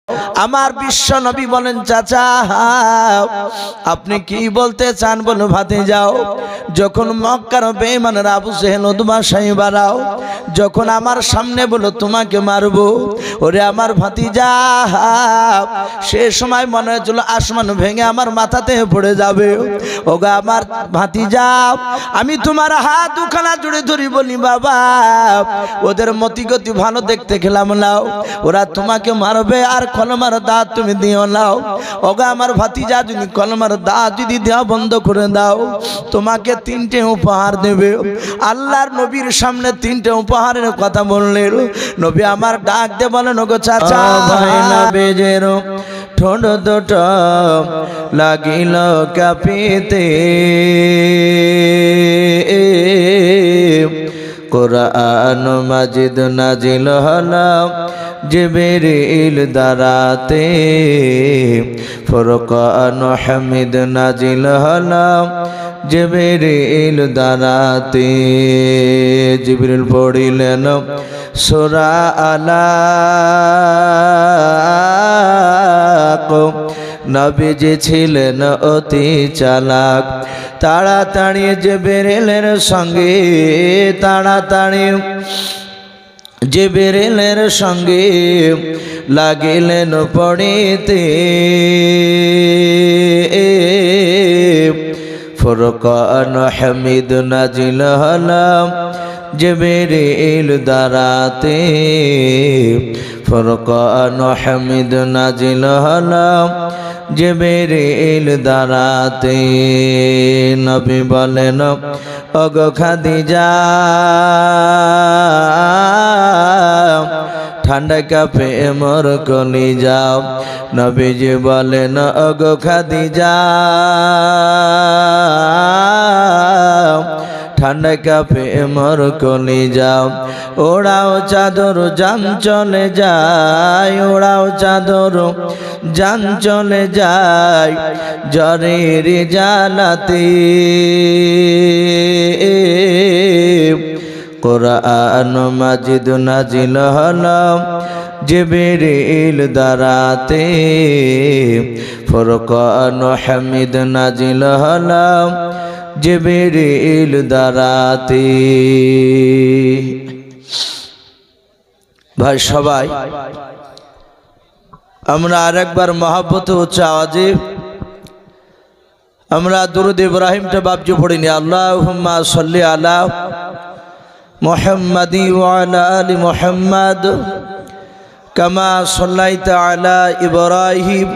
আমার বিশ্ব নবী বলেন চাচা আপনি কি বলতে চান বলো ভাতিজাও যখন মক্কার বেঈমানরা আবু জেহেল উতবা সাইবারাও যখন আমার সামনে বলো তোমাকে মারবো ওরে আমার ভাতিজা সে সময় মনে হচ্ছিল আসমান ভেঙে আমার মাথাতে পড়ে যাবে ওগো আমার ভাতিজা আমি তোমার হাত দুখানা জুড়ে ধরি বলি বাবা ওদের মতিগতি ভালো দেখতে খেলাম নাও ওরা তোমাকে মারবে আর কলমার দাঁত তুমি দিও নাও ওগো আমার ভাতিজা যদি কলমার দাঁত যদি দেওয়া বন্ধ করে দাও তোমাকে তিনটে উপহার দেবে আল্লাহর নবীর সামনে তিনটে উপহারের কথা বললেন নবী আমার ডাক দিয়ে বলেন ওগো চাচা ভাই না বেজের ঠোঁট দুটো লাগিল কাঁপিতে কোরআন মাজিদ নাজিল হলো জিবরিল দ্বারাতে ফুরকান হামিদ নাজিল হলো জিবরিল দ্বারাতে জিবরিল পড়িলেন সূরা আলাক নবীজি ছিলেন অতি চালাক তাড়াতাড়ি জিবরিলের সঙ্গে তাড়াতাড়ি জিবরিলের সঙ্গে লাগিলেন পড়িতে ফুরকান হামিদ নাজিল হলো জিবরিল দ্বারাতে ফুরকান হামিদ নাজিল হলো জিবরিল দ্বারাতে নবী বলেন ওগো খাদিজা ঠান্ডা কাপে মোর কলিজা নবীজি বলেন ওগো খাদিজা ঠান্ডা কাপে মোর কলিজা ওড়াও চাদর জান চলে যায় ওড়াও চাদর জান চলে যায় জ্বরের জ্বালাতে কোরআন মাজিদ নাজিল হলো জিবরিল দ্বারাতে ফুরকান হামিদ নাজিল হলো জিবরিল দ্বারাতে ভাই সবাই আমরা আরেকবার মহব্বত উচ্চ আওয়াজে আমরা দুরূদ ইব্রাহিমটা বাবজি পড়িনি আল্লাহুম্মা সাল্লি আলা মুহাম্মাদি ওয়া আলা আলি মুহাম্মাদ কামা সাল্লাইতা আলা ইব্রাহিম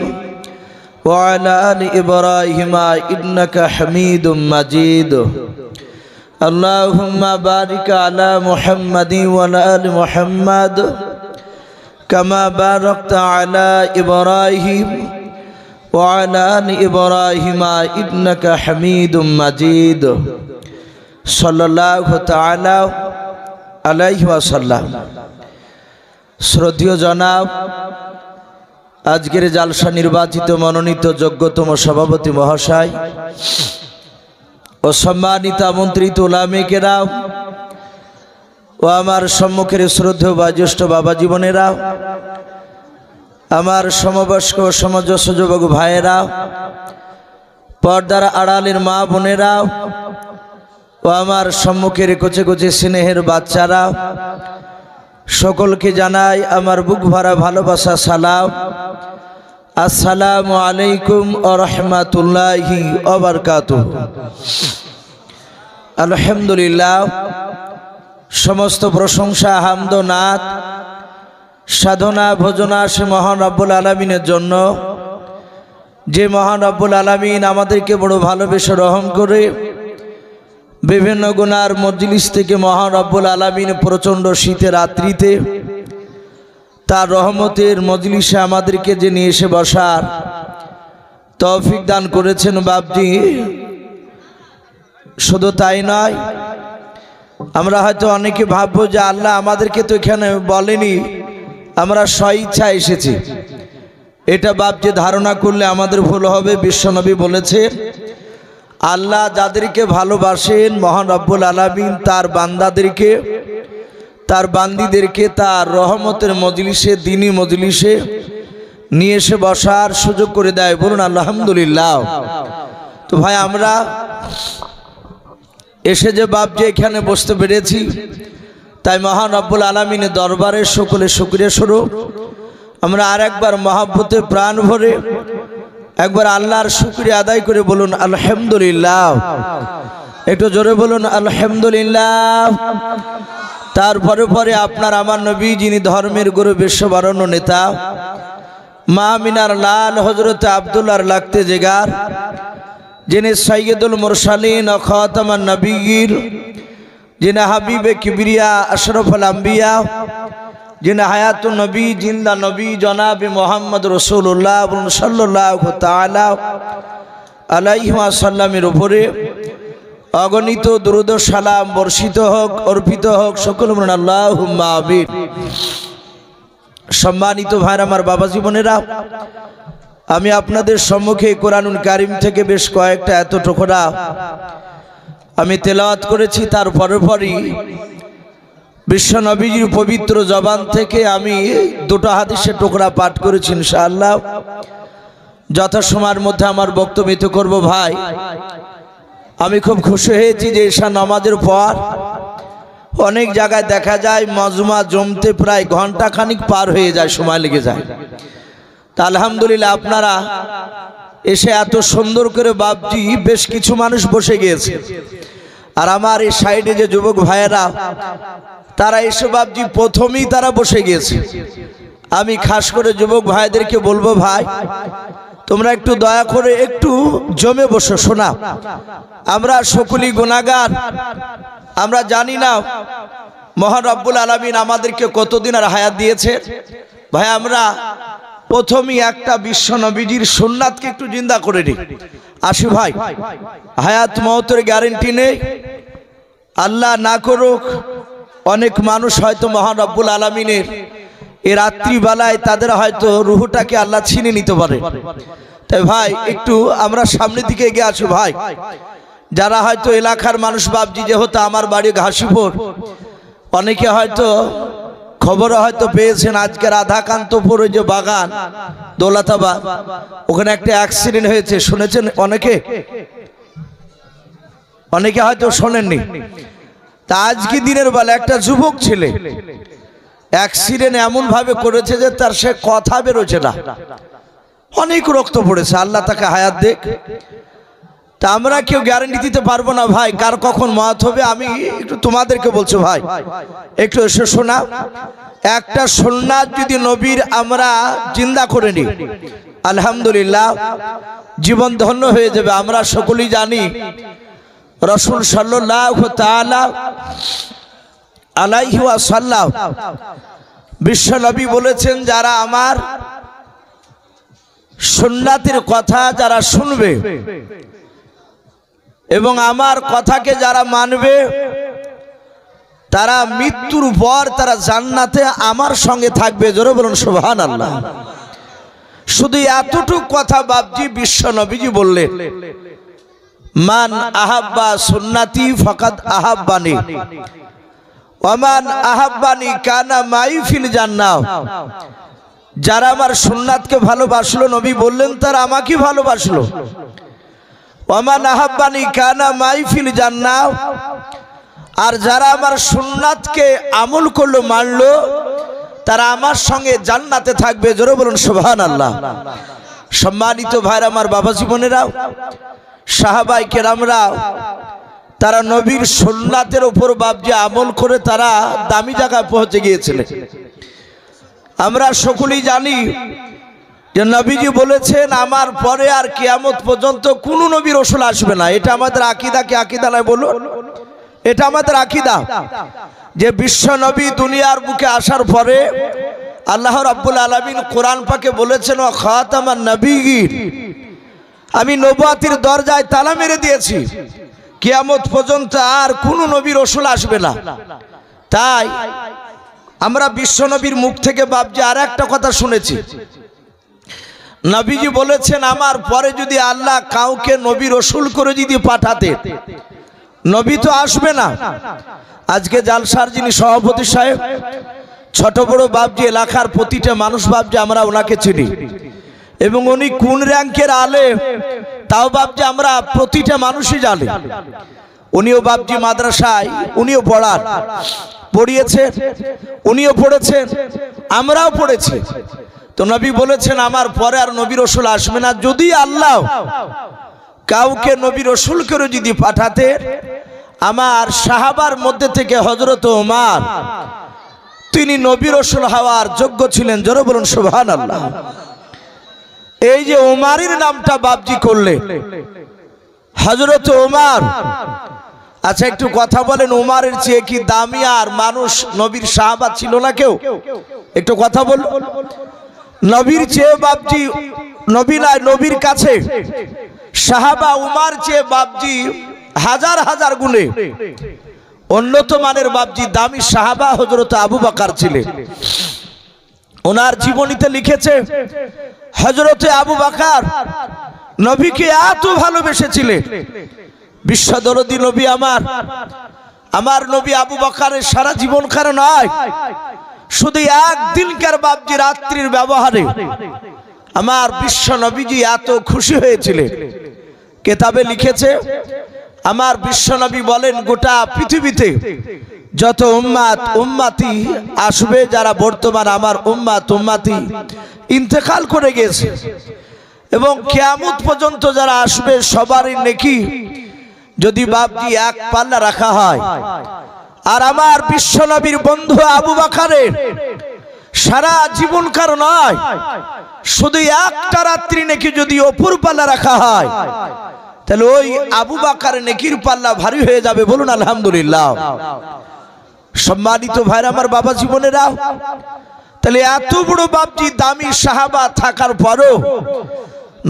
ওয়া আলা আলি ইব্রাহিম ইন্নাকা হামিদুম মাজিদ আল্লাহুম্মা বারিক আলা মুহাম্মাদি ওয়া আলা আলি মুহাম্মাদ কামা বারাকতা আলা ইব্রাহিম ওয়া আলা আলি ইব্রাহিম ইন্নাকা হামিদুম মাজিদ সাল্লাল্লাহু তাআলা আলাইহি ওয়াসাল্লাম। শ্রদ্ধেয় জনাব আজকের জালসা নির্বাচিত মনোনীত যোগ্যতম সভাপতি মহাশয় ও সম্মানিত আমন্ত্রিত উলামে কেরাম ও আমার সম্মুখের শ্রদ্ধেয় বা জ্যেষ্ঠ বাবা জীবনেরা আমার সমবয়স্ক সমঞ্জস্য যুবক ভাইয়েরা পর্দার আড়ালের মা বোনেরা ও আমার সম্মুখের কোচে কোচে স্নেহের বাচ্চারা সকলকে জানাই আমার বুক ভরা ভালোবাসা সালাম। আসসালামু আলাইকুম ওয়া রাহমাতুল্লাহি ওয়া বারাকাতুহু। আলহামদুলিল্লাহ, সমস্ত প্রশংসা হামদ নাত সাধনা ভোজনা সে মহান রব্বুল আলামিনের জন্য, যে মহান রব্বুল আলামিন আমাদেরকে বড় ভালোবেসে রহম করে বিভিন্ন গুনার মজলিস থেকে মহান রব্বুল আলামিন প্রচণ্ড শীতের রাত্রিতে তার রহমতের মজলিসে আমাদেরকে যে নিয়ে এসে বসার তৌফিক দান করেছেন বাপজি। শুধু তাই নয়, আমরা হয়তো অনেকে ভাববো যে আল্লাহ আমাদেরকে তো এখানে বলেনি, আমরা স্বইচ্ছা এসেছি। এটা বাপজি ধারণা করলে আমাদের ভুল হবে। বিশ্বনবী বলেছে আল্লাহ যাদেরকে ভালোবাসেন মহান রব্বুল আলামিন তার বান্দাদেরকে তার বান্দীদেরকে তার রহমতের মজলিসে, দ্বীনি মজলিসে নিয়ে এসে বসার সুযোগ করে দেয়। বলুন আলহামদুলিল্লাহ। তো ভাই আমরা এসে যে বাপজি এখানে বসতে পেরেছি, তাই মহান রব্বুল আলামিনের দরবারে সকলে শুকরিয়া স্বরূপ আমরা আর একবার মহব্বতে প্রাণ ভরে একবার আল্লাহর শুকরিয়া আদায় করে বলুন আলহামদুলিল্লাহ। একটু জোরে বলুন আলহামদুলিল্লাহ। তারপরে পরে আপনার আমার নবী, যিনি ধর্মের গুরু, বিশ্ববরণ্য নেতা, মা মিনার লাল হযরত আব্দুল্লাহর লাগতে জেগার, যিনি সাইয়্যিদুল মুরসালিন ও খাতামান নবিয়্যিন, যিনি হাবিবে কিবরিয়া আশরাফুল আম্বিয়া, যিনি হায়াতুন নবী, জিন্দা নবী জনাবে মুহাম্মদ রাসূলুল্লাহ সাল্লাল্লাহু তাআলা আলাইহি ওয়াসাল্লামের উপরে অগণিত দুরূদ ও সালাম বর্ষিত হোক, অর্পিত হোক। সকল বলুন আল্লাহুম্মা আমিন। সম্মানিত ভাইরা, আমার বাবা জীবনেরা, আমি আপনাদের সম্মুখে কোরআনুল কারীম থেকে বেশ কয়েকটা এত টুকরা আমি তেলাওয়াত করেছি। তার পরপরই বিশ্ব নবীজির পবিত্র জবান থেকে আমি দুটো হাদিসের টুকরা পাঠ করেছি। ইনশাআল্লাহ যথাসময়ের মধ্যে আমার বক্তব্য করব। ভাই, আমি খুব খুশি হয়েছি যে ঈশা নামাজের পর অনেক জায়গায় দেখা যায় মজমা জমতে প্রায় ঘন্টা খানিক পার হয়ে যায়, সময় লেগে যায়। তা আলহামদুলিল্লাহ আপনারা এসে এত সুন্দর করে বাপজি বেশ কিছু মানুষ বসে গিয়েছে। আর আমার এই সাইডে যে যুবক ভাইয়েরা, তারা এসে বাপজি প্রথমেই তারা বসে গিয়েছে। আমি খাস করে যুবক ভাইদেরকে বলবো, ভাই তোমরা একটু দয়া করে একটু জমে বসো। শোনা, আমরা সকলেই গুনাহগার, আমরা জানি না মহান রব্বুল আলামিন আমাদেরকে কতদিন আর হায়াত দিয়েছে। ভাই আমরা প্রথমেই একটা বিশ্ব নবীজির সুন্নাতকে একটু জিন্দা করে নিই। আসি ভাই, হায়াত মওতের গ্যারান্টি নেই, আল্লাহ না করুক অনেক মানুষ হয়তো মহান রব্বুল আলামিনের এই রাত্রিবেলায় তাদের হয়তো রুহটাকে আল্লাহ ছিনে নিতে পারে। তাই ভাই একটু আমরা সামনের দিকে এগিয়ে আসি। ভাই যারা হয়তো এলাকার মানুষ, বাপজি যেহেতু আমার বাড়ি ঘাসিপুর, অনেকে হয়তো খবর হয়তো পেয়েছেন আজকে রাধাকান্তপুর যে বাগান দৌলতাবাদ, ওখানে একটা অ্যাক্সিডেন্ট হয়েছে, শুনেছেন অনেকে? অনেকে হয়তো শোনেননি। তা আজকে দিনের বেলা একটা যুবক ছেলে অ্যাক্সিডেন্ট এমন ভাবে করেছে যে তার সে কথা বেরোচ্ছে না, অনেক রক্ত পড়েছে। আল্লাহ তাকে হায়াত দেখ। তা আমরা কেউ গ্যারান্টি দিতে পারবো না ভাই কার কখন মওত হবে। আমি একটু তোমাদেরকে বলছি ভাই, একটু এসে শোনা। একটা সুন্নাত যদি নবীর আমরা জিন্দা করে নিই, আলহামদুলিল্লাহ জীবন ধন্য হয়ে যাবে। আমরা সকলেই জানি রাসূল সাল্লাল্লাহু তাআলা আলাইহি ওয়াসাল্লাম বিশ্ব নবী বলেছেন, যারা আমার সুন্নাতের কথা যারা শুনবে এবং আমার কথাকে যারা মানবে, তারা মৃত্যুর পর তারা জান্নাতে আমার সঙ্গে থাকবে। জোরে বলুন সুবহানাল্লাহ। শুধু এতটুকু কথা বাপজি বিশ্ব নবীজি বললেন, মান আহাব্বা সুন্নাতি ফাকাদ আহাব্বানি ওয়ামান আহাব্বানি কানা মাই ফিল জান্নাহ। যারা আমার সুন্নাতকে ভালোবাসলো, নবী বললেন তারা আমাকে ভালোবাসলো। ওয়ামান আহাব্বানি কানা মাই ফিল জান্নাহ। আর যারা আমার সুন্নাতকে আমল করলো, মানলো, তারা আমার সঙ্গে জান্নাতে থাকবে। জোরে বলুন সুবহানাল্লাহ। সম্মানিত ভাইরা, আমার বাবা জীবনেরা, সাহাবায়ে কেরামরা তারা নবীর সুন্নাতের উপর বাপজি আমল করে তারা দামি জায়গায় পৌঁছে গিয়েছিলেন। আমরা সকলেই জানি যে নবীজি বলেছেন, আমার পরে আর কিয়ামত পর্যন্ত কোনো নবী রাসূল আসবে না। এটা আমাদের আকীদা। কি আকীদা নয় বলুন? এটা আমাদের আকীদা যে বিশ্ব নবী দুনিয়ার বুকে আসার পরে আল্লাহ রাব্বুল আলামিন কোরআন পাকে বলেছেন, ওয়া খাতামান নবিয়্যিন, আমি নবুয়তের দরজায় তালা মেরে দিয়েছি, কিয়ামত পর্যন্ত আর কোনো নবী রাসূল আসবে না। তাই আমরা বিশ্ব নবীর মুখ থেকে বাপজি আর একটা কথা শুনেছি, নবীজি বলেছেন, আমার পরে যদি আল্লাহ কাউকে নবী রাসূল করে যদি পাঠাতে, নবী তো আসবে না। আজকে জালসার যিনি সভাপতি সাহেব, ছোট বড় বাপজি এলাকার প্রতিটা মানুষ বাপজি আমরা ওনাকে চিনি, এবং উনি কোন র্যাঙ্কের আলেম তাও বাপজি আমরা প্রতিটা মানুষই জানি। উনিও বাপজি মাদ্রাসায় উনিও পড়িয়েছেন, উনিও পড়েছেন, আমরাও পড়েছি। তো নবী বলেছেন আমার পরে আর নবী রসুল আসবে না। যদি আল্লাহ কাউকে নবী রসুল করে যদি পাঠাতে, আমার সাহাবার মধ্যে থেকে হযরত ওমর তিনি নবী রসুল হওয়ার যোগ্য ছিলেন। জোরে বলুন সুবহানাল্লাহ। এই যে ওমরের নামটা বাপজি করলে হযরত ওমর, আচ্ছা একটু কথা বলেন, ওমরের চেয়ে কি দামি আর মানুষ নবীর সাহাবা ছিল না কেউ? একটু কথা বল। নবীর চেয়ে বাপজি নবী নাই, নবীর কাছে সাহাবা উমার চেয়ে বাপজি হাজার হাজার গুণে উন্নত মানের বাপজি দামি সাহাবা হযরত আবু বকর ছিলেন। ওনার জীবনীতে লিখেছে হযরত আবু বকর নবীকে এত ভালোবেসেছিলেন, বিশ্বদরদী নবী আমার নবী আবু বকরের সারা জীবনকার নয়, শুধু একদিনকার বাপজি রাত্রির ব্যবহারে আমার বিশ্ব নবীজি এত খুশি হয়েছিলেন। কিতাবে লিখেছে আমার বিশ্ব নবী বলেন গোটা পৃথিবীতে যত উম্মতি আসবে, যারা বর্তমান আমার উম্মতি ইন্তেকাল করে গেছে, এবং কিয়ামত পর্যন্ত যারা আসবে সবারই নেকি যদি বাপজি এক পাল্লা রাখা হয়, আর আমার বিশ্ব নবীর বন্ধু আবু বকরের সারা জীবনকার নয়, শুধু একটা রাত্রি নেকি যদি অপর পাল্লা রাখা হয়, তাহলে ওই আবু বকরের নেকির পাল্লা ভারী হয়ে যাবে। বলুন আলহামদুলিল্লাহ। সম্মানিত ভাইরা আমার, বাবা জীবনেরা, তাহলে এত বড় বাপজি দামি সাহাবা থাকার পরও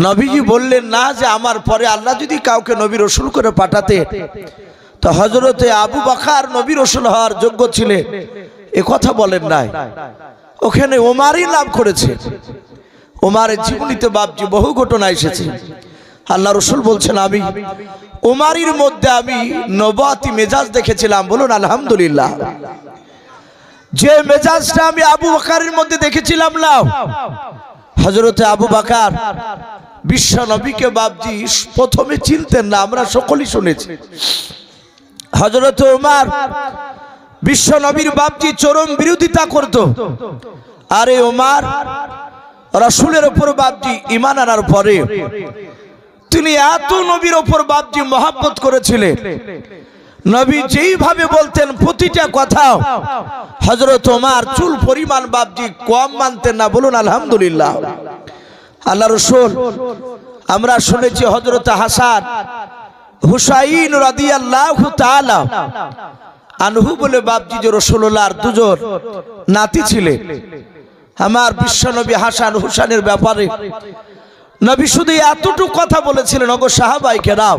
নবীজি বললেন না যে আমার পরে আল্লাহ যদি কাউকে নবী রসুল করে পাঠাতে, তো হযরতে আবু বকর নবী রসুল হওয়ার যোগ্য ছিলেন, এ কথা বলেন নাই। ওখানে ওমরই নাম করেছে। ওমরের জীবনীতে বাপজি বহু ঘটনা এসেছে। আল্লাহ রসুল বলছেন আমি ওমরের মধ্যে আমি নবুয়তি মেজাজ দেখেছিলাম। বলুন আলহামদুলিল্লাহ। যে মেজাজটা আমি আবু বকরের মধ্যে দেখেছিলাম না, হযরতে আবু বকর বিশ্ব নবীকে বাপজি প্রথমে চিনতেন না, আমরা সকলেই শুনেছি। হযরত ওমর বিশ্ব নবীর বাপজি চরম বিরোধিতা করত, আর এই ওমর রাসূলের উপর বাপজি ঈমান আনার পরে তিনি এত নবীর উপর বাপজি মহব্বত করেছিলেন, নবী যেইভাবে বলতেন প্রতিটা কথা হযরত ওমর চুল পরিমাণ বাপজি কম মানতেন না। বলুন আলহামদুলিল্লাহ। আল্লাহ রাসূল আমরা শুনেছি হযরত হাসান হুসাইন রাদিয়াল্লাহু তাআলা আনহু বলে বাপজি যে রাসূলুল্লাহর দুজন নাতি ছিলেন। আমার বিশ্ব নবী হাসান হুসাইনের ব্যাপারে নবী শুধু এতটুকু কথা বলেছিলেন, ওগো সাহাবায়ে কেরাম,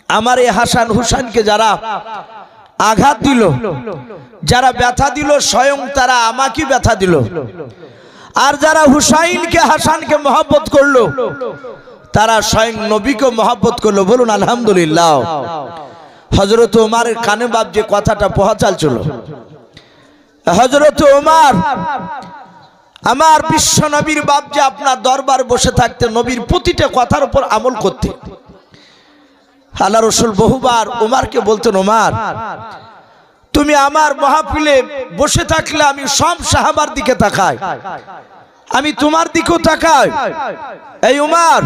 আমার এই হাসান হুসাইনকে যারা আঘাত দিল, যারা ব্যথা দিল, স্বয়ং তারা আমাকে ব্যথা দিল, আর যারা হুসাইনকে হাসানকে মহব্বত করলো তারা স্বয়ং নবীকে মহব্বত করলো। বলুন আলহামদুলিল্লাহ। হযরত ওমরের কানে বাপ যে কথাটা পৌঁছাল, হযরত ওমর আমার বিশ্ব নবীর বাপ যে আপনার দরবার বসে থাকতে নবীর প্রতিটা কথার উপর আমল করতে। আল্লাহ রাসূল বহুবার ওমরকে বলতেন, ওমর তুমি আমার মাহফিলে বসে থাকলে আমি সব সাহাবার দিকে তাকাই, আমি তোমার দিকেও তাকাই। এই ওমর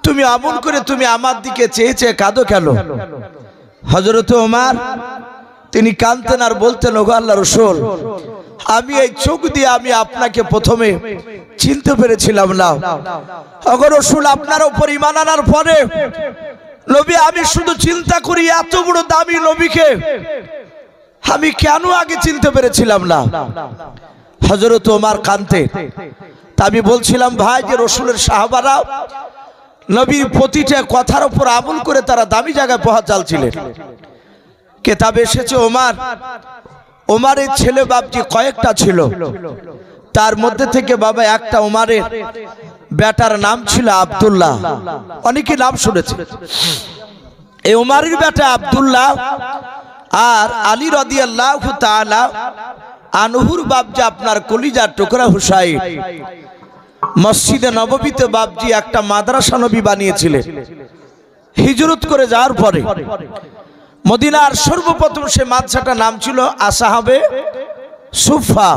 তুমি আমল করে তুমি আমার দিকে চেয়ে চেয়ে কাঁদো কেন? হযরত ওমর তিনি কাঁদতেন আর বলতেন, ওগো আল্লাহর রাসূল আমি এই চোখ দিয়ে আমি আপনাকে প্রথমে চিনতে পেরেছিলাম না। ওগো রাসূল আপনার উপর ঈমান আনার পরে নবী আমি শুধু চিন্তা করি এত বড় দামি নবীকে আমি কেন আগে চিনতে পেরেছিলাম না। হযরত ওমর কাঁদতেন। তা আমি বলছিলাম ভাই যে রাসূলের সাহাবারা নবীর প্রতিটা কথার উপর আমল করে তারা দামি জায়গায় পৌঁছালছিলেন। কিতাবে এসেছে ওমরের ছেলে বাপজি কয়েকটা ছিল, তার মধ্যে থেকে বাবা একটা ওমরের বেটার নাম ছিল আব্দুল্লাহ। অনেকে নাম শুনেছে। এই ওমরের বেটা আব্দুল্লাহ আর আলী রাদিয়াল্লাহু তাআলা আনহুর বাপজি আপনার কলিজার টুকরা হুসাইন মসজিদে নববীতে বাপজি একটা মাদ্রাসা নবী বানিয়েছিলেন। হিজরত করে যাওয়ার পরে মদিনার সর্বপ্রথম সে মাদ্রাসাটার নাম ছিল আসহাবে সুফা।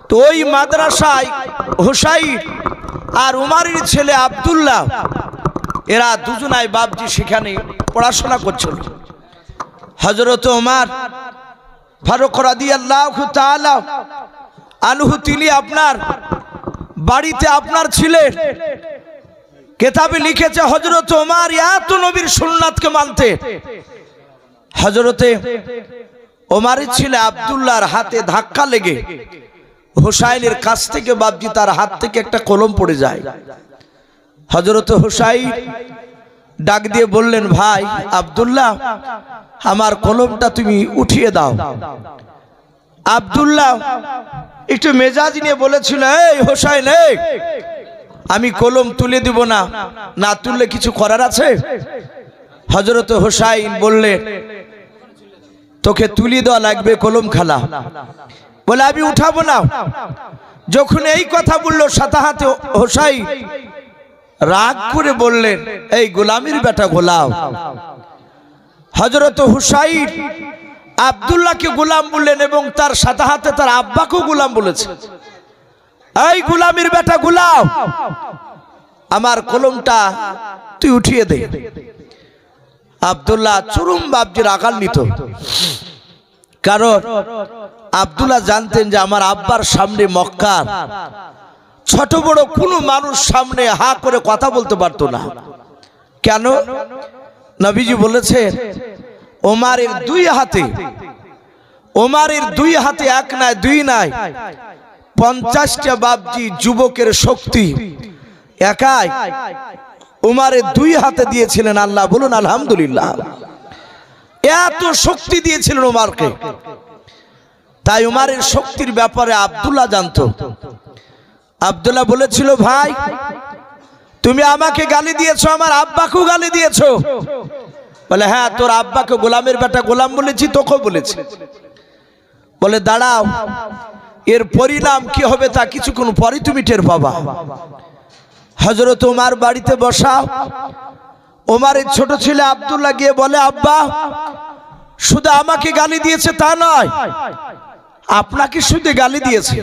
তো ওই মাদ্রাসায় হুসাইন আর উমারের ছেলে আব্দুল্লাহ এরা দুজনাই বাপজি সেখানে পড়াশোনা করছিল। হযরত ওমর ফারুক রাদিয়াল্লাহু তাআলা আনহু তিনি আপনার বাড়িতে আপনার ছিলেন। কিতাবে লিখেছে হযরত ওমর এত নবীর সুন্নাতকে মানতে। হযরতে ওমরের ছেলে আব্দুল্লাহর হাতে ধাক্কা লেগে হুসাইনের কাছ থেকে বাপজি তার হাত থেকে একটা কলম পড়ে যায়। হযরত হুসাইন ডাক দিয়ে বললেন, ভাই আব্দুল্লাহ আমার কলমটা তুমি উঠিয়ে দাও। আব্দুল্লাহ একটু মেজাজ নিয়ে বলেছিল, এই হুসাইন আমি কলম তুলে দিব না, না তুললে কিছু করার আছে? হযরত হুসাইন বললেন, তোকে তুলিয়ে দেওয়া লাগবে কলম খালা। বলে আমি উঠাবো না। যখন এই কথা বললো সাথে হাতে হুসাইন রাগ করে বললেন, এই গোলামির বেটা গোলাম। হযরত হুসাইন আব্দুল্লাহকে গোলাম বললেন এবং তার সাথে হাতে তার আব্বাকেও গোলাম বলেছে। এই গোলামির বেটা গোলাম, আমার কলমটা তুই উঠিয়ে দে। আব্দুল্লাহ চরম বাপজির আগান্বিত, কারণ আব্দুল্লাহ জানতেন যে আমার আব্বার সামনে মক্কার ছোট বড় কোনো মানুষ সামনে হা করে কথা বলতে পারতো না। কেন? নবীজি বলেছেন ওমরের দুই হাতে এক নাই দুই নাই 50টা বাপজি যুবকের শক্তি একাই ওমরের দুই হাতে দিয়েছিলেন আল্লাহ। বলুন আলহামদুলিল্লাহ। এত শক্তি দিয়েছিলেন ওমরকে। তাই ওমরের শক্তির ব্যাপারে আব্দুল্লাহ জানতো। আব্দুল্লাহ বলেছিল, ভাই তুমি আমাকে গালি দিয়েছো, আমার আব্বাকেও গালি দিয়েছো। বলে হ্যাঁ, তোর আব্বাকে গোলামের বেটা গোলাম বলেছি, তোকেও বলেছি। বলে দাঁড়াও, এর পরিণাম কি হবে তা কিছুক্ষণ পরে তুমি টের পাবা। হযরত ওমর বাড়িতে বসা, ওমরের ছোট ছেলে আব্দুল্লাহ গিয়ে বলে, আব্বা শুধু আমাকে গালি দিয়েছে তা নয়, আপনাকে শুধু গালি দিয়েছে।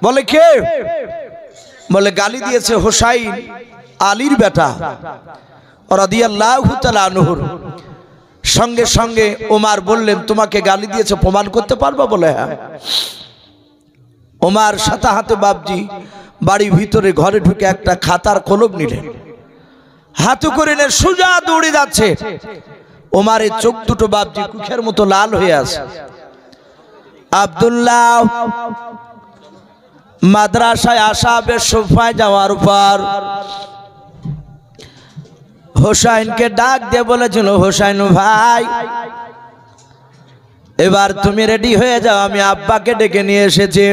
বলে কে? বলে গালি দিয়েছে হুসাইন আলীর বেটা রাদিয়াল্লাহু তাআলা আনহু। সঙ্গে সঙ্গে ওমর বললেন, তোমাকে গালি দিয়েছে প্রমাণ করতে পারবা? বলে হ্যাঁ। ওমর সাথে হাতে বাপজি বাড়ির ভিতরে ঘরে ঢুকে একটা খাতার কলম নিলেন, হাতে করে নিয়ে সোজা দৌড়ে যাচ্ছে। ওমরের চোখ দুটো বাপজি কুখের মতো লাল হয়ে আছে। আব্দুল্লাহ মাদ্রাসায় আসহাবে সুফায় যাওয়ার পর হুসাইনকে ডাক দিয়ে বলেছিল, হুসাইন ভাই এবার তুমি রেডি হয়ে যাও, আমি আব্বাকে ডেকে নিয়ে এসেছি।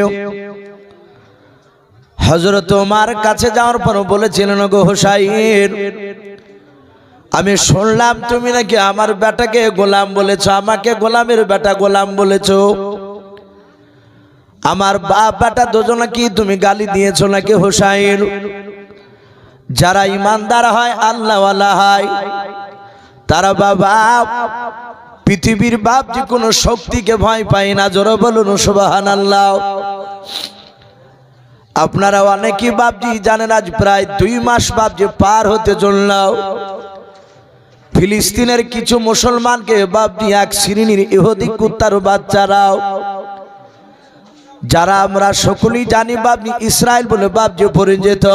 হযরত ওমর কাছে যাওয়ার পর বলেছিলেন, গো হুসাইন আমি শুনলাম তুমি নাকি আমার বেটাকে গোলাম বলেছো, আমাকে গোলামের বেটা গোলাম বলেছো। আমার বাপ বেটা দুজনে কি তুমি গালি দিয়েছো নাকি? হুসাইন যারা ইমানদার হয় আল্লাহওয়ালা হয় তারা বাবা পৃথিবীর বাপ যে কোনো শক্তিকে ভয় পায় না। জোরে বলুন সুবহানাল্লাহ। আপনারা অনেকেই বাপজি জানেন আজ প্রায় 2 মাস বাপজি পার হতে চলল। ফিলিস্তিনের কিছু মুসলমানকে বাপজি এক শ্রেণীর ইহুদি কুত্তার বাচ্চারাও, যারা আমরা সকলেই জানি বাপজি ইসরায়েল বলে বাপজি পরিচিত,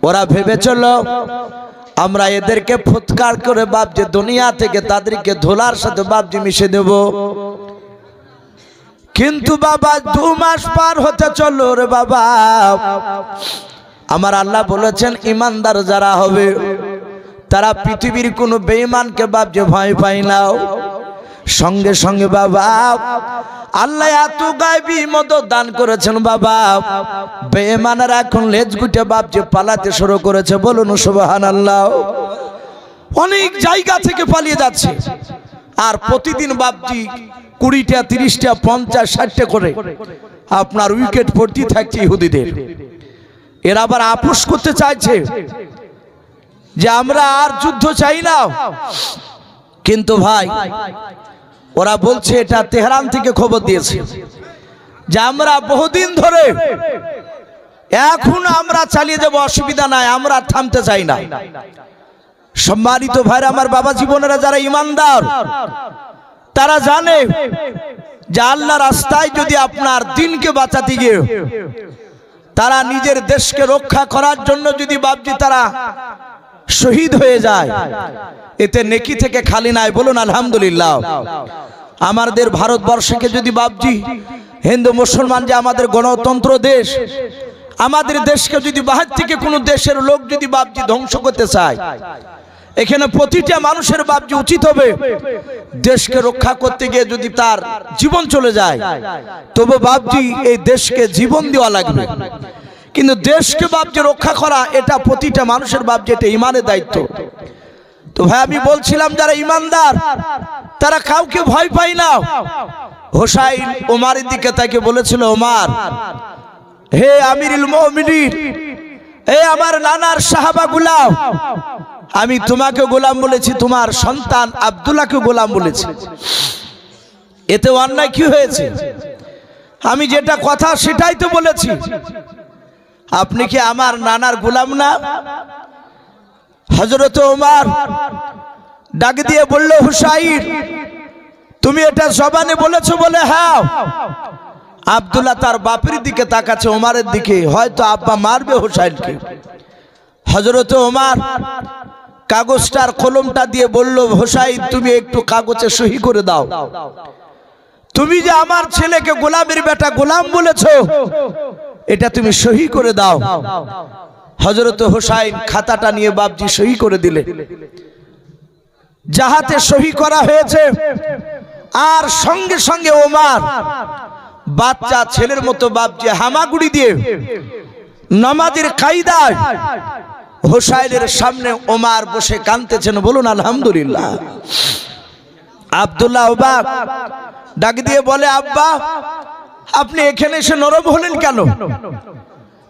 ওরা ভেবেছিল আমরা এদেরকে ফুৎকার করে বাপজি দুনিয়া থেকে তাদেরকে ধুলার সাথে বাপজি মিশে দেব। কিন্তু বাবা 2 মাস পার হতে চললো রে বাবা, আমার আল্লাহ বলেছেন ইমানদার যারা হবে তারা পৃথিবীর কোনো বেঈমানকে বাপজি ভয় পায় না। সঙ্গে সঙ্গে বাবা আল্লাহ এত গায়বী মদত দান করেছেন বাবা, বেঈমানরা এখন লেজ গুটে বাপজি পালাতে শুরু করেছে। বলুন সুবহানাল্লাহ। অনেক জায়গা থেকে পালিয়ে যাচ্ছে। আর প্রতিদিন বাপজি 20টা 30টা 50 60টা করে আপনার উইকেট পড়তে থাকছে ইহুদিদের। এরা আবার আপোষ করতে চাইছে যে আমরা আর যুদ্ধ চাই না, কিন্তু ভাই ওরা বলছে, এটা তেহরান থেকে খবর দিয়েছে যে আমরা বহুদিন ধরে এখন আমরা চালিয়ে যাব, অসুবিধা নাই, আমরা থামতে চাই না। সম্মানিত ভাইরা আমার, বাবা জীবনেরা যারা ইমানদার তারা জানে যে আল্লাহ রাস্তায় যদি আপনার দিনকে বাঁচাতে গিয়ে তারা নিজের দেশকে রক্ষা করার জন্য যদি বাপজি তারা শহীদ হয়ে যায়, এতে নেকি থেকে খালি নাই। বলুন আলহামদুলিল্লাহ। আমাদের ভারতবর্ষকে যদি বাপজি হিন্দু মুসলমান যে আমাদের গণতন্ত্র দেশ, আমাদের দেশকে যদি বাহির থেকে কোনো দেশের লোক যদি বাপজি ধ্বংস করতে চায়, এখানে প্রতিটা মানুষের বাপজি উচিত হবে দেশকে রক্ষা করতে গিয়ে যদি তার জীবন চলে যায় তবে বাপজি এই দেশকে জীবন দেওয়া লাগবে। কিন্তু দেশকে বাপজি রক্ষা করা এটা প্রতিটা মানুষের বাপজি এটা ইমানের দায়িত্ব। তো ভাই আমি বলছিলাম যারা ইমানদার তারা কাউকে ভয় পায় না। হোসাইন ওমরের দিকে তাকে বলেছিল, ওমর হে আমিরুল মুমিনিন, হে আমার নানার সাহাবা গোলাম, আমি তোমাকে গোলাম বলেছি, তোমার সন্তান আব্দুল্লাহকে গোলাম বলেছি, এতে অন্যায় কি হয়েছে? আমি যেটা কথা সেটাই তো বলেছি, আপনি কি আমার নানার গোলাম না? হযরত ওমর ডাক দিয়ে বলল, হুসাইন তুমি এটা জবানে বলেছো বলে হ্যাঁ। আব্দুল্লাহ তার বাপের দিকে তাকাচ্ছে, ওমরের দিকে, হয়তো আব্বা মারবে হুসাইনকে। হযরত ওমর কাগজটার কলমটা দিয়ে বলল, হুসাইন তুমি একটু কাগজে সহি করে দাও, তুমি যে আমার ছেলেকে গোলামের বেটা গোলাম বলেছো এটা তুমি সহি করে দাও। হযরত হুসাইন খাতাটা নিয়ে বাপজি সহি করে দিলে। যাহাতে সহি করা হয়েছে আর সঙ্গে সঙ্গে ওমর বাচ্চা ছেলের মতো বাপজি হামাগুড়ি দিয়ে নামাজের কায়দায় হুসাইনের সামনে ওমর বসে কাঁদতেছেন। বলুন আলহামদুলিল্লাহ। আব্দুল্লাহ অবাক, ডাক দিয়ে বলে, আব্বা আপনি এখানে এসে নরম হলেন কেন?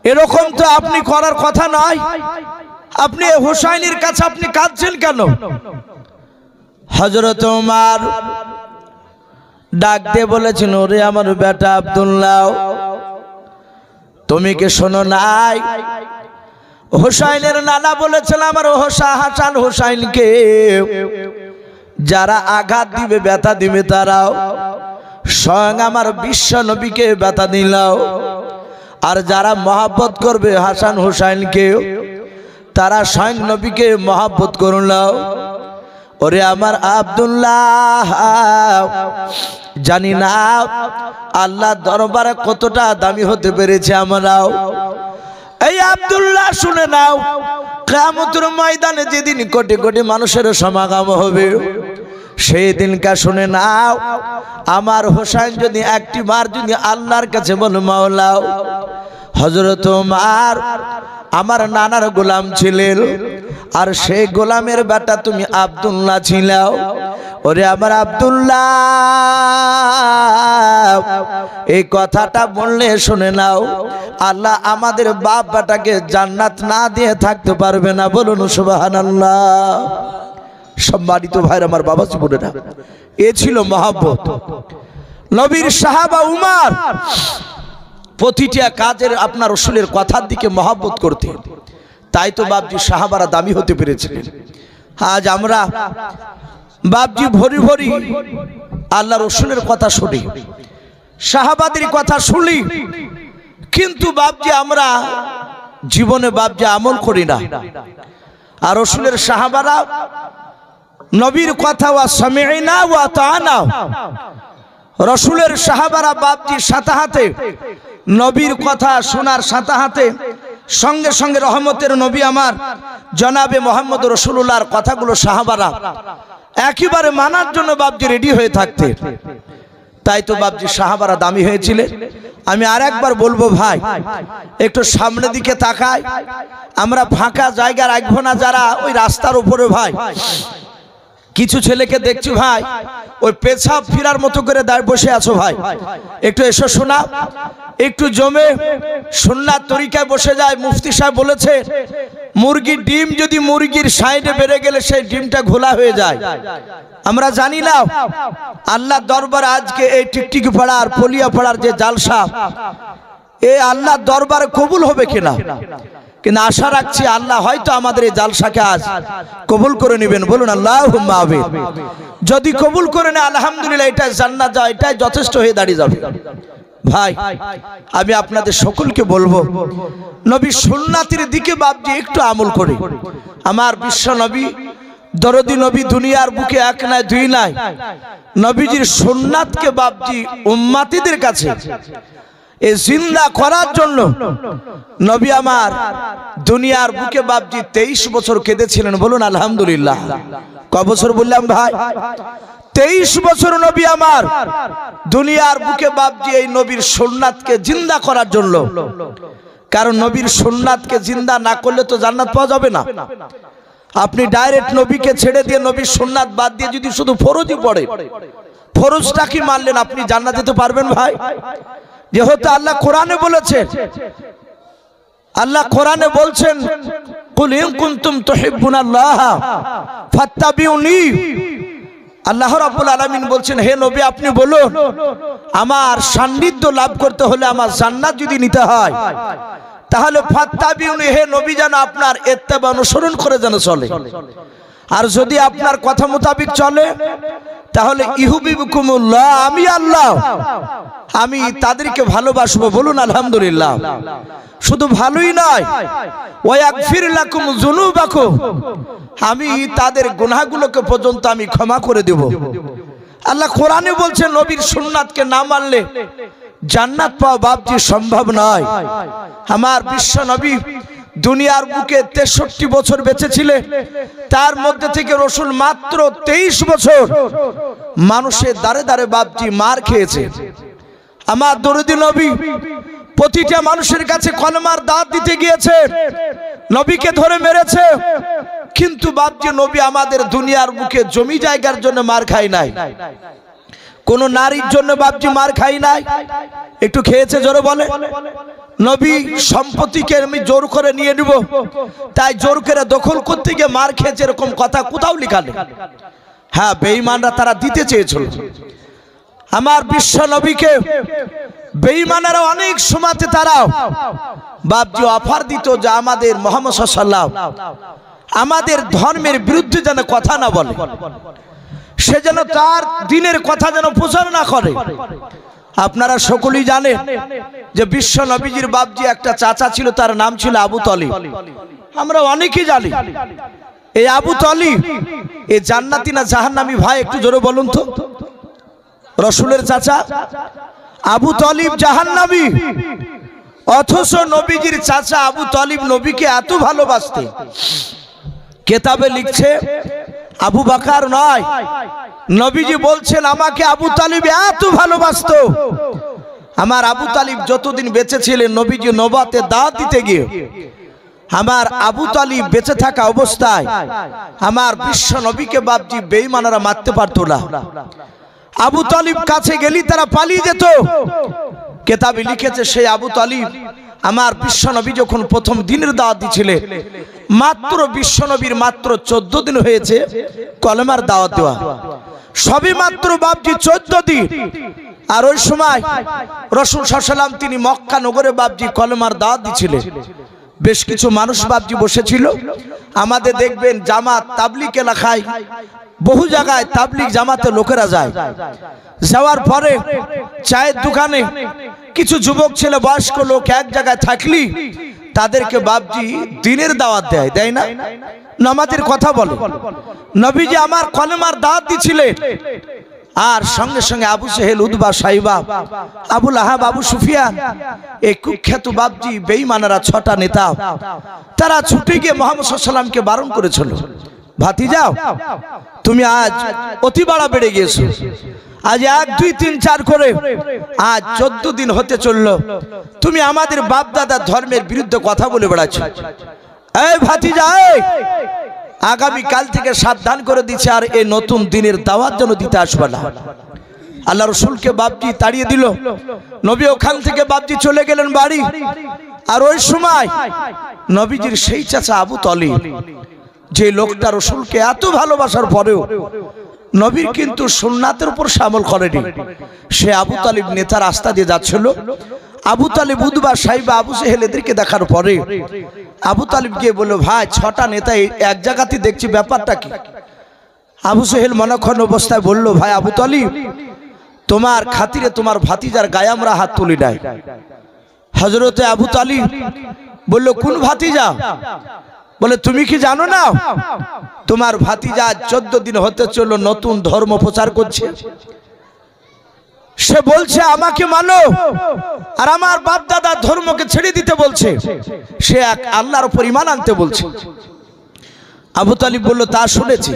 এরকম তো আপনি করার কথা নয়, আপনি হুসাইনের কাছে আপনি কাঁদছেন কেন? হযরত ওমর ডাক দিয়ে বলেছেন, ওরে আমার বেটা আব্দুল্লাহ, তুমি কি শোনো নাই হুসাইনের নানা বলেছেন আমার হাসান হুসাইনকে যারা আঘাত দিবে ব্যথা দিবে তারাও স্বয়ং আমার বিশ্ব নবীকে ব্যথা দিলাও, আর যারা মহব্বত করবে হাসান হুসাইনকে তারা স্বয়ং নবীকে মহব্বত করলাও। ওরে আমার আব্দুল্লাহ, জানি না আল্লাহ দরবারে কতটা দামি হতে পেরেছে আমরাও। এই আব্দুল্লাহ শুনে নাও, কিয়ামতের ময়দানে যেদিন কোটি কোটি মানুষের সমাগম হবে সেই দিনকা শুনে নাও, আমার হোসেন যদি একটি বার যদি আল্লাহর কাছে বলে, মাওলা হযরত ওমর আমার নানার গোলাম ছিলেন, আর সেই গোলামের বেটা তুমি আব্দুল্লাহ ছিলাও। ওরে আমার আব্দুল্লাহ, এই কথাটা বললে শুনে নাও, আল্লাহ আমাদের বাপ বেটাকে জান্নাত না দিয়ে থাকতে পারবে না। বলুন সুবহানাল্লাহ। সম্মানিত ভাইরা আমার, বাবা জীবনেরা, এ ছিল মহব্বত। নবীর সাহাবা উমর প্রতিটা কাজের আপনার রাসূলের কথার দিকে মহব্বত করতেন, তাই তো বাপজি সাহাবারা দামি হতে পেরেছিলেন। আজ আমরা বাপজি ভরি ভরি আল্লাহ রাসূলের কথা শুনি, সাহাবাদের কথা শুনি, কিন্তু বাপজি আমরা জীবনে বাপজি আমল করি না। আর রাসূলের সাহাবারা নবীর কথা ওয়া সামি'না ওয়া আতা'না, রাসূলের সাহাবারা বাপজি সাথে হাতে নবীর কথা শোনার সাথে হাতে সঙ্গে সঙ্গে রহমতের নবী আমার জনাবে মুহাম্মদ রাসূলুল্লাহর কথাগুলো সাহাবারা একেবারে মানার জন্য বাপজি রেডি হয়ে থাকতেন। তাই তো বাপজি সাহাবারা দামি হয়েছিলেন। আমি আরেকবার বলবো ভাই, একটু সামনের দিকে তাকাই, আমরা ফাঁকা জায়গা রাখবো না যারা ওই রাস্তার উপরে ভাই কিছু ছেলেকে দেখছি ভাই ওই পেছাব ফিরার মতো করে দাঁড় বসে আছো ভাই, একটু এসো শোনা, একটু জমে সুন্নাত তরিকায় বসে যায়। মুফতি সাহেব বলেছে মুরগির ডিম যদি মুরগির সাইডে বেড়ে গেলে সেই ডিমটা ঘোলা হয়ে যায়। আমরা জানি না আল্লাহ দরবার আজকে এই টিকটিকি পাড়ার পলিয়া পাড়ার যে জালসা এ আল্লাহ দরবারে কবুল হবে কিনা, কিন্তু আশা রাখছি আল্লাহ হয়তো আমাদের এই জালসাকে আজ কবুল করে নেবেন। বলুন আল্লাহুম্মা আমিন। যদি কবুল করে নেয় আলহামদুলিল্লাহ, এটাই জান্নাত যায়, এটাই যথেষ্ট হয়ে দাঁড়িয়ে যাবে। ভাই আমি আপনাদের সকলকে বলবো নবী সুন্নাতের দিকে বাপজি একটু আমল করে। আমার বিশ্ব নবী দরদি নবী দুনিয়ার বুকে এক নাই দুই নাই, নবীজির সুন্নাতকে বাপজি উম্মতিদের কাছে এই জিন্দা করার জন্য নবী আমার দুনিয়ার বুকে বাপজি 23 বছর কেঁদেছিলেন। বলুন আলহামদুলিল্লাহ। ক বছর বললাম ভাই? 23 বছর নবী আমার দুনিয়ার বুকে বাপজি এই নবীর সুন্নাতকে জিন্দা করার জন্য। কারণ নবীর সুন্নাতকে জিন্দা না করলে তো জান্নাত পাওয়া যাবে না। আপনি ডাইরেক্ট নবীকে ছেড়ে দিয়ে নবীর সুন্নাত বাদ দিয়ে যদি শুধু ফরজই পড়ে, ফরজটা কি মানলেন, আপনি জান্নাত যেতে পারবেন ভাই? যেহেতু আল্লাহ কোরআনে বলেছেন, আল্লাহ কোরআনে বলছেন কুল ইন কুনতুম তুহিব্বুনাল্লাহ ফাত্তাবিউনি। আল্লাহ রাব্বুল আলামিন বলছেন হে নবী আপনি বলুন আমার সান্নিধ্য লাভ করতে হলে আমার জান্নাত যদি নিতে হয় তাহলে ফাত্তাবিউনি, হে নবী যেন আপনার ইত্তেবা অনুসরণ করে যেন চলে। আর যদি আপনার কথা মোতাবেক চলে তাহলে ইহুবিবুকুমুল্লাহ, আমি আল্লাহ আমি তাদেরকে ভালোবাসবো। বলুন আলহামদুলিল্লাহ। শুধু ভালোই নয় ওয়াগফির লাকুম যুনুবাকুম, আমি তাদের গুনাহগুলোকে পর্যন্ত আমি ক্ষমা করে দেব। আল্লাহ কোরআনে বলছেন নবীর সুন্নাতকে না মানলে জান্নাত পাওয়া বাপজি সম্ভব নয়। আমার বিশ্ব নবী দুনিয়ার বুকে 63 বছর বেঁচে ছিলেন, তার মধ্যে থেকে রসুল মাত্র 23 বছর মানুষের দাঁড়ে দাঁড়ে বাপজি মার খেয়েছে। আমার দরদি নবী প্রতিটা মানুষের কাছে কলমার দাওয়াত দিতে গিয়েছে, নবীকে ধরে মেরেছে, কিন্তু বাপজি নবী আমাদের দুনিয়ার বুকে জমি জায়গার জন্য মার খায় নাই, কোন নারীর জন্য বাপজি মার খাই নাই। একটু খেয়েছে জোরে বলে? নবী সম্পত্তিকে আমি জোর করে নিয়ে নিব তাই জোর করে দখল করতে গিয়ে মার খেয়েছে এরকম কথা কোথাও লেখা নেই। হ্যাঁ বেঈমানরা তারা দিতে চেয়েছিল। আমার বিশ্ব নবীকে বেঈমানেরা অনেক সময়তে তারাও বাপজি অফার দিত যে আমাদের মুহাম্মদ সাল্লাল্লাহু আলাইহি ওয়াসাল্লাম আমাদের ধর্মের বিরুদ্ধে যেন কথা না বলে, সে যেন তার দিনের কথা যেন প্রচার না করে। আপনারা সকলেই জানেন যে বিশ্ব নবীজির বাপজি একটা চাচা ছিল, তার নাম ছিল আবু তালিব। আমরা অনেকেই জানি এই আবু তালিব এই জান্নাতি না জাহান্নামী ভাই একটু জোরে বলুন তো? রসুলের চাচা আবু তালিব জাহান্নামী, অথচ নবীজির চাচা আবু তালিব নবীকে এত ভালোবাসতেন, কেতাবে লিখছে আবু বকর নয়, নবীজি বলছেন আমাকে আবু তালিব এত ভালোবাসতো। আমার আবু তালিব যতদিন বেঁচে ছিলেন নবীজি নবুয়তে দাওয়াত দিতে গিয়ে আমার আবু তালিব বেঁচে থাকা অবস্থায় আমার বিশ্ব নবীকে বাপজি বেঈমানরা মারতে পারতো না। আবু তালিব কাছে গেলি তারা পালিয়ে যেত। কেতাবে লিখেছে সেই আবু তালিব আমার বিশ্ব নবী যখন প্রথম দিনের দাওয়াত দিছিলেন, মাত্র বিশ্ব নবীর মাত্র 14 দিন হয়েছে কলেমার দাওয়াত দেওয়া, সবই মাত্র বাপজি 14 দিন। আর ওই সময় রাসূল সাল্লাল্লাহু আলাইহি ওয়াসাল্লাম তিনি মক্কা নগরে বাপজি কলেমার দাওয়াত দিছিলেন। বেশ কিছু মানুষ বাপজি বসেছিল। আমাদের দেখবেন জামাত তাবলীগ এলাকায় বহু জায়গায় তাবলীগ জামাতে লোকেরা যায়, যাওয়ার পরে চায়ের দোকানে কিছু যুবক ছেলে বয়স্ক লোক এক জায়গায় থাকলি তাদেরকে বাপজি দিনের দাওয়াত দেয়, দেয় না? নামাজের কথা বলে। নবীজি আমার কলেমার দাওয়াত দিছিলেন, আর সঙ্গে সঙ্গে আবু জেহেল, উতবা, সাইবা, আবু লাহাব, আবু সুফিয়ান এই কুখ্যাত বাপজি বেঈমানেরা 6টা নেতা তারা ছুটে গিয়ে মুহাম্মদ সাল্লাল্লাহু আলাইহি ওয়াসাল্লামকে বারণ করেছিল, ভাতিজাও তুমি আজ অতি বাড়া বেড়ে গিয়েছো, আজ 1 2 3 4 করে আজ 14 দিন হতে চললো তুমি আমাদের বাপ দাদার ধর্মের বিরুদ্ধে কথা বলে বেড়াচ্ছ। এই ভাতিজা আগামী কাল থেকে সাবধান করে দিচ্ছে, আর এই নতুন দিনের দাওয়াত যেন দিতে আসবে না। আল্লাহ রসুলকে বাপজি তাড়িয়ে দিল, নবী ওখান থেকে বাপজি চলে গেলেন বাড়ি। আর ওই সময় নবীজির সেই চাচা আবু তালিব, যে লোকটা রসুলকে এত ভালোবাসার পরেও নবীর কিন্তু সুন্নাতের উপর আমল করেনি, সে আবু তালিব নেতা রাস্তা দিয়ে যাচ্ছিল। আবু তালিব উতবা সাইবা আবু সেহেল এদেরকে দেখার পরে আবু তালিব গিয়ে বলল, ভাই 6টা নেতা এক জায়গাতে দেখছি, ব্যাপারটা কি? আবু সেহেল মনক্ষণ অবস্থায় বলল, ভাই আবু তালিব, তোমার খাতিরে তোমার ভাতিজার গায়ে আমরা হাত তুলি নাই। হযরতে আবু তালিব বলল, কোন ভাতিজা? বলে, তুমি কি জানো না তোমার ভাতিজা 14 দিন হতে চলল নতুন ধর্ম প্রচার করছে। সে বলছে আমাকে মানো, আর আমার বাপ দাদা ধর্মকে ছেড়ে দিতে বলছে, সে এক আল্লাহর উপর ঈমান আনতে বলছে। আবু তালিব বলল, তা শুনেছি,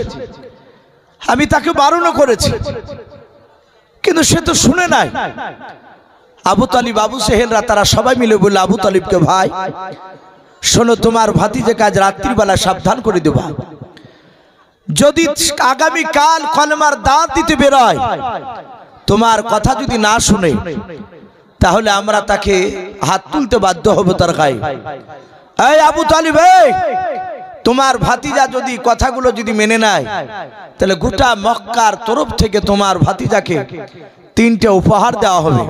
আমি তাকে বারণ করেছি, কিন্তু সে তো শুনে নাই। আবু তালিব আবু সেহেলরা তারা সবাই মিলে বলল আবু তালিবকে, ভাই শোনো, তোমার ভাতিজাকে আজ রাত্রিবেলা সাবধান করে দেবা, যদি আগামী কাল কলেমার দাওয়াত দিতে বেরোয়, তোমার কথা যদি না শুনে, তাহলে আমরা তাকে হাত তুলতে বাধ্য হব তার গায়ে। এই আবু তালিব, তোমার ভাতিজা যদি কথাগুলো যদি মেনে নেয়, তাহলে গোটা মক্কার তরফ থেকে তোমার ভাতিজাকে 3টে উপহার দেওয়া হবে।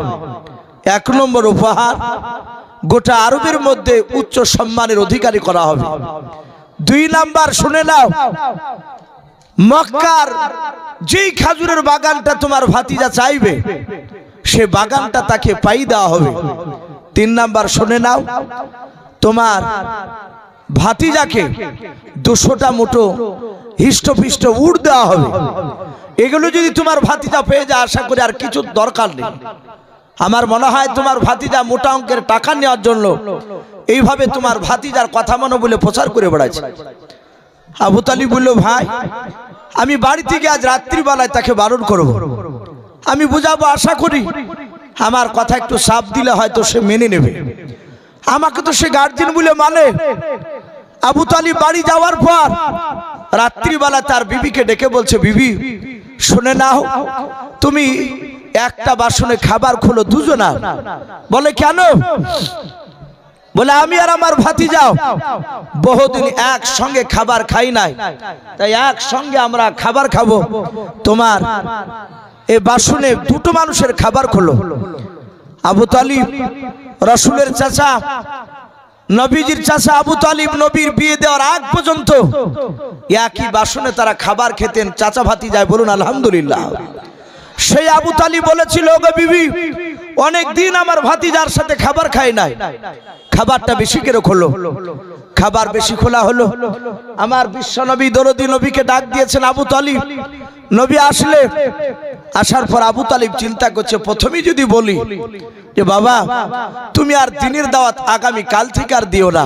1 নম্বর উপহার, গোটা আরবের মধ্যে উচ্চ সম্মানের অধিকারী করা হবে। 2 নাম্বার, শুনে নাও, মক্কার যেই খাজুরের বাগানটা তোমার ভাতিজা চাইবে, সে বাগানটা তাকে পাই দেওয়া হবে। 3 নাম্বার, শুনে নাও, তোমার ভাতিজাকে 200টা মুঠো হিষ্টপিষ্ট উট দেওয়া হবে। এগুলো যদি তোমার ভাতিজা পেয়ে যায়, আশা করি আর কিছু দরকার নেই। আমার মনে হয় তোমার ভাতিজা মোটা অঙ্কের টাকা নেওয়ার জন্য এইভাবে তোমার ভাতিজার কথা মনে বলে প্রচার করে বেড়াচ্ছে। আবু তালিব বলল, ভাই আমি বাড়ি থেকে আজ রাত্রিবেলায় তাকে বারণ করব, আমি বুঝাবো, আশা করি আমার কথা একটু চাপ দিলে হয়তো সে মেনে নেবে। আমাকে তো সে গার্জিয়ান বলে মানে। আবু তালিব বাড়ি যাওয়ার পর রাত্রিবেলা তার বিবিকে ডেকে বলছে, বিবি শুনে নাও, তুমি একটা বাসনে খাবার খোলো দুজনা। বলে, কেন? বলে, আমি আর আমার ভাতিজা বহুদিন একসঙ্গে খাবার খাই নাই, তাই একসঙ্গে আমরা খাবার খাবো। তোমার এই বাসনে 2টো মানুষের খাবার খোলো। আবু তালিব রাসূলের চাচা, নবীজির চাচা আবু তালিব নবীর বিয়ে দেওয়ার আগ পর্যন্ত একই বাসনে তারা খাবার খেতেন, চাচা ভাতিজায়, বলুন আলহামদুলিল্লাহ। সেই আবু তালিব বলেছিল, ওগো বিবি, অনেক দিন আমার ভাতিজার সাথে খাবার খাই নাই, খাবারটা বেশি করে খোলো। খাবার বেশি খোলা হলো। আমার বিশ্ব নবী দরদি নবীকে ডাক দিয়েছেন আবু তালিব। নবী আসলে, আসার পর আবু তালিব চিন্তা করছে, প্রথমেই যদি বলি যে বাবা তুমি আর দিনের দাওয়াত আগামী কাল থেকে আর দিও না,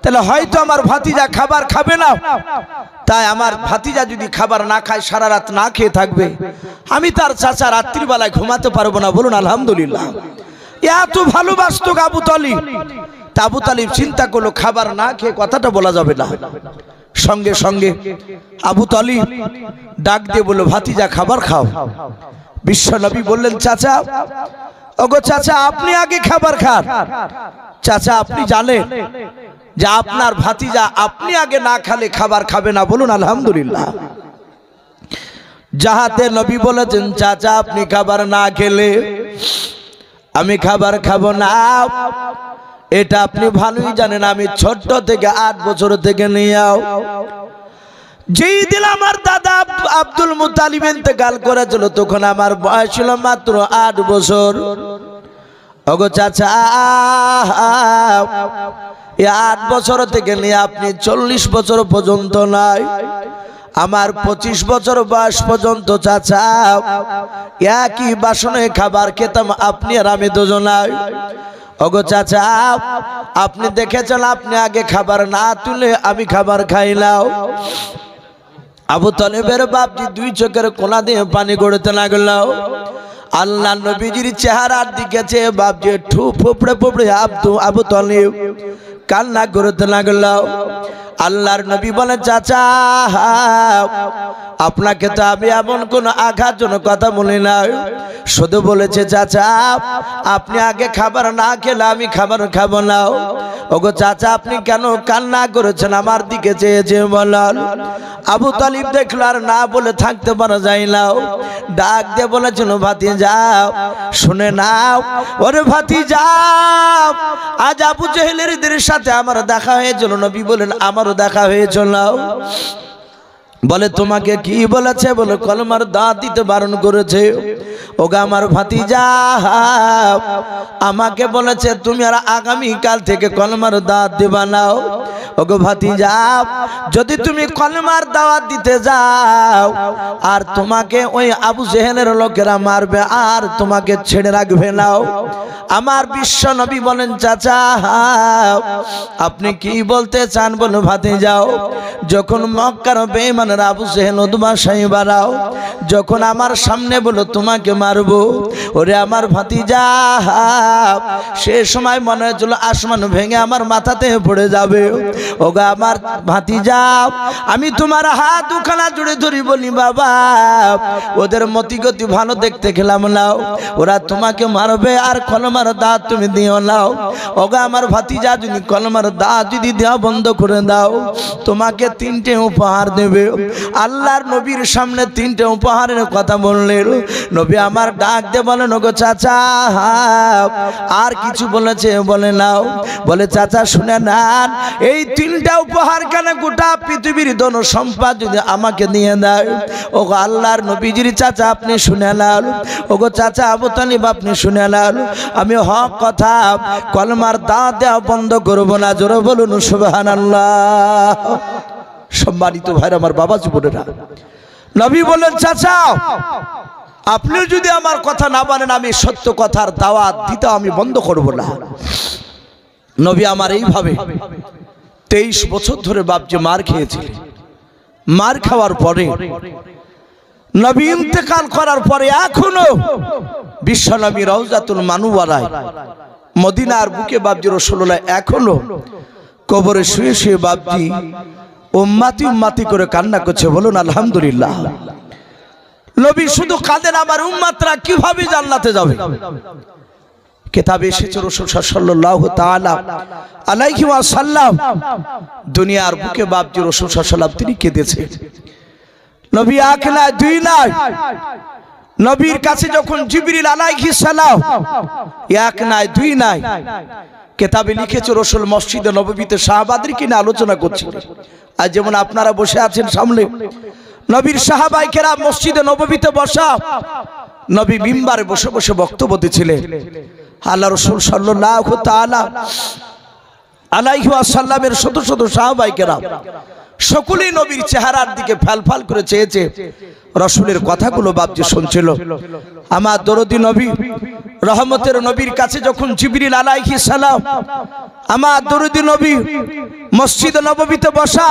তাহলে হয়তো আমার ভাতিজা খাবার খাবে না। তাই আমার ভাতিজা যদি খাবার না খায়, সারা রাত না খেয়ে থাকবে, আমি তার চাচা রাত্রিবেলায় ঘুমাতে পারবো না। বলুন আলহামদুলিল্লাহ। এত ভালোবাসত আবু তালিব। তা আবু তালিব চিন্তা করলো, খাবার না খেয়ে কথাটা বলা যাবে না। সঙ্গে সঙ্গে আবু তালিব ডাক দিয়ে বলল, ভাতিজা খাবার খাও। বিশ্ব নবী বললেন, চাচা, ওগো চাচা, আপনি আগে খাবার খান। চাচা, আপনি জানেন যে আপনার ভাতিজা আপনি আগে না খেলে খাবার খাবে না। বলুন আলহামদুলিল্লাহ। যাহাতে নবী বলেছেন, চাচা আপনি খাবার না খেলে আমি খাবার খাবো না। এটা আপনি ভালোই জানেন, আমি ছোট্ট থেকে 8 বছর থেকে নিয়েও যেই দিন আমার দাদা আব্দুল মুত্তালিব ইন্তেকাল করেছিল, তখন আমার বয়স ছিল মাত্র 8 বছর। ওগো চাচা, 8 বছর থেকে নিয়ে আপনি 40 বছর পর্যন্ত নাই, আমার 25 বছর বয়স পর্যন্ত চাচা একই বাসনে খাবার খেতাম, আপনি আর আমি দুজনাই। ওগো চাচা, আপনি দেখেছেন আপনি আগে খাবার না তুলে আমি খাবার খাইলাম। আবু তালেবের বাপজি 2 চোখের কোনা দিয়ে পানি গড়তে লাগলো। আল্লাহ নবীজির চেহারার দিকে চেয়ে বাপজি ঠু ফুপড়ে ফুপড়ে আবু তালেব কান্না করতে লাগলো। আল্লাহর নবী বলে চাচা আপনাকে তো আমি এমন কোন আঘাতজনক কথা বলি না, শুধু বলেছে চাচা আপনি আগে খাবার না খেলে আমি খাবার খাবো না। ওগো চাচা আপনি কেন কান্না করেছেন আমার দিকে চেয়ে চেয়ে বলেন। আবু তালিব দেখলো আর না বলে থাকতে পারা যায় না, ডাক দিয়ে বলেছিল ভাতিজা শুনে নাও। ওরে ভাতিজা আজ আবু জেহেলের সাথে আমার দেখা হয়েছিল। নবী বলেন আমারও দেখা হয়েছিল। বলে তোমাকে কি বলেছে? বলে কলমার দাঁত দিতে বারণ করেছে। ওগা আমার ভাতিজা আমাকে বলেছে তুমি আর আগামী কাল থেকে কলমার দাঁত দিবা নাও। ওগো ভাতিজা যদি তুমি কলমার দাওয়াত দিতে যাও আর তোমাকে ওই আবু জেহেলের লোকেরা মারবে আর তোমাকে ছেড়ে রাখবে নাও। আমার বিশ্ব নবী বলেন চাচা আপনি কি বলতে চান? বলে ভাতিজাও যখন মক্কার বেঈমানরা আবু জেহেল উতবা সাইবারাও যখন আমার সামনে বলো তোমাকে মারবো, ওরে আমার ভাতিজা সে সময় মনে হচ্ছিল আসমান ভেঙে আমার মাথাতে পড়ে যাবে। ওগা আমার ভাতিজা আমি তোমার হাত দুখানা জুড়ে ধরি বলি বাবা ওদের মতিগতি ভালো দেখতে খেলাম নাও, ওরা তোমাকে মারবে আর কলমার দাঁত তুমি দিও নাও। ওগা আমার ভাতিজা যদি কলমার দাঁত যদি দেওয়া বন্ধ করে দাও তোমাকে 3টে উপহার দেবে। আল্লাহর নবীর সামনে 3টে উপহারের কথা বললেন। নবী আমার ডাক দিয়ে বলেন ওগো চাচা আর কিছু বলেছে? বলে নাও। বলে চাচা শুনে নেন এই 3টা উপহার কেন গোটা পৃথিবীর ধন সম্পদ যদি আমাকে দিয়ে দেয়। ওগো আল্লাহর নবীজির চাচা আপনি শুনে নেন। ওগো চাচা আবু তালিব আপনি শুনে নেন। আমি হক কথা কলমার দাঁত দেওয়া বন্ধ করবো না। জোরে বলুন সুবহানাল্লাহ। সম্মানিত ভাইরা আমার বাবা জীবনেরা নবী বলেন চাচা আপনি যদি আমার কথা না মানেন আমি সত্য কথার দাওয়াত দিতে আমি বন্ধ করব না। নবী আমার এইভাবে 23 বছর ধরে বাপজি মার খেয়েছিলেন। মার খাওয়ার পরে নবী ইন্তেকাল করার পরে এখনো বিশ্ব নবী রওজাতুল মানুওয়ারায় মদিনার বুকে বাপজি রাসূলুল্লাহ এখনো কবরে শুয়ে শুয়ে বাপজি উম্মতি উম্মতি করে কান্না করছে। বলুন আলহামদুলিল্লাহ। নবী শুধু কাঁদেন আমার উম্মতরা কিভাবে জান্নাতে যাবে। কিতাবে এসেছে রাসূল সাল্লাল্লাহু তাআলা আলাইহি ওয়াসাল্লাম দুনিয়ার বুকে বাপজি রাসূল সাল্লাল্লাহু তিনি কেঁদেছে। নবী এক না দুই না, নবীর কাছে যখন জিবরিল আলাইহিস সালাম এক নাই দুই নাই কিতাবে লিখেছে রাসূল মসজিদে নববীতে সাহাবাদেরকে নিয়ে আলোচনা করছিলেন। আর যেমন আপনারা বসে আছেন সামনে নবীর সাহাবায়ে কেরাম মসজিদে নববীতে বসা নবী মিম্বারে বসে বসে বক্তব্য দিচ্ছিলেন। আল্লাহ রাসূল সাল্লাল্লাহু তাআলা আলাইহি ওয়াসাল্লামের শত শত সাহাবায়ে কেরাম সকলেই নবীর চেহারার দিকে ফালফাল করে চেয়েছে রাসূলের কথাগুলো বাপজি শুনছিল। আমার দরদি নবী রহমতের নবীর কাছে যখন জিবরিল আলাইহিস সালাম আমার দরদি নবী মসজিদে নববীতে বসা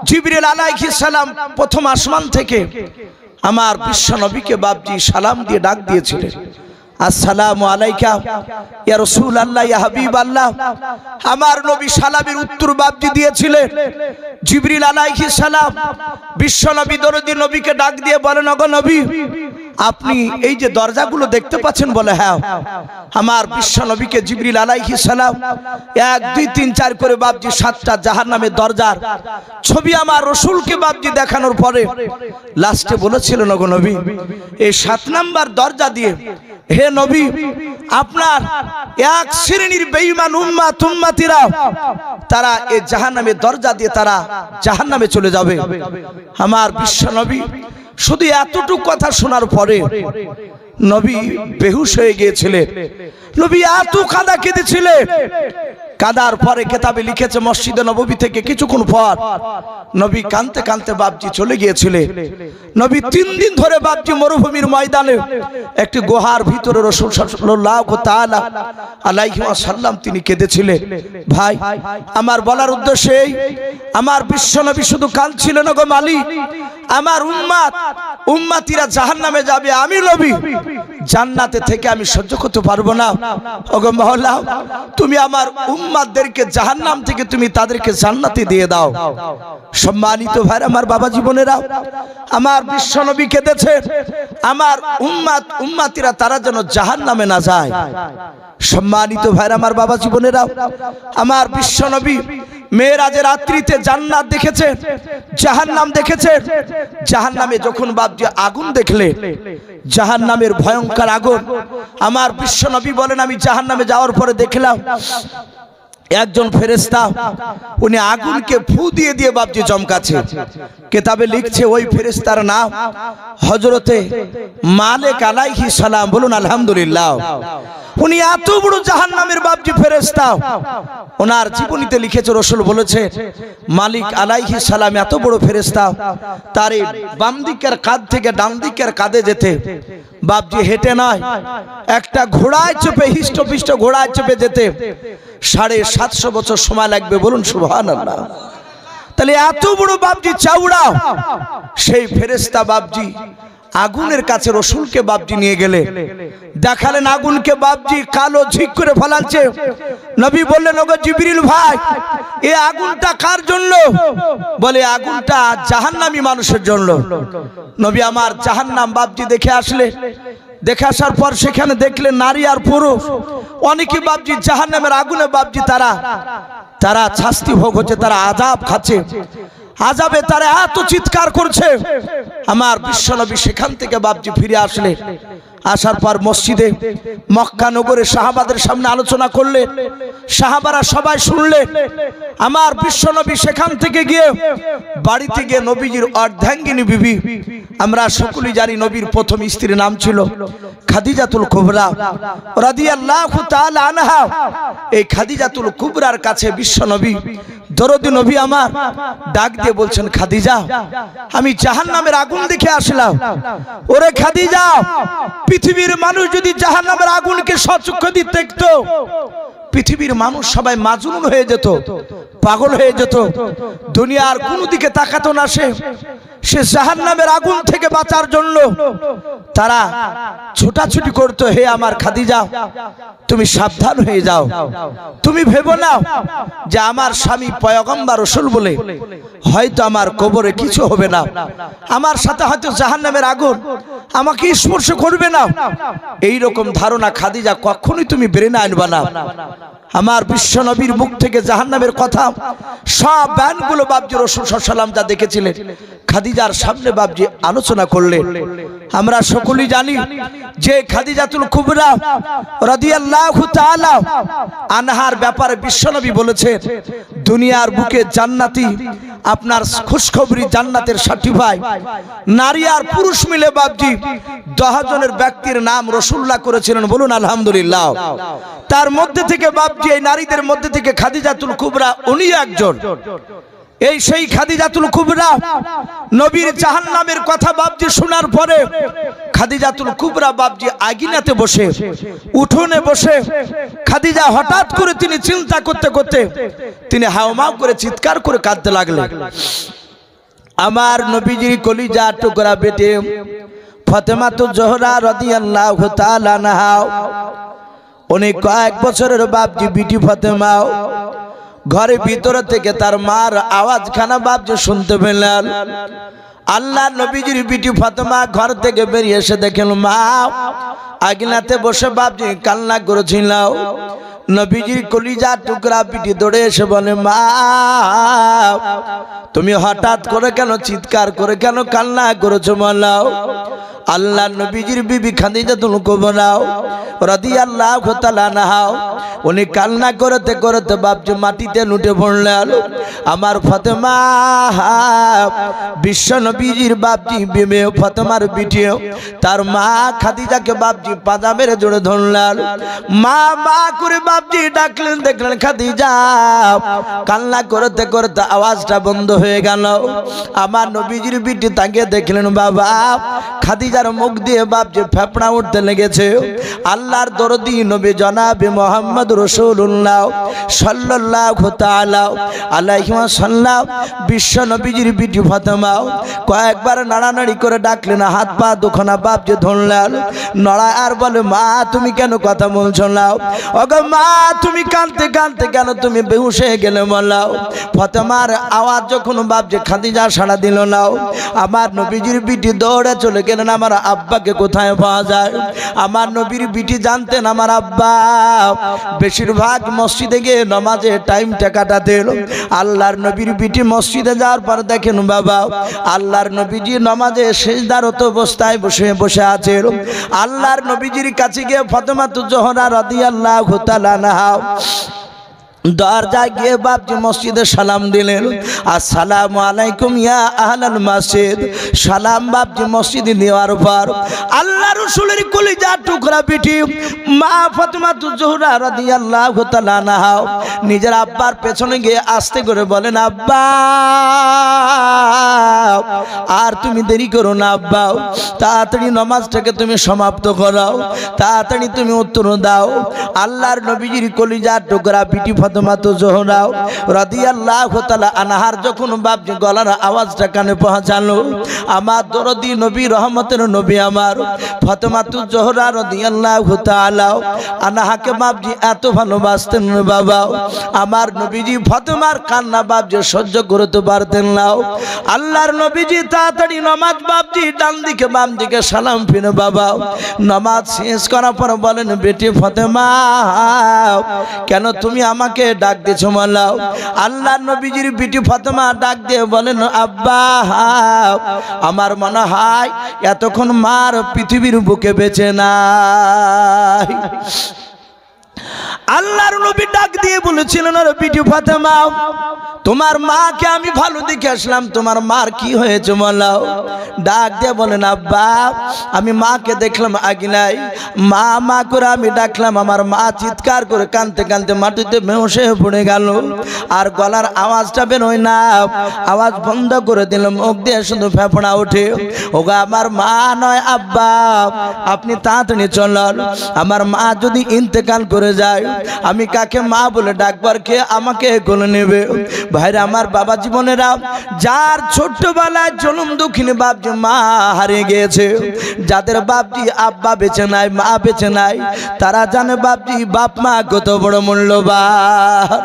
জিবরিল আলাইহিস সালাম প্রথম আসমান থেকে আমার বিশ্ব নবীকে বাপজি সালাম দিয়ে ডাক দিয়েছিলেন আসসালামু আলাইকা ইয়া রাসূলুল্লাহ ইয়া হাবিবাল্লাহ। আমার নবী সালামের উত্তর বাপজি দিয়েছিলেন। জিবরিল আলাইহিস সালাম বিশ্ব নবী দরদি নবীকে ডাক দিয়ে বলেন ওগো নবী আপনি এই যে দরজাগুলো দেখতে পাচ্ছেন? বলে হ্যাঁ। আমার বিশ্ব নবীকে জিবরিল আলাইহিস সালাম 1 2 3 4 করে বাপজি 7টা জাহান্নামের দরজার ছবি আমার রাসূলকে বাপজি দেখানোর পরে লাস্টে বলেছিলেন ওগো নবী এই 7 নাম্বার দরজা দিয়ে হে নবী আপনার এক শ্রেণীর বেঈমান উম্মত উম্মতিরা তারা এই জাহান্নামের দরজা দিয়ে তারা জাহান্নামে চলে যাবে। আমার বিশ্ব নবী শুধু এতটুকু কথা শোনার পরে নবী বেহুশ হয়ে গিয়েছিলেন। নবী এত কাঁদা কেঁদেছিলেন। কাঁদার পরে কিতাবে লিখেছে মসজিদে নববী থেকে কিছুক্ষণ পর নবী কাঁদতে কাঁদতে বাপজি চলে গিয়েছিলেন। নবী 3 দিন ধরে বাপজি মরুভূমির ময়দানে একটি গুহার ভিতরে রাসূল সাল্লাল্লাহু তাআলা আলাইহি ওয়াসাল্লাম তিনি কেঁদেছিলেন। ভাই আমার বলার উদ্দেশ্য এই আমার বিশ্ব নবী শুধু কাঁদছিলেন না গো মালিক আমার উম্মতিরা জাহান্নামে যাবে আমি নবী জান্নাতে থেকে আমি সহ্য করতে পারবো না। ওগো মাওলা তুমি আমার উম্মাতদেরকে জাহান্নাম থেকে তুমি তাদেরকে জান্নাতে দিয়ে দাও। সম্মানিত ভাই আমার বাবা জীবনেরা, আমার বিশ্বনবী কেঁদেছে আমার উম্মাতিরা তারা যেন জাহান্নামে না যায়। সম্মানিত ভাই আমার বাবা জীবনেরা, আমার বিশ্বনবী মেরাজের রাত্রিতে জান্নাত দেখেছে, জাহান্নাম দেখেছে। জাহান্নামে যখন বাপজি আগুন দেখলে, জাহান্নামের ভয়ঙ্কর আগুন, আমার বিশ্বনবী বলেন আমি জাহান্নামে যাওয়ার পরে দেখলাম একজন ফেরেশতা উনি আগুনকে ফু দিয়ে দিয়ে বাপজি চমকাচ্ছে। কিতাবে লিখছে ওই ফেরেশতার নাম হযরতে মালিক আলাইহিস সালাম। বলুন আলহামদুলিল্লাহ। উনি এত বড় জাহান্নামের বাপজি ফেরেশতা, ওনার জীবনীতে লিখেছে, রাসূল বলেছে মালিক আলাইহিস সালাম এত বড় ফেরেশতা, তার বাম দিকের কাঁধ থেকে ডান দিকের কাঁধে যেতে বাপজি হেঁটে নয়, একটা ঘোড়ায় চেপে হিষ্টপিষ্ট ঘোড়ায় চেপে যেতে 750 বছর সময় লাগবে। বলুন সুবহানাল্লাহ। তাহলে এত বড় বাপজি চাউড়া সেই ফেরেশতা বাপজি আগুনের কাছে রাসূলকে বাপজি নিয়ে গেলে দেখালেন আগুনকে বাপজি কালো ঝিক করে ফেলাচ্ছে। নবী বললেন ওগো জিবরিল ভাই, এই আগুনটা কার জন্য? বলে আগুনটা জাহান্নামী মানুষের জন্য। নবী আমার জাহান্নাম বাপজি দেখে আসলে, দেখে আসার পর সেখানে দেখলেন নারী আর পুরুষ অনেকে বাপজি জাহান্নামের আগুনে বাপজি তারা শাস্তি ভোগ হচ্ছে, তারা আযাব খাচ্ছে। আযাবে তারা এত চিৎকার করছে। আমার বিশ্বনবী সেখান থেকে বাপজি ফিরে আসলে, আসার পর মসজিদে মক্কা নগরে সাহাবাদের সামনে আলোচনা করলেন। সাহাবারা সবাই শুনলেন। আমার বিশ্বনবী সেখান থেকে গিয়ে বাড়িতে গিয়ে নবীজির অর্ধাঙ্গিনী বিবি, আমরা সকলেই জানি নবীর প্রথম স্ত্রীর নাম ছিল খাদিজাতুল কুবরা রাদিয়াল্লাহু তাআলা আনহা। এই খাদিজাতুল কুবরার কাছে বিশ্বনবী দরদি নবী আমার ডাক দিয়ে বলছেন, খাদিজা আমি জাহান্নামের আগুন দেখে আসলাম। ওরে খাদিজা, পৃথিবীর মানুষ যদি জাহান্নামের আগুনকে সচক্ষে দিয়ে দেখতো, পৃথিবীর মানুষ সবাই মাজনুন হয়ে যেত, পাগল হয়ে যেত, দুনিয়ার কোন দিকে তাকাতো না। সে জাহান্নামের আগুন থেকে বাঁচার জন্য তারা ছোটাছুটি করতো। হে আমার খাদিজা, তুমি সাবধান হয়ে যাও, তুমি ভেবো না যে আমার স্বামী পয়গম্বর রাসূল বলে হয়তো আমার কবরে কিছু হবে না, আমার সাথে হয়তো জাহান্নামের আগুন আমাকে স্পর্শ করবে না। এই রকম ধারণা খাদিজা কখনোই তুমি ব্রেনে আনবা না। আমার বিশ্বনবীর মুখ থেকে জাহান্নামের কথা সব বয়ানগুলো বাপজি রাসূল সাল্লাল্লাহু আলাইহি ওয়াসাল্লাম যা দেখেছিলেন খাদিজার সামনে বাপজি আলোচনা করলেন। আমরা সকলেই জানি যে খাদিজাতুল কুবরা রাদিয়াল্লাহু তাআলা আনহার ব্যাপারে বিশ্বনবী বলেছেন, দুনিয়ার বুকে জান্নাতি আপনার খুশখবরি জান্নাতের সার্টিফাই নারী আর পুরুষ মিলে বাপজি 10 জনের ব্যক্তির নাম রাসূলুল্লাহ করেছিলেন। বলুন আলহামদুলিল্লাহ। তার মধ্যে থেকে বাপজি এই নারীদের মধ্যে থেকে খাদিজাতুল কুবরা উনি একজন। এই সেই খাদিজাতুল কুবরা নবীর জাহান্নামের কথা বাপজি শোনার পরে খাদিজাতুল কুবরা বাপজি আগিনাতে বসে, উঠোনে বসে খাদিজা হঠাৎ করে তিনি চিন্তা করতে করতে তিনি হাওমাও করে চিৎকার করে কাঁদতে লাগলেন। আমার নবীজির কলিজা টুকরা বেটে ফাতেমাতুজ জোহরা রাদিয়াল্লাহু তাআলা আনহা, উনি কয়েক বছরের বাপজি বিটি ফাতেমা ঘরের ভিতর থেকে তার মার আওয়াজখানা বাপজি শুনতে পেলেন। আল্লাহ নবীজির বিটি ফাতেমা ঘর থেকে বেরিয়ে এসে দেখেন মা আগিনাতে বসে বাপজি কান্না করেছিল। নবীজির কলিজা টুকরা বিটি দৌড়ে এসে বলে, মা তুমি হঠাৎ করে কেন চিৎকার করে কেন কান্না করেছো বলো? আল্লাহ নবীজির বিবি খাদিজাতুল কুবরা রাদিয়াল্লাহু তাআলা আনহা উনি কান্না করতে করতে বাপজি মাটিতে লুটে পড়লেন। আমার ফাতেমা বিশ্ব নবীজির বাপজি বিবি ফাতেমার বিটি তার মা খাদিজাকে বাপজি পাজা মেরে জোরে ধরলেন। মা মা করে বাপজি ডাকলেন, দেখলেন খাদিজা কান্না করতে করতে আওয়াজটা বন্ধ হয়ে গেল। আমার নবীজির বিটি তাকিয়ে দেখলেন বাবা খাদিজার মুখ দিয়ে বাপজি ফেপড়া উঠতে লেগেছে। আল্লাহর দরদি নবী জনাবে মুহাম্মদ রাসূলুল্লাহ সাল্লাল্লাহু তাআলা আলাইহি ওয়াসাল্লাম বিশ্ব নবীজির বিটি ফাতেমা কয়েকবার নাড়ানাড়ি করে ডাকলেন, হাত পা দুখানা বাপ যে ধরলেন, নড়া আর বলে, মা তুমি কেন কথা বলছো না? ওগো মা তুমি কাঁদতে কাঁদতে কেন তুমি বেহুশ হয়ে গেলে বলাও? ফাতেমার আওয়াজ যখন বাপ যে খাদিজা সাড়া দিল না, আমার নবীজির বিটি দৌড়ে চলে গেলেন আমার আব্বাকে কোথায় পাওয়া যায়। আমার নবীর বিটি জানতেন আমার আব্বা বেশিরভাগ মসজিদে গিয়ে নামাজে টাইমটা কাটাতেন। আল্লাহর নবীর বিটি মসজিদে যাওয়ার পর দেখেন বাবা আল্লাহর নবীজি নামাজে সিজদারত অবস্থায় বসে বসে আছেন। আল্লাহর নবীজির কাছে গিয়ে ফাতেমাতুজ জোহরা রাদিয়াল্লাহু তাআলা আনহা দরজায় গিয়ে বাপজি মসজিদে সালাম দিলেন, আসসালামু আলাইকুম ইয়া আহলাল মসজিদ। সালাম বাপজি মসজিদে দেওয়ার পর আল্লাহ রাসূলের কলিজার টুকরা বিটি মা ফাতেমাতুজ জোহরা রাদিয়াল্লাহু তাআলা আনহা নিজের আব্বার পেছনে গিয়ে আস্তে করে বলেন, আব্বা আর তুমি দেরি করো না আব্বা, তাড়াতাড়ি নামাজটাকে তুমি সমাপ্ত করো, তাড়াতাড়ি তুমি উত্তর দাও। আল্লাহর নবীজির কলিজার টুকরা বিটি ফাতেমাতুজ জোহরা রাদিয়াল্লাহু তাআলা আনহার যখন বাপজি গলার আওয়াজটা কানে পৌঁছালো, আমার দরদি নবী রহমতের নবী আমার ফাতেমাতুজ জোহরা রাদিয়াল্লাহু তাআলা আনহাকে বাপজি এত ভালোবাসতেন বাবা, আমার নবীজি ফাতেমার কান্না বাপজি সহ্য করতে পারতেন না। আল্লাহর নবীজি তাড়াতাড়ি নামাজ বাপজি ডান দিকে বাম দিকে সালাম ফিরে বাবা নামাজ শেষ করার পর বলেন, বেটি ফাতেমা কেন তুমি আমাকে ডাক দিয়েছো মালাও? আল্লাহর নবীজির বিটি ফাতেমা ডাক দিয়ে বলেন, আব্বা আমার মনে হয় এতক্ষণ মার পৃথিবীর বুকে বেঁচে নাই। আল্লাহর নবী ডাক দিয়ে বলেছিলেন, আরে বিটি ফাতেমা তোমার মাকে আমি ভালো দেখে আসলাম, তোমার মার কি হয়েছে বলো? ডাক দিয়ে বলেন, আব্বা আমি মাকে দেখলাম আগে নাই, মা মা করে আমি ডাকলাম, আমার মা চিৎকার করে কাঁদতে কাঁদতে মাটিতে বেহুশ হয়ে পড়ে গেল, আর গলার আওয়াজটা বেরোয় না, আওয়াজ বন্ধ করে দিলাম, মুখ দিয়ে শুধু ফেফড়া ওঠে। ওগো আমার মা নয় আব্বা, আপনি তাড়াতাড়ি চলুন, আমার মা যদি ইন্তেকাল করে যায় আমি কাকে মা বলে ডাকবার, কে আমাকে কোলে নেবে? ভাইরা আমার বাবা জীবনেরা যার ছোট্টবেলায় জনম দুঃখিনী বাপজি মা হারিয়ে গিয়েছে, যাদের বাপজি আব্বা বেঁচে নাই মা বেঁচে নাই, তারা জানে বাপজি বাপ মা কত বড় মূল্যবান।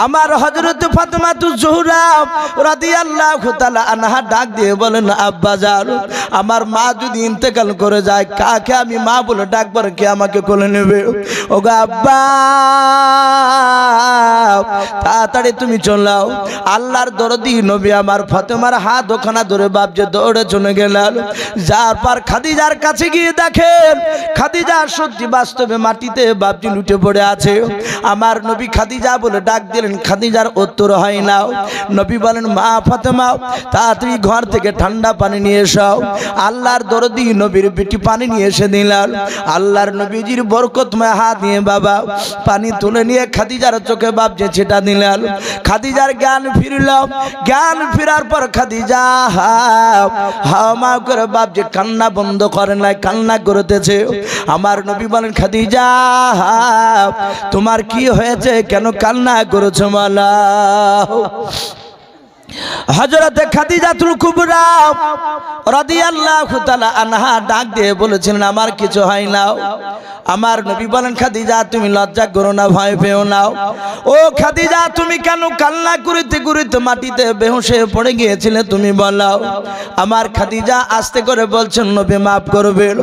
আমার হযরত ফাতেমাতুজ জোহরা রাদিয়াল্লাহু তাআলা আনহা ডাক দিয়ে বলেন, আব্বা জান আমার মা যদি ইন্তেকাল করে যায় কাকে আমি মা বলে ডাকবার, কে আমাকে কোলে নেবে? ওগো আব্বা তাড়াতাড়ি তুমি চলাও। আল্লাহর দরদি নবী আমার ফাতেমার হাত ওখানা ধরে বাপ যে দৌড়ে চলে গেলেন, যার পর খাদিজার কাছে গিয়ে দেখেন খাদিজা সত্যি বাস্তবে মাটিতে বাপজি লুটে পড়ে আছে। আমার নবী খাদিজা বলে ডাক দিলেন, খাদিজার উত্তর হয় না। নবী বলেন, মা ফাতেমা তাড়াতাড়ি ঘর থেকে ঠান্ডা পানি নিয়ে এসো। আল্লাহর দরদি নবীর বিটি পানি নিয়ে এসে দিলেন। আল্লাহর নবীজির বরকতময় হাত দিয়ে বাবা পানি তুলে নিয়ে খাদিজার চোখে বাপ যে ছেটা দিলেন। খাদিজার জ্ঞান ফিরল, জ্ঞান ফেরার পর খাদিজা হাওয়া করে বাপ যে কান্না বন্ধ করে নাই, কান্না করতেছে। আমার নবী বলেন, খাদিজা তোমার কি হয়েছে, কেন কান্না করেছো মালা? হযরতে খাদিজাতুল কুবরা রাদিয়াল্লাহু তাআলা আনহা ডাক দিয়ে বলেছিলেন, আমার কিছু হয় না। আমার নবী বলেন, খাদিজা তুমি লজ্জা করো না, ভয় পেও না। ও খাদিজা তুমি কেন কান্না করতে করতে মাটিতে বেহুশ হয়ে পড়ে গিয়েছিলে তুমি বলো? আমার খাদিজা আস্তে করে বলছেন, নবী মাফ করবেন।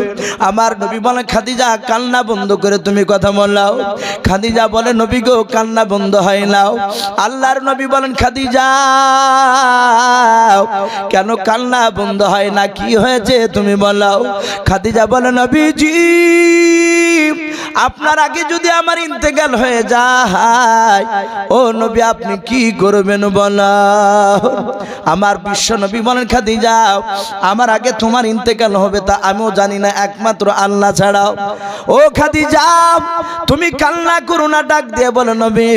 আমার নবী বলেন, খাদিজা কান্না বন্ধ করে তুমি কথা বলো। খাদিজা বলে, নবী গো কান্না বন্ধ হয় না। আল্লাহর নবী বলেন, খাদিজা কেন কান্না বন্ধ হয় না, কি হয়েছে তুমি বলো? খাদিজা বলে, নবীজি আপনার আগে যদি আমার ইন্তেকাল হয়ে যায় ও নবী আপনি কি করবেন বলো? আমার বিশ্ব নবী বলেন, খাদিজা আমার আগে তোমার ইন্তেকাল হবে তা আমিও জানি না, একমাত্র আল্লাহ ছাড়া। ও খাদিজা তুমি কান্না করো না। ডাক দিয়ে বলে, নবী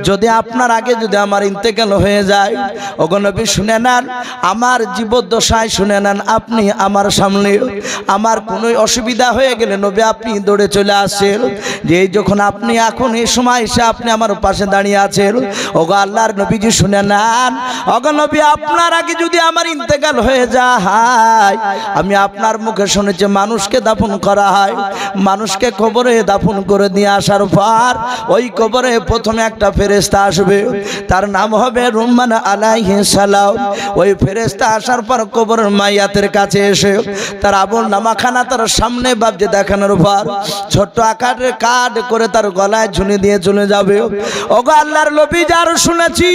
যদি আপনার আগে যদি আমার ইন্তেকাল হয়ে যায়, ওগো নবী শুনে নেন, আমার জীবদ্দশায় শুনে নেন, আপনি আমার সামনে আমার কোনো অসুবিধা হয়ে গেলে নবী আপনি দৌড়ে চলে আসেন। আছেন, যে এই যখন আপনি এখন এই সময় এসে আপনি আমার পাশে দাঁড়িয়ে আছেন, ওগো আল্লাহর নবীজি শুনে নেন, ওগো নবী আপনার আগে যদি আমার ইন্তেকাল হয়ে যায়, আমি আপনার মুখে শুনেছি মানুষকে দাফন করা হয়, মানুষকে কবরে দাফন করে দিয়ে আসার পর ওই কবরে প্রথমে একটা ফেরেশতা আসবে, তার নাম হবে রুম্মান আলাইহিস সালাম। ওই ফেরেশতা আসার পর কবরের মাইয়াতের কাছে এসে তার আমল নামাখানা তার সামনে বাবজি দেখানোর পর ছোট্ট আকারের কার্ড করে তার গলায় ঝুলে দিয়ে চলে যাবে। ওগো আল্লাহর নবী, যার শুনেছি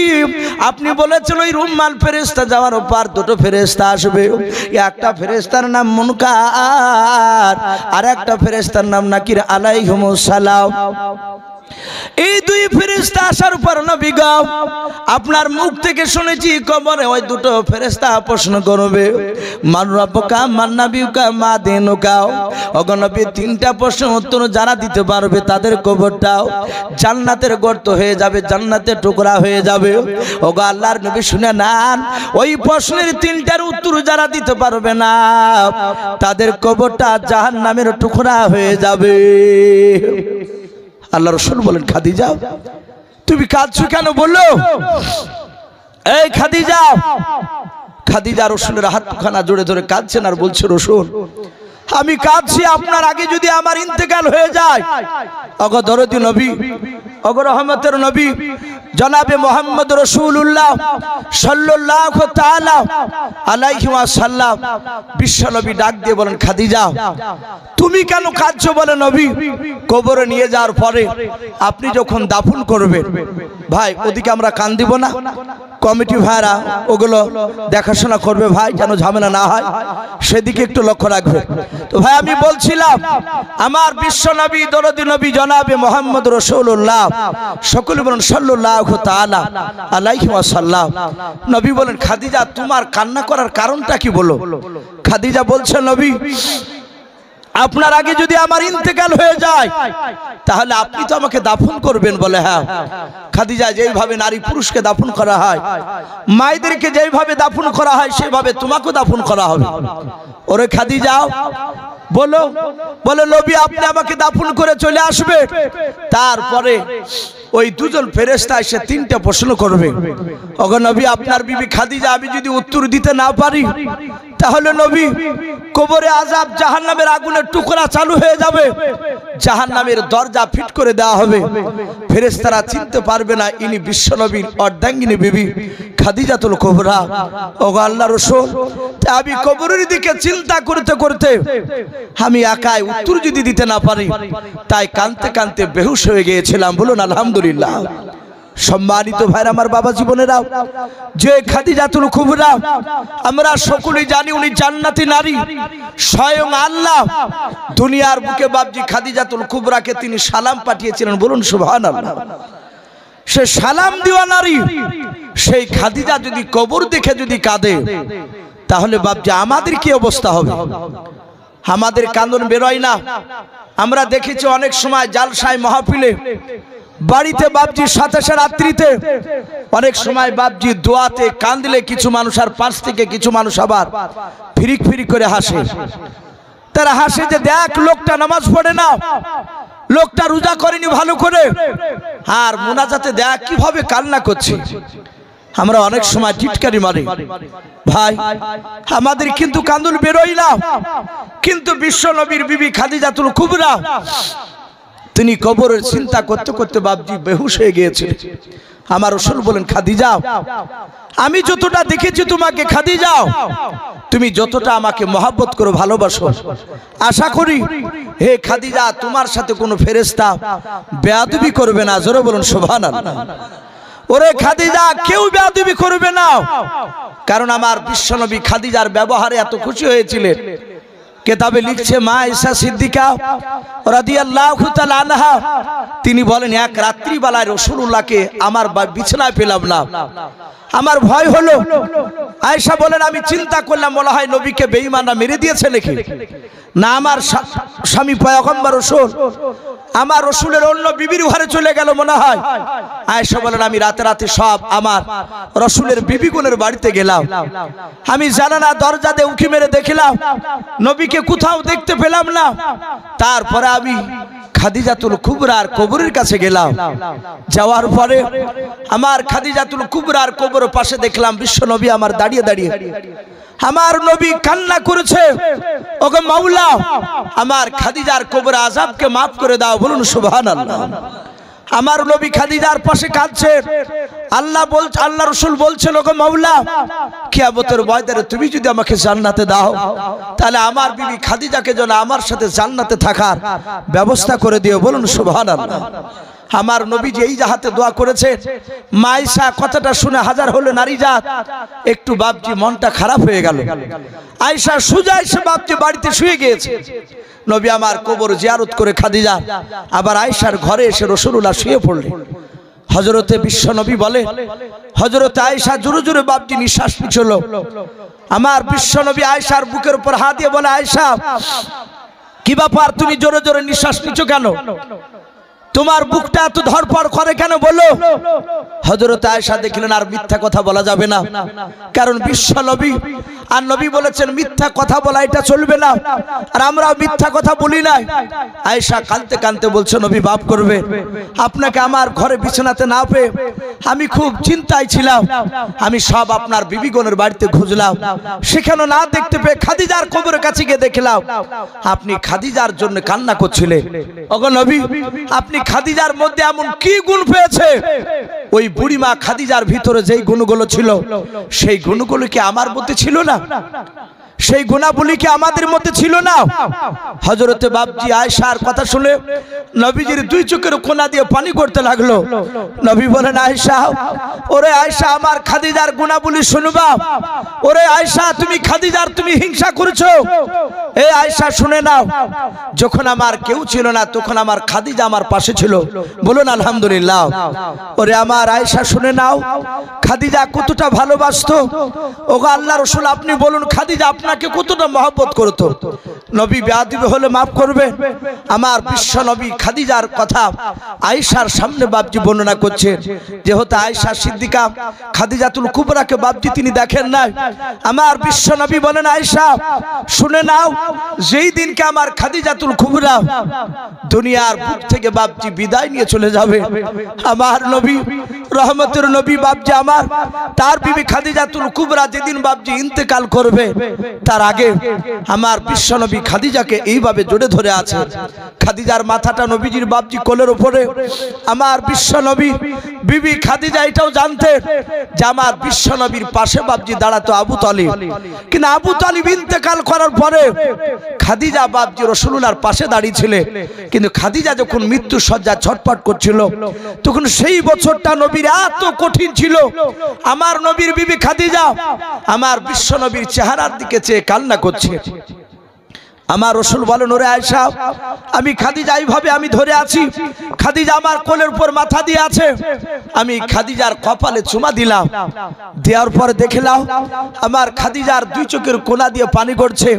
আপনি বলেছেন ওই রুম্মান ফেরেশতা যাওয়ার পর দুটো ফেরেশতা আসবে, একটা ফেরেশতার নাম মুনকার আর একটা ফেরেশতার নাম নাকির আলাইহিমুস সালাম। এই দুই ফেরেশতা আসার পর নবী গো আপনার মুখ থেকে শুনেছি কবরে ওই দুটো ফেরেশতা প্রশ্ন করবে, মান রাব্বুকা মান নাবিয়ুকা মা দিনুকা। ওগো নবী তিনটা প্রশ্নের উত্তর যারা দিতে পারবে তাদের কবরটাও জান্নাতের গর্ত হয়ে যাবে, জান্নাতের টুকরা হয়ে যাবে। ওগো আল্লাহর নবী শুনে নেন, ওই প্রশ্নের তিনটার উত্তর যারা দিতে পারবে না তাদের কবরটা জাহান্নামের টুকরা হয়ে যাবে। আল্লাহ রাসূল বলেন, খাদিজা তুমি কাঁদছো কেন? বললো এই খাদিজা। খাদিজা রাসূলের হাতখানা জোরে ধরে কাঁদছেন আর বলছে, রাসূল আমি কাঁদছি আপনার আগে যদি আমার ইন্তেকাল হয়ে যায়। ওগো দরদি নবী, ওগো রহমতের নবী জনাবে মুহাম্মদ রাসূলুল্লাহ সাল্লাল্লাহু তাআলা আলাইহি ওয়াসাল্লাম বিশ্ব নবী ডাক দিয়ে বলেন, খাদিজা তুমি কেন কাঁদছো? বলে নবী কবরে নিয়ে যাওয়ার পরে আপনি যখন দাফন করবেন, ভাই ওদিকে আমরা কান দিব না, কমিটি ভাইরা ওগুলো দেখাশোনা করবে ভাই, যেন ঝামেলা না হয়, সেদিকে একটু লক্ষ্য রাখবে। তো ভাই আমি বলছিলাম আমার বিশ্ব নবী দরদি নবী জনাবে মুহাম্মদ রাসূলুল্লাহ সকলে বলেন সাল্লাল্লাহু তাআলা আলাইহি ওয়াসাল্লাম। নবী বলেন, খাদিজা তোমার কান্না করার কারণটা কি? বলো। খাদিজা বলছে, নবী আপনার আগে যদি আমার ইন্তেকাল হয়ে যায় তাহলে আপনি তো আমাকে দাফন করবেন। বলে হ্যাঁ। খাদিজা যেইভাবে নারী পুরুষকে দাফন করা হয়, মায়েদেরকে যেইভাবে দাফন করা হয় সেভাবে তোমাকেও দাফন করা হবে। ওরে খাদিজা বলো, বলে নবী আপনি আমাকে দাফন করে চলে আসবে, তারপরে ওই দুজন ফেরেশতা এসে তিনটা প্রশ্ন করবে। ওগো নবী আপনার বিবি খাদিজা আমি যদি উত্তর দিতে না পারি তাহলে নবী কবরে আযাব জাহান্নামের আগুনের টুকরা চালু হয়ে যাবে, জাহান্নামের দরজা ফিট করে দেওয়া হবে, ফেরেশতারা চিনতে পারবে না ইনি বিশ্ব নবীর অর্ধাঙ্গিনী বিবি খাদিজাতুল কুবরা। ওগো আল্লাহর রাসূল আমি কবরের দিকে চিন্তা করতে করতে আমি একাই উত্তর যদি দিতে না পারি তাই কাঁদতে কাঁদতে বেহুশ হয়ে গিয়েছিলাম। বলুন আলহামদুলিল্লাহ। সম্মানিত ভাইরা আমার বাবা জীবনেরা, যে খাদিজাতুল কুবরা আমরা সকলেই জানি উনি জান্নাতি নারী, স্বয়ং আল্লাহ দুনিয়ার বুকে বাবজি খাদিজাতুল কুবরাকে তিনি সালাম পাঠিয়েছিলেন। বলুন সুবহানাল্লাহ। সে সালাম দেওয়া নারী, সেই খাদিজা যদি কবর দেখে যদি কাঁদে তাহলে বাবজি আমাদের কি অবস্থা হবে? আমাদের কান্দন বেরোয় না। আমরা দেখেছি অনেক সময় জালসায় মাহফিলে বাড়িতে বাবজি সাতাশে রাত্রিতে অনেক সময় বাবজি দোয়াতে কাঁদলে কিছু মানুষ আর পাশ থেকে কিছু মানুষ আবার ফিরিক ফিরিক করে হাসে। তারা হাসে যে দেখ লোকটা নামাজ পড়ে না, লোকটা রোজা করেনি ভালো করে, আর মুনাজাতে দেখ কিভাবে কান্না করছে। আমরা অনেক সময় টিটকারি মারি। ভাই আমাদের কিন্তু কান্দন বেরোয় না, কিন্তু বিশ্ব নবীর বিবি খাদিজাতুল কুবরা তিনি কবরের চিন্তা করতে করতে বাবজি বেহুশ হয়ে গিয়েছিলেন। আমার রাসূল বলেন, খাদিজা আমি যতটা দেখেছি তোমাকে খাদিজা, তুমি যতটা আমাকে মহব্বত করো ভালোবাসো, আশা করি হে খাদিজা তোমার সাথে কোনো ফেরেশতা বেয়াদবি করবে না। জোরে বলুন সুবহানাল্লাহ। ওরে খাদিজা কেউ বেয়াদবি করবে না, কারণ আমার বিশ্বনবী খাদিজার ব্যবহারে এত খুশি হয়েছিলেন। কিতাবে লিখছে মা আয়েশা সিদ্দিকা রাদিয়াল্লাহু তাআলা আনহা তিনি বলেন, এক রাত্রি বেলায় রাসূলুল্লাহকে আমার বিছানায় পেলাম না, আমার ভয় হলো। আয়েশা বলেন আমি চিন্তা করলাম মনে হয় নবীকে বেঈমানরা মেরে দিয়েছে নাকি, না আমার স্বামী পয়গম্বর রাসূল আমার রাসূলের অন্য বিবির ঘরে চলে গেল মনে হয়। আয়েশা বলেন আমি রাতে রাতে সব আমার রাসূলের বিবিগুনের বাড়িতে গেলাম, আমি জানালা দরজা দিয়ে উঁকি মেরে দেখলাম নবীকে কোথাও দেখতে পেলাম না। তারপরে আমি খাদিজাতুল কুবরার কবরের কাছে গেলাম। যাওয়ার পরে আমার খাদিজাতুল কুবরার কবরের পাশে দেখলাম বিশ্ব নবী আমার দাঁড়িয়ে দাঁড়িয়ে। আমার নবী কান্না করেছে, ওগো মাওলা আমার খাদিজার কবর আযাবকে maaf করে দাও, বলুন সুবহানাল্লাহ। আমার নবী খাদিজার পাশে কাঁদছে। আল্লাহ রাসূল বলছেন, ওগো মাওলা কিয়ামতের ময়দানে তুমি যদি আমাকে জান্নাতে দাও তাহলে আমার বিবি খাদিজাকে যেন আমার সাথে জান্নাতে থাকার ব্যবস্থা করে দিও, বলুন সুবহানাল্লাহ। আমার নবীজি এই জাহাতে দোয়া করেছে। মাইশা কথাটা শুনে হাজার হলো নারী জাত একটু বাপজি মনটা খারাপ হয়ে গেল। আয়েশা সুজা এসে বাপজি বাড়িতে শুয়ে গিয়েছে। নবী আমার কবর জিয়ারত করে খাদিজা আবার আয়েশার ঘরে এসে রাসূলুল্লাহ শুয়ে পড়লেন। হযরতে বিশ্ব নবী বলে, হযরতে আয়েশা জোরে জোরে বাপজি নিঃশ্বাস নিচ্ছিল। আমার বিশ্ব নবী আয়েশার বুকের উপর হাত দিয়ে বলে, আয়েশা কি ব্যাপার, তুমি জোরে জোরে নিঃশ্বাস নিচ্ছ কেন? তোমার বুকটা এত ধড়ফড় করে কেন, বলো। হযরত আয়েশা দেখলেন আর মিথ্যা কথা বলা যাবে না, কারণ বিশ্ব নবী আর নবী বলেছেন মিথ্যা কথা বলা এটা চলবে না, আর আমরা মিথ্যা কথা বলি না। আয়েশা কাঁদতে কাঁদতে বলছে, নবী মাফ করবে, আপনাকে আমার ঘরে বিছানাতে না পেয়ে আমি খুব চিন্তায় ছিলাম। আমি সব আপনার বিবিগণের বাড়িতে খুঁজলাম, সেখানে না দেখতে পেয়ে খাদিজার কবরের কাছে গিয়ে দেখলাম আপনি খাদিজার জন্য কান্না করছিলেন। ওগো নবী আপনি খাদিজার মধ্যে এমন কি গুণ পেয়েছে? ওই বুড়িমা খাদিজার ভিতরে যেই গুণগুলো ছিল সেই গুণগুলো কি আমার মধ্যে ছিল না? সেই গুণাবলী কি আমাদের মধ্যে ছিল না? হযরতে বাপজি আয়েশার কথা শুনে নবীজির দুই চোখের কোনা দিয়ে পানি করতে লাগলো। নবী বলেন, আয়েশা, ওরে আয়েশা আমার খাদিজার গুণাবলী শুনবা। ওরে আয়েশা তুমি খাদিজার তুমি হিংসা করেছো। এই আয়েশা শুনে নাও, যখন আমার কেউ ছিল না তখন আমার খাদিজা আমার পাশে ছিল, বলুন আলহামদুলিল্লাহ। ওরে আমার আয়েশা শুনে নাও, খাদিজা কতটা ভালোবাসতো। ওগো আল্লাহ রাসূল আপনি বলুন খাদিজা আপনাকে কতটা মহব্বত করতো। নবী বেয়াদবি হলে মাফ করবে। আমার বিশ্ব নবী খাদিজার কথা আয়েশার সামনে বাপজি বর্ণনা করছেন, যেহেতু আয়েশা সিদ্দিকা খাদিজাতুল কুবরাকে বাপজি তিনি দেখেন নাই। আমার বিশ্ব নবী বলেন, আয়েশা শুনে নাও, যেই দিনকে আমার খাদিজাতুল কুবরা দুনিয়ার বুক থেকে বাপজি বিদায় নিয়ে চলে যাবে, আমার নবী রহমতের নবী বাপজি আমার তার বিবি খাদিজাতুল কুবরা যেদিন বাপজি ইন্তেকাল করবে তার আগে আমার বিশ্ব নবী খাদিজাকে এইভাবে জড়ে ধরে আছে। খাদিজার মাথাটা নবীজির বাপজি কোলের উপরে। আমার বিশ্ব নবী বিবি খাদিজা এটাও জানতেন যে আমার বিশ্ব নবীর পাশে বাপজি দাঁড়াতো আবু তালিব, কিন্তু আবু তালিব ইন্তেকাল করার পরে খাদিজা বাপজি রাসূলুল্লাহর পাশে দাঁড়িয়েছিলেন। কিন্তু খাদিজা যখন মৃত্যু শয্যা ছটফট করছিল তখন সেই বছরটা নবীর এত কঠিন ছিল, আমার নবীর বিবি খাদিজা আমার বিশ্ব নবীর চেহারার দিকে চেয়ে কান্না করছে। আমার রাসূল বলেন, ওরে আয়েশা আমি খাদিজা এইভাবে আমি ধরে আছি, খাদিজা আমার কোলের উপর মাথা দিয়ে আছে, আমি খাদিজার কপালে চুমা দিলাম, দেওয়ার পর দেখলাম আমার খাদিজার দুই চোখের কোনা দিয়ে পানি পড়ছে।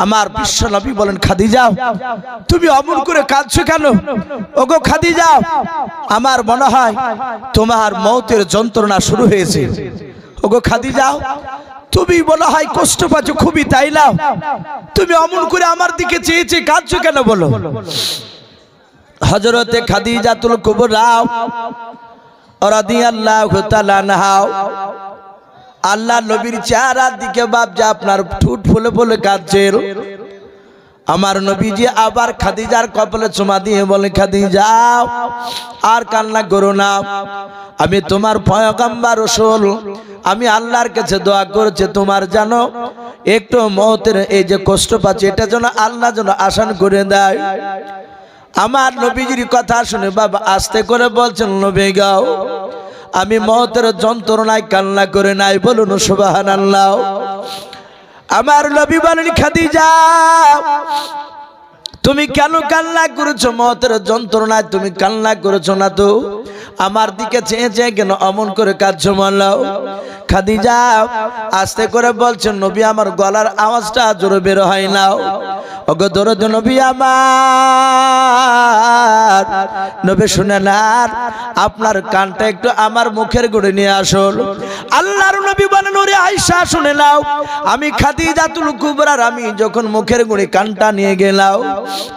আমার বিশ্ব নবী বলেন, খাদিজা তুমি অমন করে কাঁদছো কেন? ওগো খাদিজা আমার মনে হয় তোমার মওতের যন্ত্রণা শুরু হয়েছে। ওগো খাদিজা তুমি মনে হয় কষ্ট পাচ্ছ খুবই, তাই না? তুমি অমন করে আমার দিকে চেয়ে চেয়ে কাঁদছো কেন বলো। হযরতে খাদিজাতুল কুবরা রাদিয়াল্লাহু তাআলা আনহা আল্লাহ নবীর চেহারার দিকে বাপজি আপনার ঠোঁট ফুলে ফুলে কাঁদছেন। আমার নবীজি আবার খাদিজার কপালে চুমা দিয়ে বলে, খাদিজা আর কান্না করো না, আমি তোমার পয়গম্বর রাসূল, আমি আল্লাহর কাছে দোয়া করেছি তোমার জানো একটু মওতের এই যে কষ্ট পাচ্ছে এটা যেন আল্লাহ যেন আসান করে দেয়। আমার নবীজির কথা শুনে বাবা আস্তে করে বলছেন, নবী গাও আমি মওতের যন্ত্রণায় কান্না করে নাই, বলুন সুবহানাল্লাহ। আমার নবী বলেন, খাদিজা তুমি কেন কান্না করেছো? মওতের যন্ত্রণায় তুমি কান্না করেছো না তো আমার দিকে চেয়ে চেয়ে কেন অমন করে কাঁদছো মাল্লাও? খাদিজা আস্তে করে বলছেন, নবী আমার গলার আওয়াজটা জোরে বের হয় না। ওগো দরদ নবী আমার, নবী শুনেন আর আপনার কানটা একটু আমার মুখের গোড়ে নিয়ে আসুন। আল্লাহর নবী বলেন ওরে আয়েশা শুনে নাও, আমি খাদিজাতুল কুবরার আমি যখন মুখের গোড়ে কানটা নিয়ে গেলাম,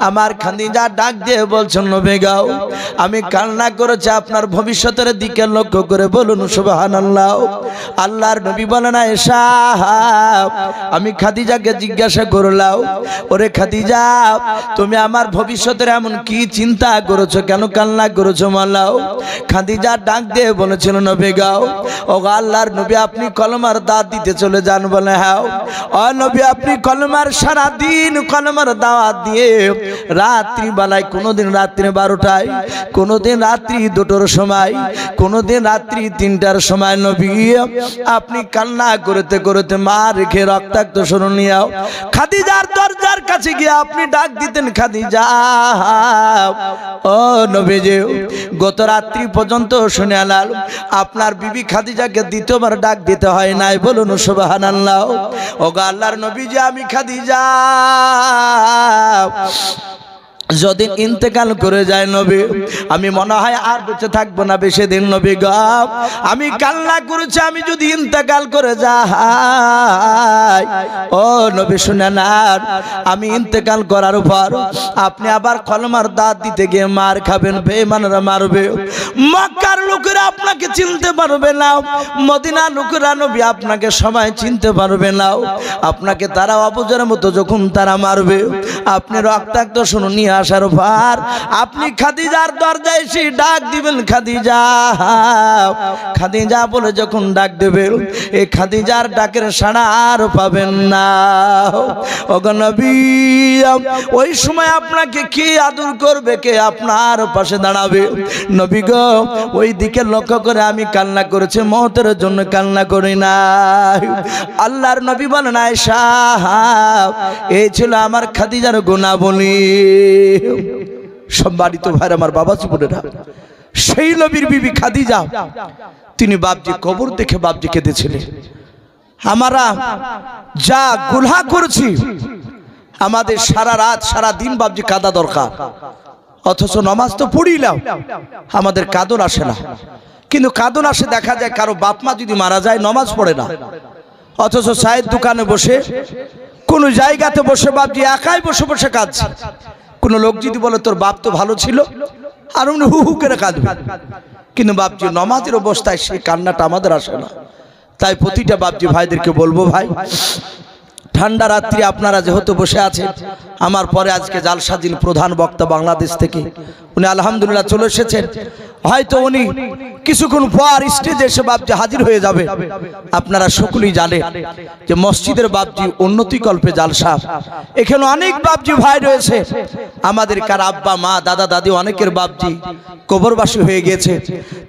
আমার খাদিজা ডাক দিয়ে বলছেন নবী গাও, আমি কান্না করেছি আপনার ভবিষ্যতের দিকে লক্ষ্য করে, বলুন সুবহানাল্লাহ। আল্লাহর নবী বলেন আয়েশা, আমি খাদিজাকে জিজ্ঞাসা করলাম, ওরে খাদিজা তুমি আমার ভবিষ্যতের এমন কি চিন্তা করেছো, কেন কান্না করেছো মালাও? খাদিজা ডাক দিয়ে বলেছিল নবী গাও, ও আল্লাহর নবী আপনি কলমার দাওয়াত দিতে চলে যান। বলে হ্যাঁ ও নবী আপনি কলমার সারা দিন কলমার দাওয়াত দিয়ে রাত্রি বেলায়, কোনোদিন রাত্রি 12টায়, কোনোদিন রাত্রি 2টোর সময়, কোনোদিন রাত্রি 3টার সময় নবী আপনি কান্না করতে করতে মা রেখে রক্তাক্ত শরীর নিয়ে খাদিজার দরজার কাছে গিয়ে আপনি ডাক দিতেন, খাদিজা ও নবীজি গত রাত্রি পর্যন্ত শুনে আলাল আপনার বিবি খাদিজাকে দ্বিতীয়বার ডাক দিতে হয় নাই, বলুন সুবহানাল্লাহ। ও আল্লাহর নবীজি আমি খাদিজা যদি ইন্তেকাল করে যায় নবী, আমি মনে হয় আর বেঁচে থাকবো না বেশি দিন নবী গো, আমি কান্না করেছি আমি যদি ইন্তেকাল করে যাই, ও নবী শুনেন আর আমি ইন্তেকাল করার পর আপনি আবার কলমার দাঁত দিতে গিয়ে মার খাবেন, বেঈমানরা মারবে, মক্কার লোকেরা আপনাকে চিনতে পারবে না, মদিনার লোকেরা নবী আপনাকে সবাই চিনতে পারবে না, আপনাকে তারা অবুঝের মতো যখন তারা মারবে, আপনি রক্তাক্ত শুনুন নিয়ে আসার পর আপনি খাদিজার দরজায় এসে ডাক দিবেন, খাদিজা খাদিজা বলে যখন ডাক দেবেন, এই খাদিজার ডাকের সাড়া আর পাবেন না। ওগো নবী ওই সময় আপনাকে কে আদর করবে, কে আপনার পাশে দাঁড়াবে? নবী গো ওই দিকে লক্ষ্য করে আমি কান্না করেছি, মওতের জন্য কান্না করি না। আল্লাহর নবী বলেন আয়েশা এই ছিল আমার খাদিজার গুণাবলী। সম্মানিত ভাই আমার বাবা জীবনেরা, সেই নবীর বিবি খাদিজা তিনি বাপজি কবর দেখে বাপজি কেঁদেছিলেন, আমরা যা গুনাহ করেছি আমাদের সারা রাত সারা দিন বাপজি কাঁদা দরকার, অথচ নামাজ তো পড়িলাম আমাদের কাঁদন আসে না। কিন্তু কাঁদন আসে দেখা যায় কারো বাপ মা যদি মারা যায় নামাজ পড়ে না, অথচ চায়ের দোকানে বসে কোন জায়গাতে বসে বাপজি একাই বসে বসে কাঁদছে। কোন লোক যদি বলে তোর বাপ তো ভালো ছিল, আর উনি হু হু করে কাঁদবে, কিন্তু বাপজি নামাজের অবস্থায় সেই কান্নাটা আমাদের আসে না। তাই প্রতিটা বাপজি ভাইদেরকে বলবো, ভাই ঠান্ডা রাত্রি আপনারা যেহেতু বসে আছেন, আমার পরে আজকে জালসাদিন প্রধান বক্তা বাংলাদেশ থেকে উনি আলহামদুলিল্লাহ চলে এসেছেন, হয়তো উনি কিছুক্ষণ পর স্টেজে এসে বাপজি হাজির হয়ে যাবে। আপনারা সকলেই জানেন যে মসজিদের বাপজি উন্নতি কল্পে জালসা, এখানে অনেক বাপজি ভাই রয়েছে, আমাদের কার আব্বা মা দাদা দাদি অনেকের বাপজি কবরবাসী হয়ে গেছে,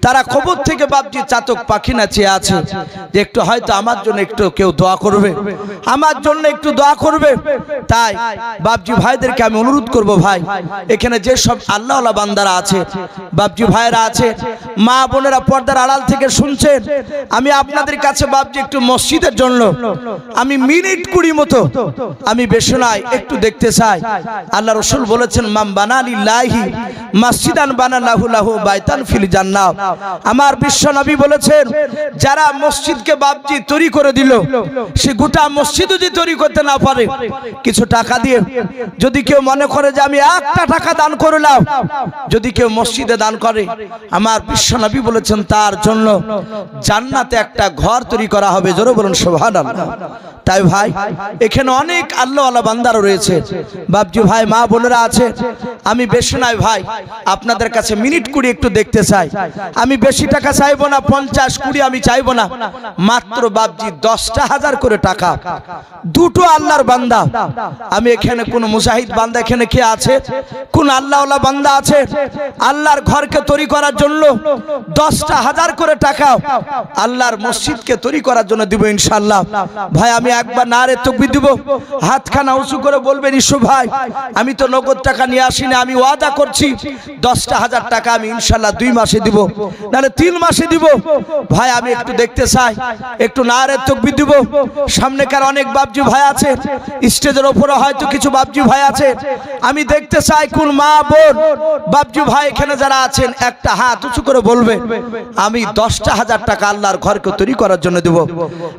তারা কবর থেকে বাপজি চাতক পাখি না চেয়ে আছে যে একটু হয়তো আমার জন্য একটু কেউ দোয়া করবে, আমার জন্য একটু দোয়া করবে। তাই বাপজি ভাইদেরকে আমি অনুরোধ করব, ভাই এখানে যে সব আল্লাহওয়ালা বান্দারা আছে, বাপজি ভাইরা আছে, মা বোনেরা পর্দার আড়াল থেকে শুনছেন, আমি আপনাদের কাছে বাপজি একটু মসজিদের জন্য আমি মিনিট 20 মতো আমি বেশি নয় একটু দেখতে চাই। আল্লাহ রাসূল বলেছেন মাম বানা লিল্লাহি মসজিদান বানালাহু লাহু বাইতান ফিল জান্নাহ। আমার বিশ্ব নবী বলেছেন যারা মসজিদকে বাপজি তৈরি করে দিল, সে গোটা মসজিদ যদি তৈরি করতে না পারে, কিছু টাকা দিয়ে যদি কেউ মনে করে যে আমি 1টা টাকা দান করলাম, যদি কেউ মসজিদে দান করে, আমার বিশ্ব নবী বলেছেন তার জন্য জান্নাতে একটা ঘর তৈরি করা হবে। জোরে বলুন সুবহানাল্লাহ। তাই ভাই এখানে অনেক আল্লাহওয়ালা বান্দারা রয়েছে, বাপজি ভাই মা বোনেরা আছে, আমি বেশি নয় ভাই আপনাদের কাছে মিনিট 20 একটু দেখতে চাই। আমি বেশি টাকা চাইবো না, 50-20 আমি চাইবো না, মাত্র বাপজি 10টা হাজার করে টাকা, দুটো আল্লাহর বান্দা। আমি এখানে কোন মুজাহিদ বান্দা এখানে কে আছে, কোন আল্লাহওয়ালা বান্দা আছে আল্লাহর ঘরকে তৈরি করার জন্য 10টা হাজার করে টাকা আল্লাহর মসজিদকে তৈরি করার জন্য দিব ইনশাআল্লাহ। ভাই আমি একবার নারে তাকবীর দিব, হাতখানা উঁচু করে বলবেন ইসু ভাই আমি তো নগদ টাকা নিয়ে আসিনি, আমি ওয়াদা করছি 10টা হাজার টাকা আমি ইনশাআল্লাহ 2 মাসে দিব, নাহলে 3 মাসে দিব। ভাই আমি একটু দেখতে চাই, একটু নারে তাকবীর দিব। সামনেকার অনেক বাপজি ভাই আছে, স্টেজের ওপরে হয়তো কিছু বাপজি ভাই আছে, আমি দেখতে চাই কোন মা বোন বাপজি ভাই এখানে যারা আছেন একটা হাত উঁচু করে বলবে আমি 10,000 টাকা আল্লাহর ঘরকে তৈরি করার জন্য দেব।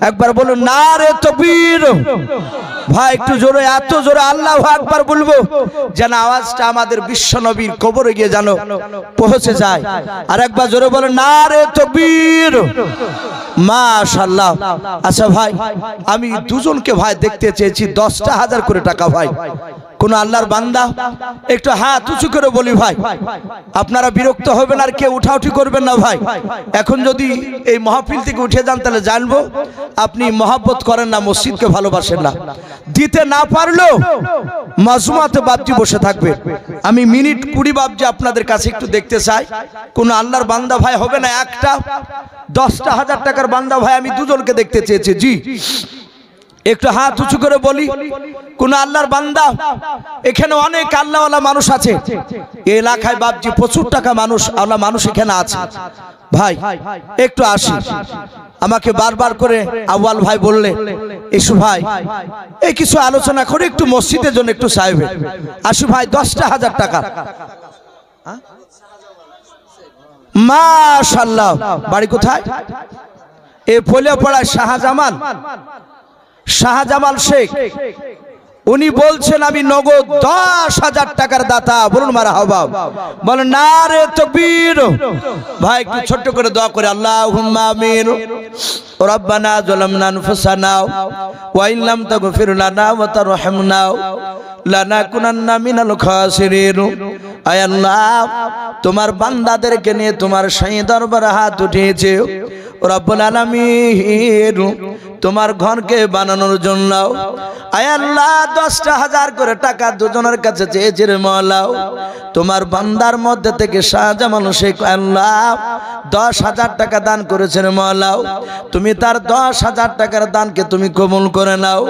একবার বলুন নারে তাকবীর। ভাই একটু জোরে, এত জোরে আল্লাহু আকবার বলবো যেন আওয়াজটা আমাদের বিশ্ব নবীর কবরে গিয়ে যেন পৌঁছে যায়। আর একবার জোরে বলেন নারে তাকবীর। মাশাআল্লাহ। আচ্ছা ভাই, আমি দুজনকে ভাই দেখতে চেয়েছি 10,000 করে টাকা। ভাই কোন আল্লাহর বান্দা একটু হাত উঁচু করে বলি ভাই, আপনারা বিরক্ত হবেন আর কেউ উঠাউঠি করবেন না ভাই। এখন যদি এই মাহফিল থেকে উঠে যান তাহলে জানবো আপনি মহব্বত করেন না, মসজিদকে ভালোবাসেন না। দিতে না পারলেও মাজমুআতে বাপজি বসে থাকবে। আমি মিনিট 20 বাপজি আপনাদের কাছে একটু দেখতে চাই। কোন আল্লাহর বান্দা ভাই হবে না একটা 10,000 টাকার বান্দা ভাই, আমি দুজনকে দেখতে চেয়েছি। জি একটু হাত উঁচু করে বলি কোন আল্লাহর বান্দা, এখানে অনেক আল্লাহওয়ালা মানুষ আছে এই এলাকায় বাপজি, প্রচুর টাকা মানুষ আল্লাহ মানুষ এখানে আছে। ভাই একটু আসি, আমাকে বারবার করে আউয়াল ভাই বললে ইসু ভাই এই কিছু আলোচনা করে একটু মসজিদের জন্য একটু চাইবে। আসু ভাই 10,000 টাকা। মাশাআল্লাহ। বাড়ি কোথায়? এ ফলিয়াপাড়ায় শাহজামাল শেখ। উনি বলছেন আমি নগদ 10,000 টাকার দাতা। বলুন মারহাবা, বলেন নারে তাকবীর। ভাই একটু ছোট্ট করে দোয়া করে আল্লাহুম্মা আমিন। রব্বানা যালামনা আনফুসানা ওয়া ইন লাম তাগফির লানা ওয়া তারহামনা লানাকুনান্না মিনাল খাসিরিন। আয় আল্লাহ, তোমার বান্দাদেরকে নিয়ে তোমার শাহী দরবারে হাত উঠিয়েছে রব্বুল আলামিন, তোমার ঘরকে বানানোর জন্য। আয় আল্লাহ 10,000 করে টাকা দুজনের কাছে চেয়েছে রে মওলা। তোমার বান্দার মধ্যে থেকে শাহজামাল শেখ আল্লাহ 10,000 টাকা দান করেছেন মওলা। তুমি তার 10,000 টাকার দানকে তুমি কবুল করে নাও।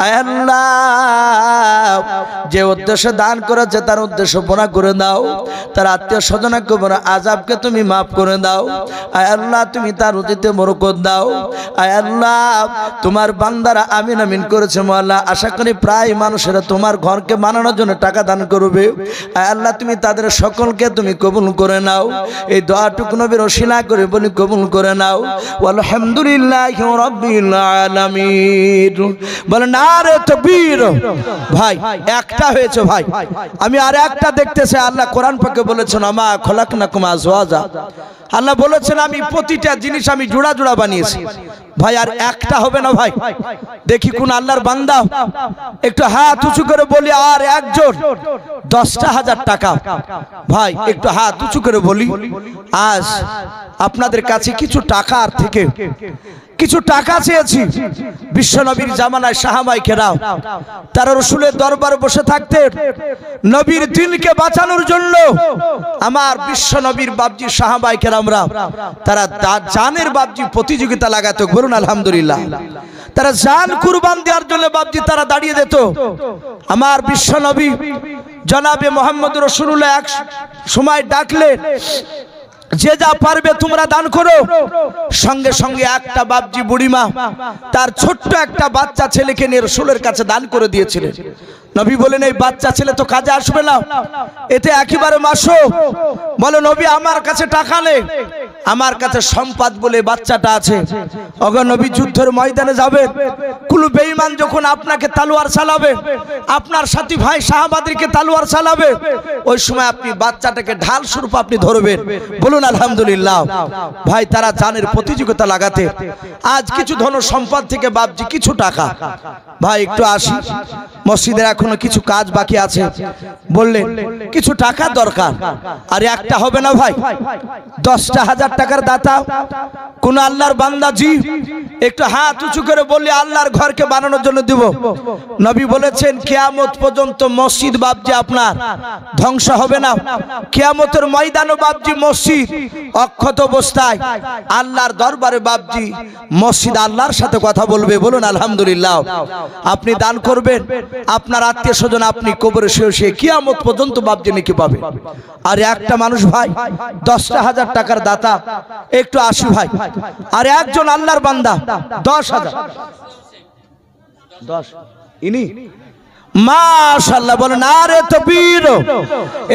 আয় আল্লাহ, যে উদ্দেশ্যে দান করেছে তার উদ্দেশ্য পুরা করে দাও, তার আত্মীয় স্বজনকে বড় আযাবকে তুমি মাফ করে দাও। আয় আল্লাহ, তুমি তার রুজিতে বরকত দাও। আয় আল্লাহ, তোমার বান্দারা আমিন আমিন করেছে মওলা। আশা করি প্রায় মানুষেরা তোমার ঘরকে বানানোর জন্য টাকা দান করবে। আয় আল্লাহ, তুমি তাদের সকলকে তুমি কবুল করে নাও। এই দোয়াটুকু নবীর ওসিলা করে বলি কবুল করে নাও। আলহামদুলিল্লাহি রাব্বিল আলামিন। বলেন নারে তাকবীর। ভাই একটা হয়েছে ভাই, আমি আর একটা দেখতে চাই। আল্লাহ কোরআন পাকে বলেছেন আমা খলাকনাকুম আজওয়াজা। আল্লাহ বলেছেন আমি প্রতিটা জিনিস আমি জোড়া জোড়া বানিয়েছি। ভাই আর একটা হবে না ভাই? দেখি কোন আল্লাহর বান্দা একটু হাত উঁচু করে বলি আর একজন 10,000 টাকা। ভাই একটু হাত উঁচু করে বলি আজ আপনাদের কাছে কিছু টাকার থেকে কিছু টাকা চেয়েছি। বিশ্বনবীর জামানায় সাহাবায়ে কেরাম তারা রাসূলের দরবারে বসে থাকতেন নবীর দিনকে বাঁচানোর জন্য। আমার বিশ্বনবীর বাপজি সাহাবায়ে কেরামরা তারা জানের বাপজি প্রতিযোগিতা লাগাতো। বলুন আলহামদুলিল্লাহ। তারা জান কুরবান দেওয়ার জন্য বাপজি তারা দাঁড়িয়ে যেত। আমার বিশ্বনবী জনাবে মুহাম্মদ রাসূলুল্লাহ এক সময় ডাকলেন যে যা পারবে তোমরা দান করো। সঙ্গে সঙ্গে একটা বাপজি বুড়িমা তার ছোট্ট একটা বাচ্চা ছেলেকে নিয়ে রাসূলের কাছে দান করে দিয়েছিলেন। নবী বলেন এই বাচ্চা ছেলে তো কাজে আসবে না, এতে একেবারে মাসো। বলে নবী আমার কাছে টাকা নেই, আমার কাছে সম্পদ বলে বাচ্চাটা আছে। ওগো নবী যুদ্ধের ময়দানে যাবেন, কুল বেঈমান যখন আপনাকে তলোয়ার চালাবে, আপনার সাথী ভাই সাহাবাদেরকে তলোয়ার চালাবে, ওই সময় আপনি বাচ্চাটাকে ঢাল স্বরূপ আপনি ধরবেন। বলুন আলহামদুলিল্লাহ। ভাই তারা জানের প্রতিযোগিতা লাগাতে আজ কিছু ধন সম্পদ থেকে বাপজি কিছু টাকা। ভাই একটু আসি, মসজিদের এখনো কিছু কাজ বাকি আছে, বললেন কিছু টাকা দরকার। আর একটা হবে না ভাই, 10,000 টাকার দাতা কোন আল্লাহর বান্দা জি একটু হাত উঁচু করে বললে আল্লাহর ঘরকে বানানোর জন্য দিব। নবী বলেছেন কিয়ামত পর্যন্ত মসজিদ বাপজি আপনার ধ্বংস হবে না। কিয়ামতের ময়দানে বাপজি মসজিদ অক্ষত অবস্থায় আল্লাহর দরবারে বাপজি মসজিদ আল্লাহর সাথে কথা বলবে। বলুন আলহামদুলিল্লাহ। আপনি দান করবেন, আপনার আত্মীয় স্বজন আপনি কবরে শুয়ে কিয়ামত পর্যন্ত বাপজি নেকি পাবে। আর একটা মানুষ ভাই 10,000 টাকার দাতা একটু আসি ভাই। আর একজন আল্লাহর বান্দা 10,000 10 ইনি মাশাআল্লাহ বলেন নারে তাকবীর।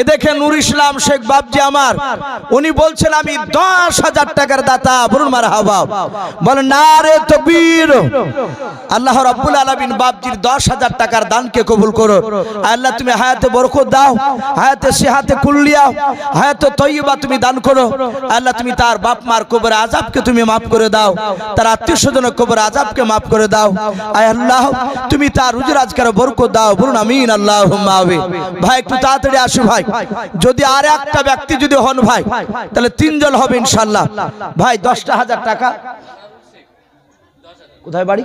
এ দেখেন নূর ইসলাম শেখ বাবজি আমার, উনি বলছেন আমি 10,000 টাকার দাতা, বলুন মারহাবা, বলেন নারে তাকবীর। আল্লাহ রাব্বুল আলামিন বাবজির 10,000 টাকার দানকে কবুল করো। আল্লাহ তুমি হায়াতে বরকত দাও, হায়াতে সিহাতে কুল্লিয়া, হায়াতে তয়্যিবা তুমি দান করো। আল্লাহ তুমি তার বাপ মার কবরে আযাবকে তুমি maaf করে দাও, তার আত্মীয় স্বজনের কবরে আযাবকে maaf করে দাও। আয় আল্লাহ তুমি তার রুজি রোজগারে বরকত দাও, বলুন আমিন আল্লাহুম্মা আমিন। ভাই একটু তাড়াতাড়ি আসো ভাই, যদি আর একটা ব্যক্তি যদি হন ভাই তাহলে 3 জন হবে ইনশাআল্লাহ। ভাই 10,000 টাকা কোথায় বাড়ি?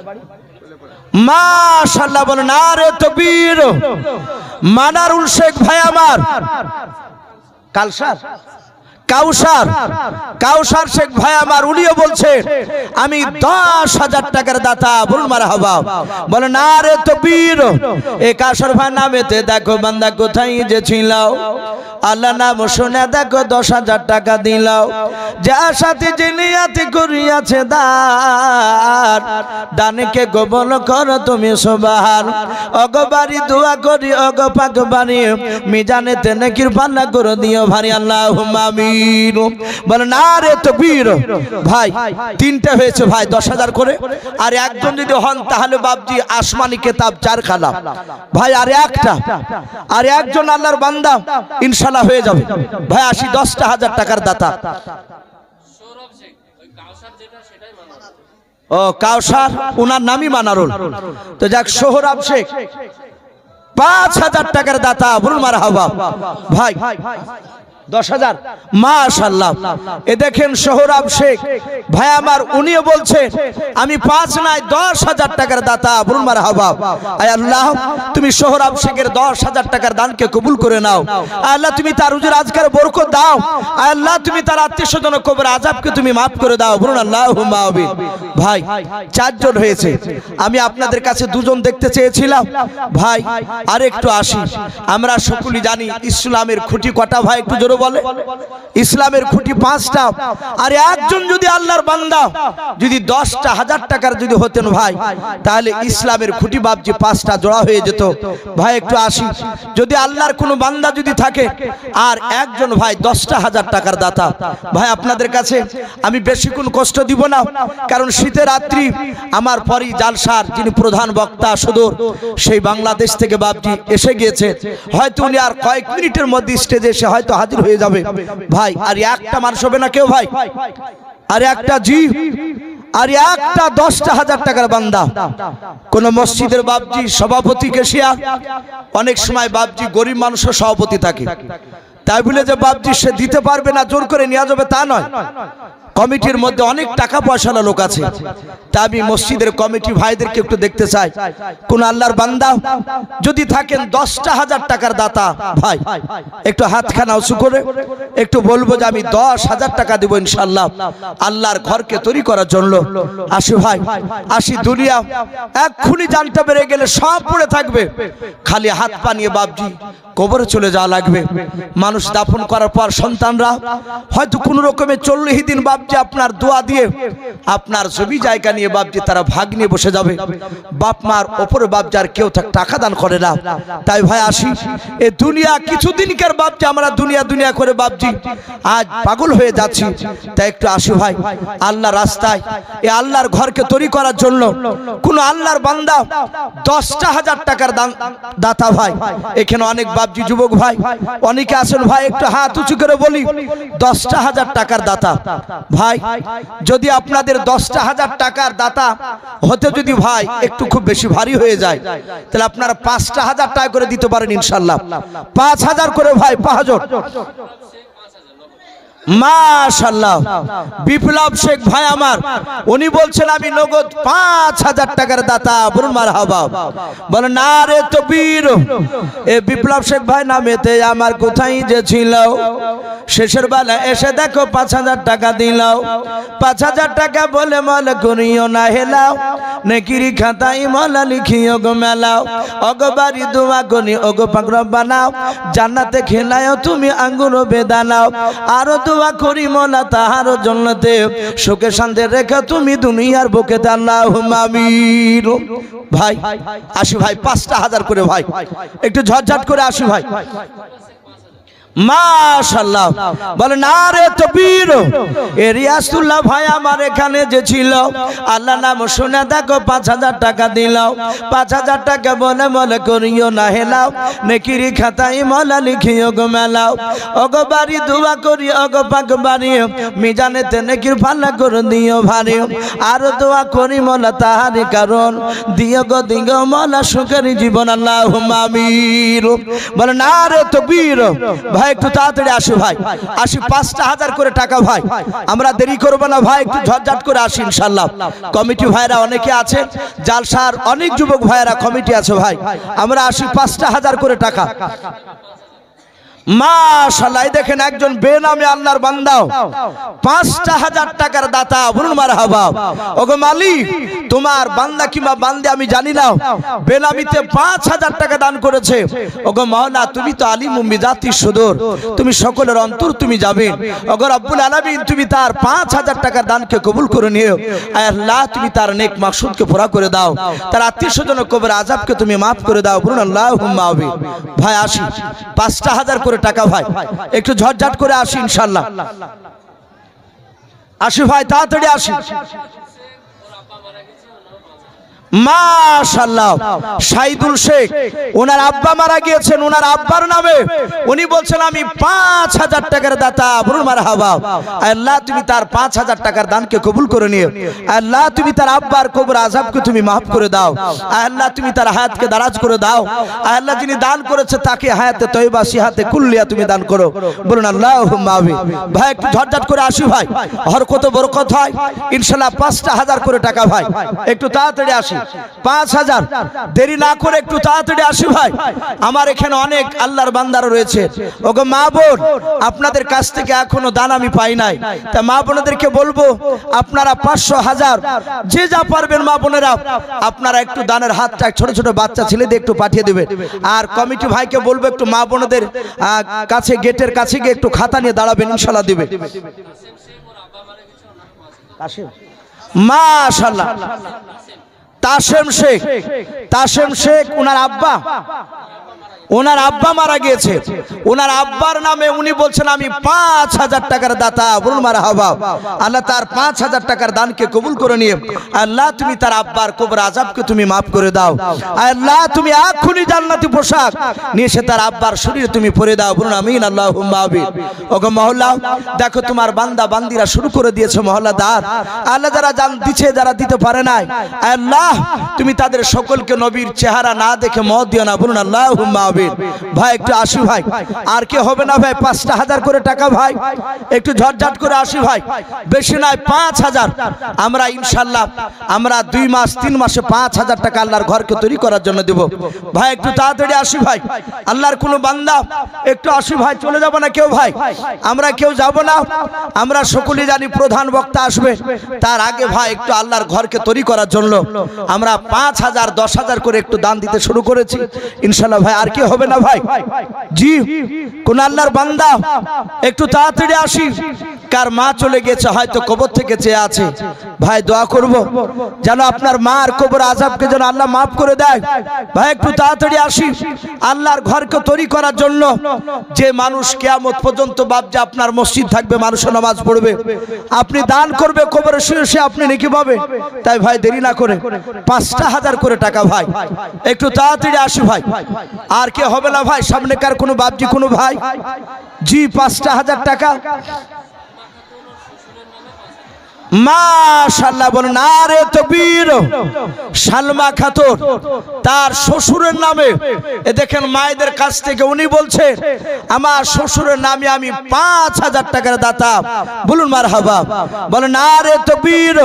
মাশাআল্লাহ বলেন নারে তাকবীর। মানারুল শেখ ভাই আমার, কাউসার শেখ ভাই আমার, উনিও বলছে আমি 10,000 টাকার দাতা, বলুন মারহাবা, বলে নারে তাকবীর। এই কাউসার ভাই নামেতে দেখো বান্দা কোথায় যে ছিল, আল্লাহ নাম শুনে দেখো 10,000 টাকা দিল। যার সাথে যে নিয়াতে করিয়াছে দান, দানকে কবুল করো তুমি সুবহান। অগবারি দোয়া করি অগ পাক বাড়ি, মিজানেতে নেকির পাল্লা করে দিও ভারী, আল্লাহুম্মা আমিন। বলে নারে তাকবীর। ভাই 3টা হয়েছে ভাই 10,000 করে, আর একজন যদি হন তাহলে বাবজি আসমানি কিতাব 4 খানা ভাই, আর একজন আল্লাহর বান্দা ইনশাআল্লাহ হয়ে যাবে ভাই। 10,000 টাকার দাতা। ও কাউসার, ওনার নামই মানারুল। তো যাক সোহরাব শেখ 5,000 টাকার দাতা, বলুন মারহাবা। ভাই 10,000 মাশাআল্লাহ। এ দেখেন সোহরাব শেখ ভাই আমার, উনিও বলছে আমি 5 নয় 10,000 টাকার দাতা, বলুন মারহাবা। আয় আল্লাহ তুমি সোহরাব শেখের 10,000 টাকার দানকে কবুল করে নাও। আল্লাহ তুমি তার রুজি রোজগারে বরকত দাও। আয় আল্লাহ তুমি তার আত্মীয় স্বজনের কবর আযাবকে তুমি maaf করে দাও, বলুন আল্লাহুম্মা আমিন। ভাই 4 জন হয়েছে, আমি আপনাদের কাছে 2 জন দেখতে চেয়েছিলাম ভাই, আর একটু আসি। আমরা সকলেই জানি ইসলামের খুঁটি কটা ভাই, একটু জোরে বলে। ইসলামের খুঁটি 5টা, আর একজন যদি আল্লাহর বান্দা যদি 10,000 টাকার যদি হতেন ভাই, তাহলে ইসলামের খুঁটি বাবজি 5টা জোড়া হয়ে যেত। ভাই একটু আসি, যদি আল্লাহর কোনো বান্দা যদি থাকে আর একজন ভাই 10,000 টাকার দাতা, ভাই আপনাদের কাছে আমি বেশিক্ষণ কষ্ট দিব না, কারণ শীতের রাত্রি আমার পরই জালসার যিনি প্রধান বক্তা সুদূর সেই বাংলাদেশ থেকে বাবজি এসে গিয়েছে, হয়তো উনি আর কয়েক মিনিটের মধ্যে স্টেজে এসে হয়তো হাজির হয়ে যাবে ভাই। আর একটা মানুষ হবে না কেউ ভাই, আর একটা জি, আর একটা 10,000 টাকার বান্দা। কোন মসজিদের বাবজি সভাপতি কেশিয়া, অনেক সময় বাবজি গরিব মানুষের সভাপতি থাকে, তাই বলে যে বাবজি সে দিতে পারবে না জোর করে নিয়ে যাবে তা নয়। কমিটির মধ্যে অনেক টাকা পয়সার লোক আছে, তাই আমি মসজিদের কমিটি ভাইদেরকে একটু দেখতে চাই, কোন আল্লাহর বান্দা যদি থাকেন 10,000 টাকার দাতা ভাই, একটু হাতখানা উঁচু করে একটু বলবো যে আমি 10,000 টাকা দেবো ইনশাআল্লাহ আল্লাহর ঘরকে তৈরি করার জন্য। আসি ভাই আসি, দুনিয়া এক্ষুনি জানটা বেড়ে গেলে সব পড়ে থাকবে, খালি হাত পা নিয়ে বাবজি কবরে চলে যাওয়া লাগবে। মানুষ দাফন করার পর সন্তানরা হয়তো কোন রকমে 40 দিন বাবজি আপনার দোয়া দিয়ে আপনার জমি জায়গা নিয়ে বাবজি তারা ভাগ নিয়ে বসে যাবে। বাপ মার ওপরে বাবজি আর কেউ টাকা দান করে না। তাই ভাই আসি, এ দুনিয়া কিছুদিনকার বাবজি আমরা দুনিয়া করে বাবজি আজ পাগল হয়ে যাচ্ছি। তাই একটু আসি ভাই আল্লাহর রাস্তায় এ আল্লাহর ঘরকে তৈরি করার জন্য কোন আল্লাহর বান্দা 10,000 টাকার দাতা ভাই, এখানে অনেক বাবজি যুবক ভাই অনেকে আছেন ভাই, একটু হাত উঁচু করে বলি 10,000 টাকার দাতা ভাই। যদি আপনাদের 10,000 টাকার দাতা হতে যদি ভাই একটু খুব বেশি ভারী হয়ে যায়, তাহলে আপনারা 5,000 টাকা করে দিতে পারেন ইনশাআল্লাহ। 5,000 করে ভাই 5 জন। মাশাআল্লাহ। বিপ্লব শেখ ভাই আমার, উনি বলছেন আমি নগদ 5,000 টাকার দাতা, বলুন মারহাবা, বলেন নারে তাকবীর। এ বিপ্লব শেখ ভাই নামেতে আমার কোথায় যে ছিল, শেষের বেলা এসে দেখো 5,000 টাকা দিলাও। 5,000 টাকা বলে মল করিও না হেলাও, নেকির খাতায় মলা লিখিও গো মেলাও ওগো বাড়ি দোয়া করি ওগো পাক রব্বানা জান্নাতে খেলায়ও তুমি আঙ্গুর বেদানাও আরো দোয়া করি মোলা তাহার জন্নতে সুখে শান্তি রেখে তুমি দুনিয়ার বুকেতে আল্লাহুম্মা আমিন। ভাই আসি ভাই 5,000 করে ভাই একটু ঝটঝট করে আসি ভাই মাশাআল্লাহ বলে নারে তাকবীর। রিয়াসুল্লাহ ভাই আমার এখানে যে ছিল আল্লাহ নাম শুনে দেখো 5,000 টাকা দিলাও 5,000 টাকা বলে বলে করিও না হেলাও নেকির খাতায় মলা লিখিও গো মেলাও ওগো বাড়ি দোয়া করি ওগো পাক বাড়ি মিজানেতে নেকির পাল্লা করে দিও ভারী আর দোয়া করি মোলা তাহারি কারণ দিও গো দিগো মোলা সুখের জীবন আল্লাহুম্মা আমিন। বলে নারে তাকবীর। ভাই একটু তাড়াতাড়ি আসি ভাই আসি 5,000 করে টাকা ভাই আমরা দেরি করব না ভাই একটু ঝটঝট করে আসি ইনশাআল্লাহ। কমিটি ভাইরা অনেকে আছে জালসার অনেক যুবক ভাইরা কমিটি আছে ভাই আমরা আসি 5,000 করে টাকা মাশাআল্লাহ। দেখেন একজন বেনামে আল্লাহর বান্দাও 5,000 টাকার দাতা বলুন মারহাবা। ওগো মালিক তোমার বান্দা কিংবা বান্দে আমি জানি না বেনামিতে 5,000 টাকা দান করেছে ওগো মাওলা তুমি তো আলিম মিজাতি সুদূর তুমি সকলের অন্তর তুমি যাবেন ওগো রব্বুল আলামিন তুমি তার 5,000 টাকার দানকে কবুল করে নিও আয় আল্লাহ তুমি তার নেক মাকসুদকে পুরা করে দাও তার আত্মীয়স্বজন কবর আযাবকে তুমি maaf করে দাও বলুন আল্লাহুম্মা আমিন। ভাই আসি 5,000 করে টাকা ভাই একটু ঝটঝট করে আসি ইনশাআল্লাহ আসি ভাই তাড়াতাড়ি আসি মাশাআল্লাহ। শাহিদুল শেখ ওনার আব্বা মারা গিয়েছেন ওনার আব্বার নামে উনি বলছেন আমি 5,000 টাকার দাতা বলুন মারহাবা। আল্লাহ তুমি তার 5,000 টাকার দানকে কবুল করে নিও আল্লাহ তুমি তার আব্বার কবর আযাবকে তুমি maaf করে দাও আল্লাহ তুমি তার হায়াতকে দারাজ করে দাও আল্লাহ যিনি দান করেছে তাকে হায়াতে তয়্যিবা সিহাতে কুল্লিয়া তুমি দান করো বলুন আল্লাহুম্মা আমিন। ভাই একটু ঝটঝট করে আসি ভাই হরকত বরকত হয় ইনশাআল্লাহ 5,000 করে টাকা ভাই একটু তাড়াতাড়ি আসি 5,000 দেরি না করে একটু তাড়াতাড়ি আসি ভাই আমার এখানে অনেক আল্লাহর বান্দারা রয়েছে ওগো মা বোন আপনাদের কাছ থেকে এখনো দান আমি পাই নাই তা মা বোনদেরকে বলবো আপনারা 500,000 যে যা পারবেন মা বোনেরা আপনারা একটু দানের হাতটা ছোট ছোট বাচ্চা ছেলেদের একটু পাঠিয়ে দেবেন আর কমিটি ভাইকে বলবো একটু মা বোনদের কাছে গেটের কাছে গিয়ে একটু খাতা নিয়ে দাঁড়াবেন ইনশাআল্লাহ দিবে মাশাআল্লাহ। তাসেম শেখ ওনার আব্বা মারা গিয়েছে ওনার আব্বার নামে উনি বলছেন আমি 5,000 টাকার দাতা বলুন মারহাবা। আল্লাহ তার 5,000 টাকার দানকে কবুল করে নিয়ে আল্লাহ তুমি তার আব্বার কবর আযাবকে তুমি maaf করে দাও আল্লাহ তুমি এক্ষুনি জান্নাতি পোশাক নিয়ে এসে তার আব্বার শরীরে তুমি পরে দাও বলুন আমিন আল্লাহুম্মা আমিন। ওগো মহল্লা দেখো তোমার বান্দা বান্দিরা শুরু করে দিয়েছে মহল্লাদার আল্লাহ যারা জান দিচ্ছে যারা দিতে পারে নাই আল্লাহ তুমি তাদের সকলকে নবীর চেহারা না দেখে মওত দিও না বলুন আল্লাহুম্মা আমিন। ভাই একটু আসি ভাই আর কি হবে না ভাই 5,000 করে টাকা ভাই একটু ঝটঝট করে আসি ভাই বেশি নয় 5,000 আমরা ইনশাআল্লাহ আমরা 2 মাস 3 মাসে 5,000 টাকা আল্লাহর ঘরকে তৈরি করার জন্য দেব ভাই একটু তাড়াতাড়ি আসি ভাই আল্লাহর কোন বান্দা একটু আসি ভাই চলে যাব না কেউ ভাই আমরা কেউ যাব না আমরা সকলেই জানি প্রধান বক্তা আসবে তার আগে ভাই একটু আল্লাহর ঘরকে তৈরি করার জন্য আমরা 5,000 10,000 করে একটু দান দিতে শুরু করেছি ইনশাআল্লাহ ভাই আর কি হবে না ভাই জি কোন আল্লাহর বান্দা একটু তাড়াতাড়ি আসি কার মা চলে গেছে হয়তো কবর থেকে চেয়ে আছে ভাই দোয়া করব যেন আপনার মার কবর আযাবকে যেন আল্লাহ maaf করে দেয় ভাই একটু তাড়াতাড়ি আসি আল্লাহর ঘরকে তৈরি করার জন্য যে মানুষ কিয়ামত পর্যন্ত ভাবছে আপনার মসজিদ থাকবে মানুষ নামাজ পড়বে আপনি দান করবে কবরে শুয়ে আপনি নেকি পাবে তাই ভাই দেরি না করে 5,000 করে টাকা ভাই একটু তাড়াতাড়ি আসি ভাই আর কি হবে না ভাই সামনেকার কোনো বাপজি কোনো ভাই জি 5,000 টাকা মাশাআল্লাহ বলেন নারে তাকবীর। সালমা খাতুন তার শ্বশুরের নামে এ দেখেন মায়েদের কাছ থেকে উনি বলছে আমার শ্বশুরের নামে আমি 5,000 টাকার দাতা বলুন মারহাবা বলেন নারে তাকবীর।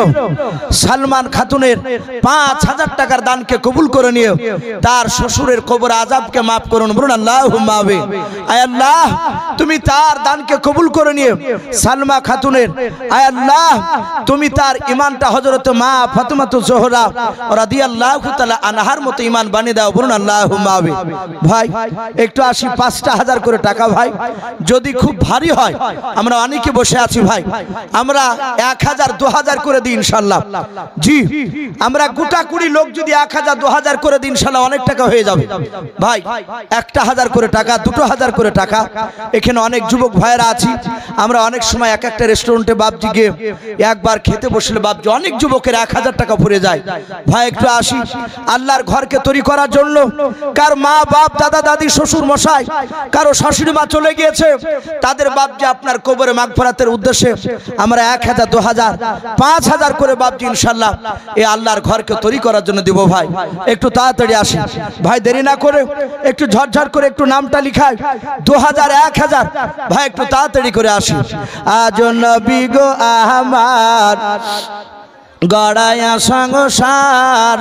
সালমান খাতুনের 5,000 টাকার দানকে কবুল করে নিও তার শ্বশুরের কবর আযাবকে maaf করুন বলুন আল্লাহুম্মা আমিন। আয় আল্লাহ তুমি তার দানকে কবুল করে নিও সালমা খাতুনের আয় আল্লাহ তুমি তার ইমানটা হযরত মা ফাতেমাতুজ জোহরা রাদিয়াল্লাহু তাআলা আনহার মতো ইমান বানিয়ে দাও, বলুন আল্লাহুম্মা আমিন। ভাই একটু আসি 5,000 করে টাকা ভাই, যদি খুব ভারী হয় আমরা অনেকে বসে আছি ভাই, আমরা 1,000 2,000 করে দিই ইনশাআল্লাহ। জি আমরা গোটা কুড়ি লোক যদি 1,000 2,000 করে দিই ইনশাআল্লাহ অনেক টাকা হয়ে যাবে ভাই। 1,000 করে টাকা, 2,000 করে টাকা। এখানে অনেক যুবক ভাইরা আছি, আমরা অনেক সময় এক একটা রেস্টুরেন্টে বাপজি গিয়ে একবার খেতে বসলে বাপজি অনেক যুবকের 1,000 টাকা পড়ে যায় ভাই। একটু আসি আল্লাহর ঘরকে তৈরি করার জন্য, কার মা বাপ দাদা দাদি শ্বশুর মশাই কারো শাশুড়ি মা চলে গিয়েছে, তাদের বাপজি আপনার কবরে মাগফিরাতের উদ্দেশ্যে আমরা 1,000 2,000 5,000 করে বাপজি ইনশাআল্লাহ এই আল্লাহর ঘরকে তৈরি করার জন্য দিব ভাই। একটু তাড়াতাড়ি আসি ভাই, দেরি না করে একটু ঝটঝট করে একটু নামটা লিখায় 2,000 1,000 ভাই, একটু তাড়াতাড়ি করে আসি। আজ নবী গো আমার গড়ায়া সংসার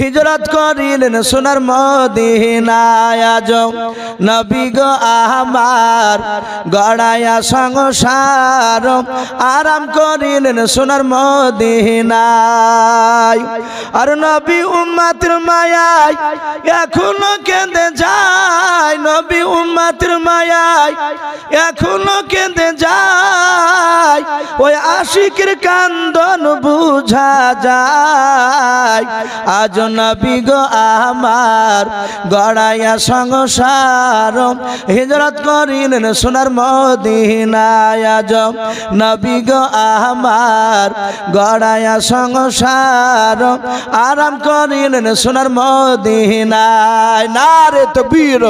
হিজরত করিলেন সোনার মদিনায়, আজ নবী গো আমার গড়ায়া সংসার আরাম করিলেন সোনার মদিনায়। আর নবী উম্মতের মায়ায় এখনো কেঁদে যায়, নবী উম্মতের মায়ায় এখনো কেঁদে যায়, ওই আশিকের কান্দন বুঝা যায়। আজ নবী গো আমার গড়াইয়া সংসার হিজরত করিলেন সোনার মদিনায়, আজ নবী গো আমার গড়াইয়া সংসার আরাম করিলেন সোনার মদিনায়। নারে তাকবীর,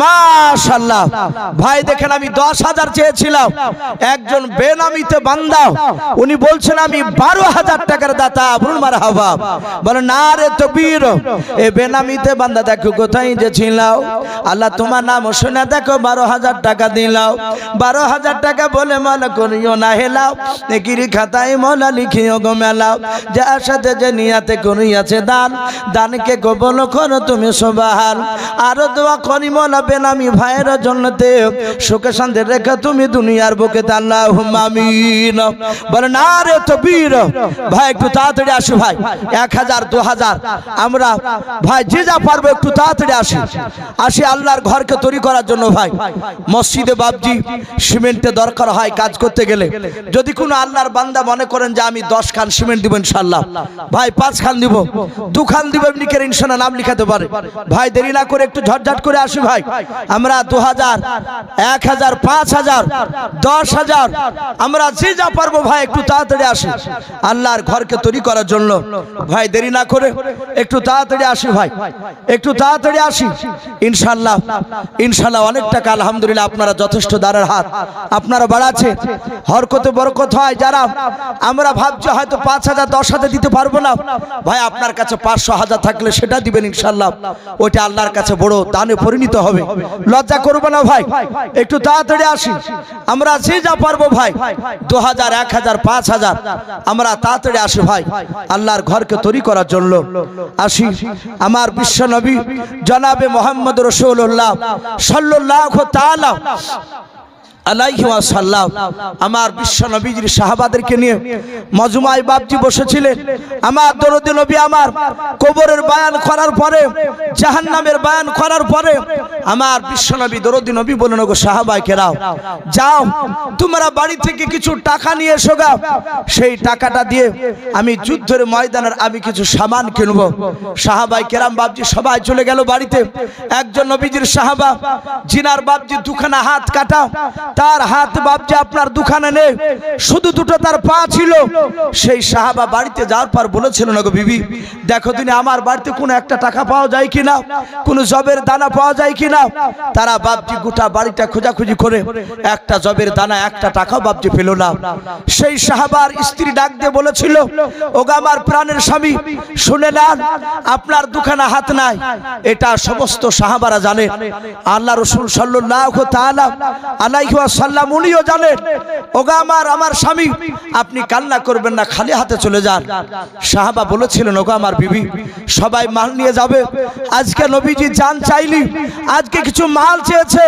মাশাআল্লাহ। ভাই দেখেন আমি 10,000 চেয়েছিলাম, একজন বেনামিতে বান্দা উনি বলছেন আমি 12,000 টাকার দাতা, বলুন মারহাবা, বলেন নারে তাকবীর। এই বেনামিতে বান্দা দেখো কোথায় যে ছিলাও, আল্লাহ তোমার নাম শুনে দেখো 12,000 টাকা দিলাও। 12,000 টাকা বলে মালা করিও না হেলাও, নেকির খাতায় মোলা লিখিও গো মেলাও, যার সাথে যে নিয়াতে করিয়াছে দান, দানকে কবুল করো তুমি সুবহান। আরো দোয়া করি মোলা বেনামি ভাইয়ের জন্নতে সুখে শান্তি রেখে তুমি দুনিয়ার বুকে, আল্লাহুম্মা আমিন। বলেন নারে তাকবীর। ভাই একটু তাড়াতাড়ি আসি ভাই, 1,000 2,000 আমরা ভাই যে যা পারবো একটু তাড়াতাড়ি আসি আল্লাহর ঘরকে তৈরি করার জন্য ভাই। মসজিদে বাপজি সিমেন্টের দরকার হয় কাজ করতে গেলে, যদি কোনো আল্লাহর বান্দা মনে করেন যে আমি 10 খান সিমেন্ট দিব ইনশাআল্লাহ ভাই, 5 খান দিব, 2 খান দিব, এমনি করে ইনশাআল্লাহ নাম লিখাতে পারে ভাই। দেরি না করে একটু ঝটঝট করে আসি ভাই, আমরা 2,000 1,000 5,000 10,000 আমরা যে যা পারবো ভাই একটু তাড়াতাড়ি আসি আল্লাহর ঘরকে তৈরি করার জন্য ভাই। দেরি না করে একটু তাড়াতাড়ি আসি ভাই, একটু তাড়াতাড়ি আসি ইনশাআল্লাহ। ইনশাআল্লাহ অনেক টাকা আলহামদুলিল্লাহ, আপনারা যথেষ্ট দানের হাত আপনারা বাড়াচ্ছে, হরকতে বরকত হয়। যারা আমরা ভাবছি হয়তো 5,000 10,000 দিতে পারবো না ভাই, আপনার কাছে 500 1000 থাকলে সেটা দিবেন ইনশাআল্লাহ, ওইটা আল্লাহর কাছে বড় দানে পরিণত হবে, লজ্জা করবে না ভাই। একটু তাড়াতাড়ি আসি আমরা যে যা পারবো ভাই, 2,000 1,000 5,000 আমরা তাড়াতাড়ি আসি ভাই আল্লাহর ঘরকে তৈরি করার জন্য। আসি আমার বিশ্ব নবী জনাবে মুহাম্মদ রাসূলুল্লাহ সাল্লাল্লাহু তাআলা আলাইহি ওয়াসাল্লাম আমার বিশ্ব নবীজির সাহাবাদেরকে নিয়ে মজমায় বাপজি বসেছিলেন। আমার দরদি নবী আমার কবরের বয়ান করার পরে, জাহান্নামের বয়ান করার পরে আমার বিশ্ব নবী দরদি নবী বললেন, গো সাহাবায়ে কেরাম যাও তোমরা বাড়ি থেকে কিছু টাকা নিয়ে এসো গা, সেই টাকাটা দিয়ে আমি যুদ্ধের ময়দানের আমি কিছু সামান কিনবো। সাহাবায়ে কেরাম বাপজি সবাই চলে গেল বাড়িতে। একজন নবীজির সাহাবা জিনার বাপজি দুখানা হাত কাটা, তার হাত বাপজি আপনার দুখানে নেই, শুধু দুটো তার পা ছিল। সেই সাহাবা বাড়িতে যাওয়ার পর বলেছিল, না গো বিবি দেখো দিনে আমার বাড়িতে কোনো একটা টাকা পাওয়া যায় কিনা, কোনো জবের দানা পাওয়া যায় কিনা। তারা বাপজি গোটা বাড়িটা খোঁজাখুঁজি করে একটা জবের দানা একটা টাকাও বাপজি পেল না। সেই সাহাবার স্ত্রী ডাক দিয়ে বলেছিল, ওগো আমার প্রাণের স্বামী শুনে নেন, আপনার দুখানা হাত নাই। এটা সমস্ত সাহাবারা জানে। আল্লাহ রাসূল সাল্লাল্লাহু তাআলা আলাইহি ওয়াসাল্লাম উনিও জানেন। ওগো আমার স্বামী, আপনি কান্না করবেন না, খালি হাতে চলে যান। সাহাবা বলেছিলেন, ওগো আমার বিবি, সবাই মাল নিয়ে যাবে, আজকে নবীজি জান চাইলি, আজকে কিছু মাল চেয়েছে,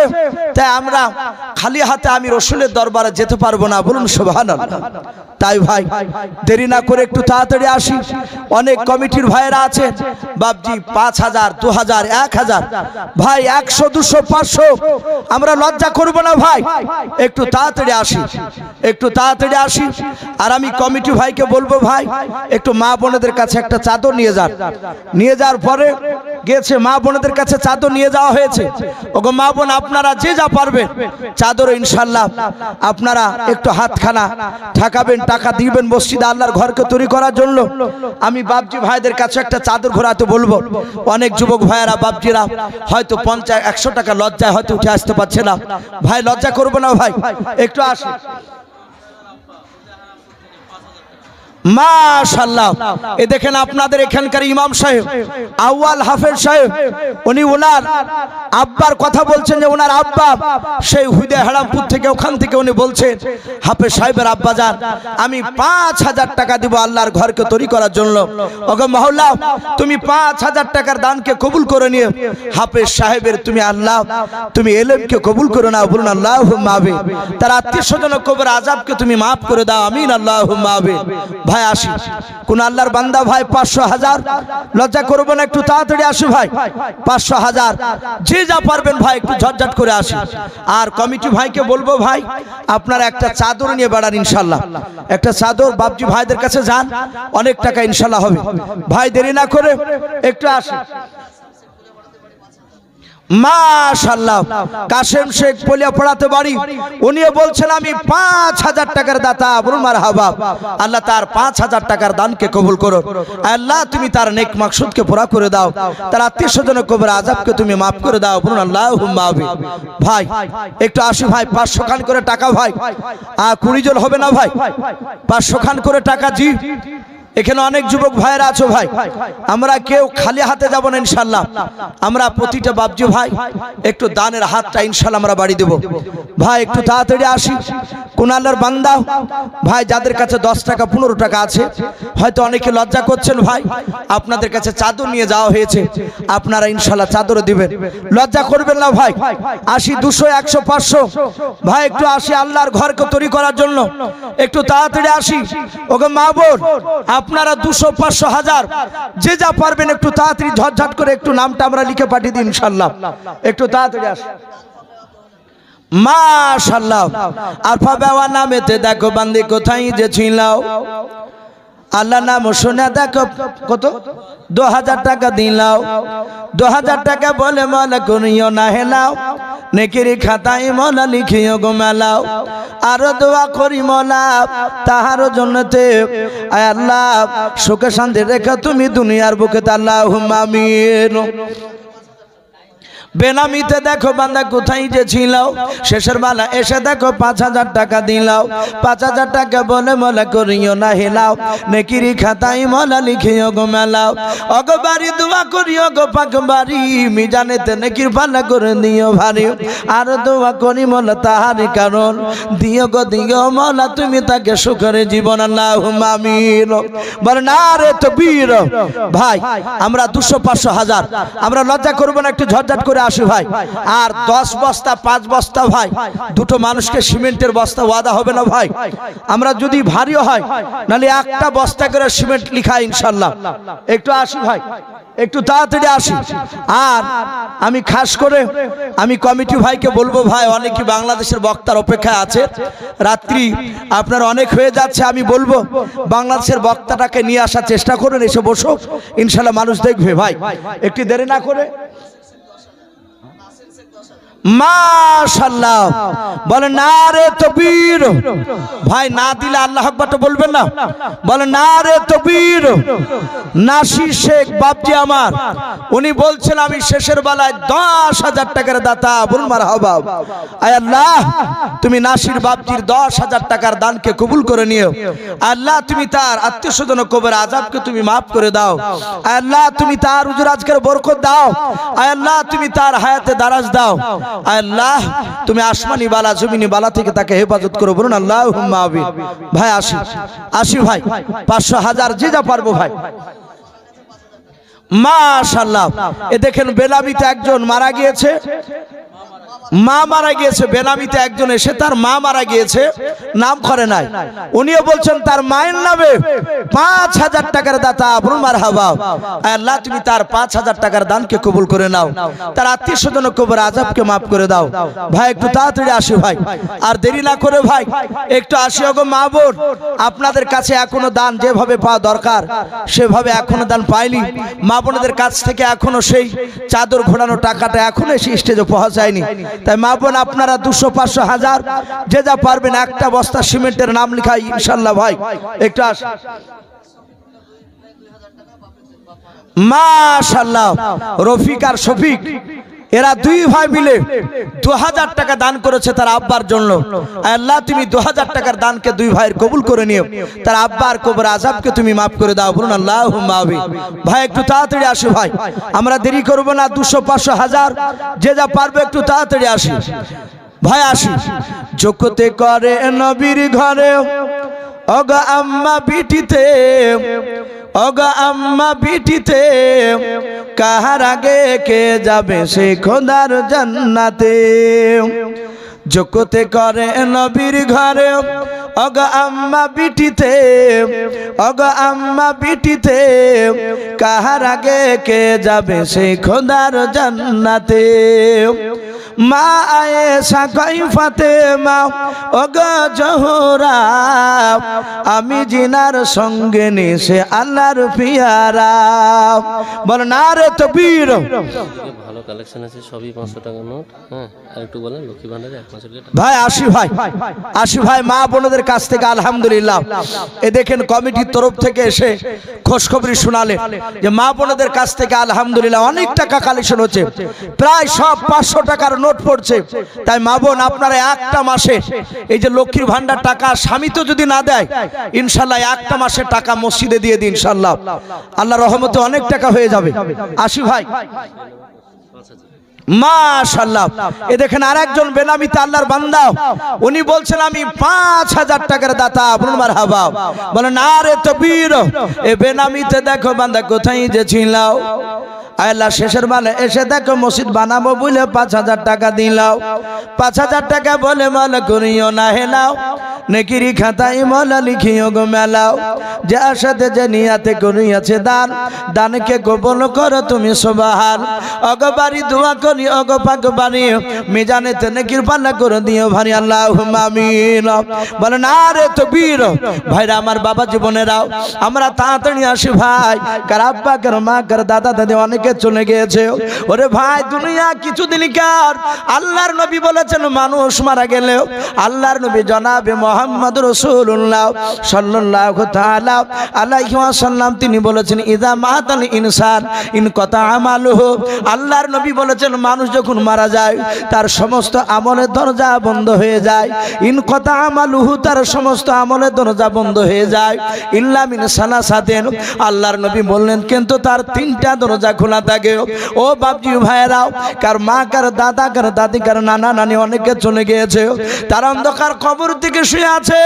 তাই আমরা খালি হাতে আমি রসুলের দরবারে যেতে পারবো না। বলুন সুবহানাল্লাহ। তাই ভাই দেরি না করে একটু তাড়াতাড়ি আসি। অনেক কমিটির ভাইয়েরা আছে, বাপজি 5000, 2000, 1000, ভাই 100, 200, 500, আমরা লজ্জা করব না ভাই, একটু তাড়াতাড়ি আসি, একটু তাড়াতাড়ি আসি। আর আমি কমিটি ভাইকে বলবো, ভাই একটু মা বোনেদের কাছে একটা চাদর নিয়ে যান। নিয়ে যাওয়ার পরে গেছে মা বোনেদের কাছে চাদর নিয়ে যাওয়া হয়েছে। ওগো মা বোন, আপনারা যে যা পারবেন চাদর ইনশাল্লাহ আপনারা একটু হাতখানা ঠাকাবেন, টাকা দিবেন মসজিদে আল্লাহর ঘরকে তৈরি করার জন্য। আমি বাপজি ভাইদের কাছে একটা চাদর ঘোরাতে বলবো। অনেক যুবক ভাইয়েরা, বাপজিরা হয়তো 50, 100 টাকা লজ্জায় হয়তো উঠে আসতে পারছে না। ভাই লজ্জা করবো না ভাই, একটু আসি। মাশাআল্লাহ, এ দেখেন আপনাদের এখানকার ইমাম সাহেব আউয়াল হাফেজ সাহেব, উনি ওনার আব্বার কথা বলছেন যে ওনার আব্বা সেই হুদে হারামপুর থেকে, ওখান থেকে উনি বলছেন, হাফেজ সাহেবের আব্বা যান, আমি 5000 টাকা দিব আল্লাহর ঘরকে তৈরি করার জন্য। ওগো মহল্লা, তুমি 5000 টাকার দানকে কবুল করে নিও। হাফেজ সাহেবের তুমি আল্লাহ, তুমি এলেমকে কবুল করে নাও। বলুন আল্লাহুম্মা আমিন। তার আত্মীয় স্বজন কবর আযাবকে তুমি মাফ করে দাও। আমিন আল্লাহুম্মা আমিন। ভাই আসি, কোন আল্লাহর বান্দা ভাই 500, 1000, লজ্জা করবো না, একটু তাড়াতাড়ি আসি ভাই। 500, 1000 যে যা পারবেন ভাই একটু ঝটঝট করে আসি। আর কমিটি ভাইকে বলবো, ভাই আপনারা একটা চাদর নিয়ে বেড়ান ইনশাল্লাহ, একটা চাদর বাপজি ভাইদের কাছে যান, অনেক টাকা ইনশাল্লাহ হবে। ভাই দেরি না করে একটু আসি। মাশাআল্লাহ, কাশেম শেখ পলিয়া পড়াতে বাড়ি, উনিও বলছেন আমি 5000 টাকার দাতা। বলুন মারহাবা। আল্লাহ তার 5000 টাকার দানকে কবুল করো। আল্লাহ তুমি তার নেক মাকসুদকে পুরা করে দাও, তার আত্মীয় স্বজনের কবর আযাবকে তুমি মাফ করে দাও। বলুন আল্লাহুম্মা আমিন। ভাই একটু আসি ভাই, 500 খান করে টাকা ভাই, 20 জন হবে না ভাই, 500 খান করে টাকা। জি, এখানে অনেক যুবক ভাইরা আছো ভাই, আমরা কেউ খালি হাতে যাব না ইনশাল্লাহ। আমরা প্রতিটা বাপজি ভাই একটু দানের হাতটা ইনশাল্লাহ আমরা বাড়ি দেব। ভাই একটু তাড়াতাড়ি আসি। কোন আল্লাহর বান্দা ভাই যাদের কাছে 10 টাকা 15 টাকা আছে, হয়তো অনেকে লজ্জা করছেন ভাই, আপনাদের কাছে চাদর নিয়ে যাওয়া হয়েছে, আপনারা ইনশাল্লাহ চাদর দিবেন, লজ্জা করবেন না ভাই। আসি 200, 100, 500 ভাই একটু আসি আল্লাহর ঘরকে তৈরি করার জন্য, একটু তাড়াতাড়ি আসি। ওগো মা বোন, আপনারা 200, 500, 1000 যে যা পারবেন একটু তাড়াতাড়ি ঝটঝট করে একটু নামটা আমরা লিখে পাঠিয়ে দিই ইনশাল্লাহ। একটু তাড়াতাড়ি আসি। মাশাআল্লাহ, আরফা বাবা নামেতে দেখো বান্দি কোথায় যে ছিলাও, আল্লাহ নাম শুনে দেখো কত 2000 টাকা দিলাও। 2000 টাকা বলে মলা করিও না হেলাও, নেকির খাতায় মলা লিখিও গো মেলাও। আরো দোয়া করি মলা তাহার জন্যতে, আয় আল্লাহ সুখে শান্তি রেখা তুমি দুনিয়ার বুকে। আল্লাহুম্মা আমিন। বেনামিতে দেখো বান্দা কোথায় যে ছিল, শেষের বেলা এসে দেখো 5000 টাকা দিলাও। 5000 টাকা বলে মলা করিও না হেলাও, নেকিরি খাতায় মলা লিখিও গো মেলাও। অগো বাড়ি দোয়া করিও গো পাক বাড়ি, মিজানেতে নেকির পাল্লা করে দিও ভারী। আর দোয়া করি মলা তাহারি কারণ, দিও গো দিও মলা তুমি তাকে সুখের জীবন। আল্লাহুম্মা আমিন। বল নারে তাকবীর। ভাই আমরা 200, 500, 1000 আমরা লজ্জা করব না, একটু ঝটঝট করে আসি ভাই। আর 10 বস্তা 5 বস্তা ভাই, দুটো মানুষকে সিমেন্টের বস্তা ওয়াদা হবে না ভাই। আমরা যদি ভারীও হয় নালে একটা বস্তা করে সিমেন্ট লিখা ইনশাল্লাহ। একটু আসি ভাই, একটু তাড়াতাড়ি আসি। আর আমি খাস করে আমি কমিটি ভাইকে বলবো, ভাই অনেকে বাংলাদেশের বক্তার অপেক্ষায় আছে, রাত্রি আপনার অনেক হয়ে যাচ্ছে, আমি বলবো বাংলাদেশের বক্তাটাকে নিয়ে আসার চেষ্টা করুন, এসে বসো ইনশাল্লাহ মানুষ দেখবে। ভাই একটু দেরি না করে। মাশাআল্লাহ, বলে নারে তাকবীর। ভাই না দিলে আল্লাহু আকবার তো বলবেন না, বলে নারে তাকবীর। নাসির শেখ বাপজি আমার, উনি বলছেন আমি শেষের বেলায় 10,000 টাকার দাতা। বলুন মারহাবা। আয় আল্লাহ তুমি নাসির বাপজির 10,000 টাকার দানকে কবুল করে নিও। আল্লাহ তুমি তার আত্মীয় স্বজন কবর আযাবকে তুমি মাফ করে দাও। আয় আল্লাহ তুমি তার উজুর আজকের বরকত দাও। আয় আল্লাহ তুমি তার হায়াতে দারাজ দাও। আল্লাহ তুমি আসমানি বালা জমিনি বালা থেকে তাকে হেফাজত করো, বলুন আল্লাহুম্মা আমিন। ভাই আসি ভাই, 500 1000 যে যা পারবো ভাই। মাশাআল্লাহ, এ দেখেন বেনামিতে একজন মারা গিয়েছে, মা মারা গিয়েছে, বেনামিতে একজন এসে তার মা মারা গিয়েছে, নাম করে নাই, উনিও বলছেন তার মায়ের নামে 5000 টাকার দাতা, বলুন মারহাবা। আল্লাহ তুমি তার 5000 টাকার দানকে কবুল করে নাও, তার আত্মীয় স্বজন কবর আযাবকে মাফ করে দাও। ভাই একটু তাড়াতাড়ি আসি ভাই, আর দেরি না করে ভাই একটু আসি। ওগো মা বোন, আপনাদের কাছে এখনো দান যেভাবে পাওয়া দরকার সেভাবে এখনো দান পাইনি। মা বোনদের কাছ থেকে এখনো সেই চাদর ঘোরানো টাকাটা এখনো এসে স্টেজে পৌঁছায়নি। তাই মা বোন আপনারা 200 500 1000 যে যা পারবেন, একটা বস্তা সিমেন্টের নাম লিখাই ইনশাআল্লাহ ভাই একটু আসি। মাশাআল্লাহ, রফিক আর শফিক এরা দুই ভাই মিলে 2000 টাকা দান করেছে তার আব্বার জন্য। আল্লাহ তুমি 2000 টাকার দানকে দুই ভাইয়ের কবুল করে নিও, তার আব্বার কবর আযাবকে তুমি মাফ করে দাও, বলুন আল্লাহুম্মা আমিন। ভাই একটু তাড়াতাড়ি আসি ভাই, আমরা দেরি করব না, 200 500 1000 যে যা পারবে একটু তাড়াতাড়ি আসি ভাই আসি। জগতে করে নবীর ঘরে ওগো আম্মা বিটিতে, ওগো আম্মা বিটিতে, কাহার আগে কে যাবে সে খোদার জান্নাতে। জগতে করে নবীর ঘরে ওগো আম্মা বিটিতে, ওগো আম্মা বিটিতে, কাহার আগে কে যাবে সে খোদার জান্নাতে। মা আয়েশা কই ফাতেমা ওগো জোহরা, আমি জিনার সঙ্গে নিছে আল্লাহর পিয়ারা, বল নারে তাকবীর। ভালো কালেকশন আছে, সবই 500 টাকা নোট। হ্যাঁ, আর একটু বলেন লক্ষ্মী ভান্ডারে 1 মাসের টাকা। ভাই আসি ভাই মা বোনদের কাছ থেকে আলহামদুলিল্লাহ এ দেখেন কমিটির তরফ থেকে এসে খোঁজখবরি শোনালেন যে মা বোনদের কাছ থেকে আলহামদুলিল্লাহ অনেক টাকা কালেকশন হচ্ছে, প্রায় সব 500 টাকার নোট পড়ছে। তাই মা বোন আপনারা একটা মাসে এই যে লক্ষ্মীর ভান্ডার টাকা স্বামী তো যদি না দেয় ইনশাল্লাহ একটা মাসের টাকা মসজিদে দিয়ে দিন, ইনশাল্লাহ আল্লাহর রহমতে অনেক টাকা হয়ে যাবে। আসি ভাই মাশাআল্লাহ, এ দেখেন আরেকজন বেনামিতে আল্লাহর বান্দা, উনি বলছেন আমি 5000 টাকার দাতা, বলুন মারহাবা, বলেন নারে তাকবীর। এ বেনামিতে দেখো বান্দা কোথায় যে ছিলাও, আল্লাহ শেষের বেলা এসে দেখো মসজিদ বানাবো বলে 5000 টাকা দিলাও, 5000 টাকা বলে মালা করিও না হেলাও, নেকিরি খাতায় মালা লিখিও গো মেলাও, যার সাথে যে নিয়াতে করিয়াছে দান, দানকে কবুল করো তুমি সুবহান। অগো বাড়ি দোয়া করি অগো পাক বাড়ি, মিজানেতে নেকির পাল্লা করে দিও ভারী, আল্লাহুম্মা আমিন। বলেন নারে তাকবীর। ভাইরা আমার বাবা জীবনেরাও আমরা তাড়াতাড়ি আসি ভাই, কার আব্বা কার মা কার দাদা দাদি অনেকে চলে গিয়েছে। ওরে ভাই দুনিয়া কিছুদিন কার, আল্লাহর নবী বলেছেন মানুষ মারা গেলেও আল্লাহর নবী জনাবে মুহাম্মদ রাসূলুল্লাহ সাল্লাল্লাহু তাআলা আলাইহি ওয়াসাল্লাম তিনি বলেছেন ইযা মাতাল ইনসান ইন কতা আমালুহু। আল্লাহর নবী বলেছেন মানুষ যখন মারা যায় তার সমস্ত আমলের দরজা বন্ধ হয়ে যায়, ইন কতা আমালুহু তার সমস্ত আমলের দরজা বন্ধ হয়ে যায়, ইল্লা মিন সালাসাতিন। আল্লাহর নবী বললেন কিন্তু তার 3টা দরজা খোলা থাকে। ও বাপজি ভাইরাও, কার মা কার দাদা কার দাদি কার নানা নানি অনেকে চলে গিয়েছে, তার অন্ধকার কবর থেকে শুয়ে আছে।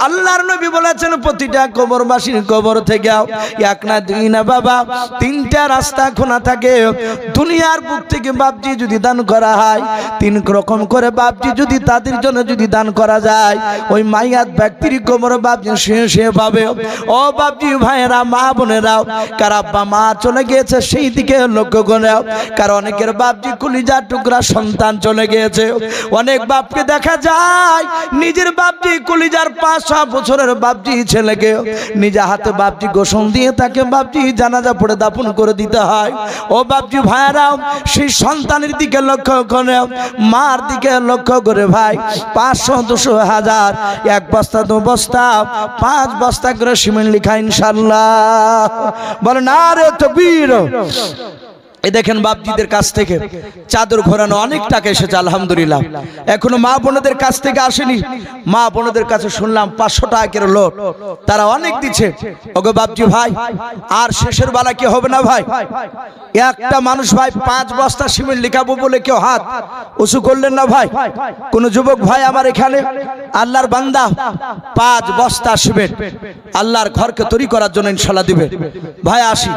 আল্লাহর নবী বলেছেন প্রতিটা কবরবাসীর কবর থেকে এক না দুই না বাবা 3টা রাস্তা খোলা থাকে। দুনিয়ার বুক থেকে বাপজি যদি দান করা হয় 3 রকম করে বাপজি যদি তাদের জন্য যদি দান করা যায়, ওই মাইয়াত ব্যক্তির কবর বাপজি শুয়ে শুয়ে পাবে। ও বাপজি ভাইরা মা বোনেরাও, কার আব্বা মা চলে গিয়েছে সেই দিকে লক্ষ্য করে, কারণ অনেকের বাপজি কলিজা টুকরা সন্তান চলে গিয়েছে। অনেক বাপকে দেখা যায় নিজের বাপজি কলিজার 5-6 বছরের বাপজি ছেলেকে নিজে হাতে বাপজি গোসল দিয়ে তাকে বাপজি জানাজা পড়ে দাফন করে দিতে হয়। ও বাপজি ভাইরাও সেই সন্তানের দিকে লক্ষ্য করে, মার দিকে লক্ষ্য করে ভাই 500 200 1000 1 বস্তা 2 বস্তা 5 বস্তা করে সিমেন্ট লিখা ইনশাআল্লাহ। বলেন নারে তাকবীর। এই দেখেন বাপজিদের কাছ থেকে চাদর ঘোরানো অনেক টাকা এসেছে আলহামদুলিল্লাহ। এখনো মা বোনদের কাছ থেকে আসেনি। মা বোনদের কাছে শুনলাম 500 টাকা করে লোট, তারা অনেক দিচ্ছে। ওগো বাপজি ভাই, আর শেষের বেলা কি হবে না ভাই? একটা মানুষ ভাই 5 বস্তা সিমেন্ট লিখাবো বলে কেউ হাত উঁচু করলেন না ভাই। কোন যুবক ভাই আমার এখানে আল্লাহর বান্দা 5 বস্তা সিমেন্ট আল্লাহর ঘরকে তৈরি করার জন্য ইনশাআল্লাহ দিবে ভাই। আসি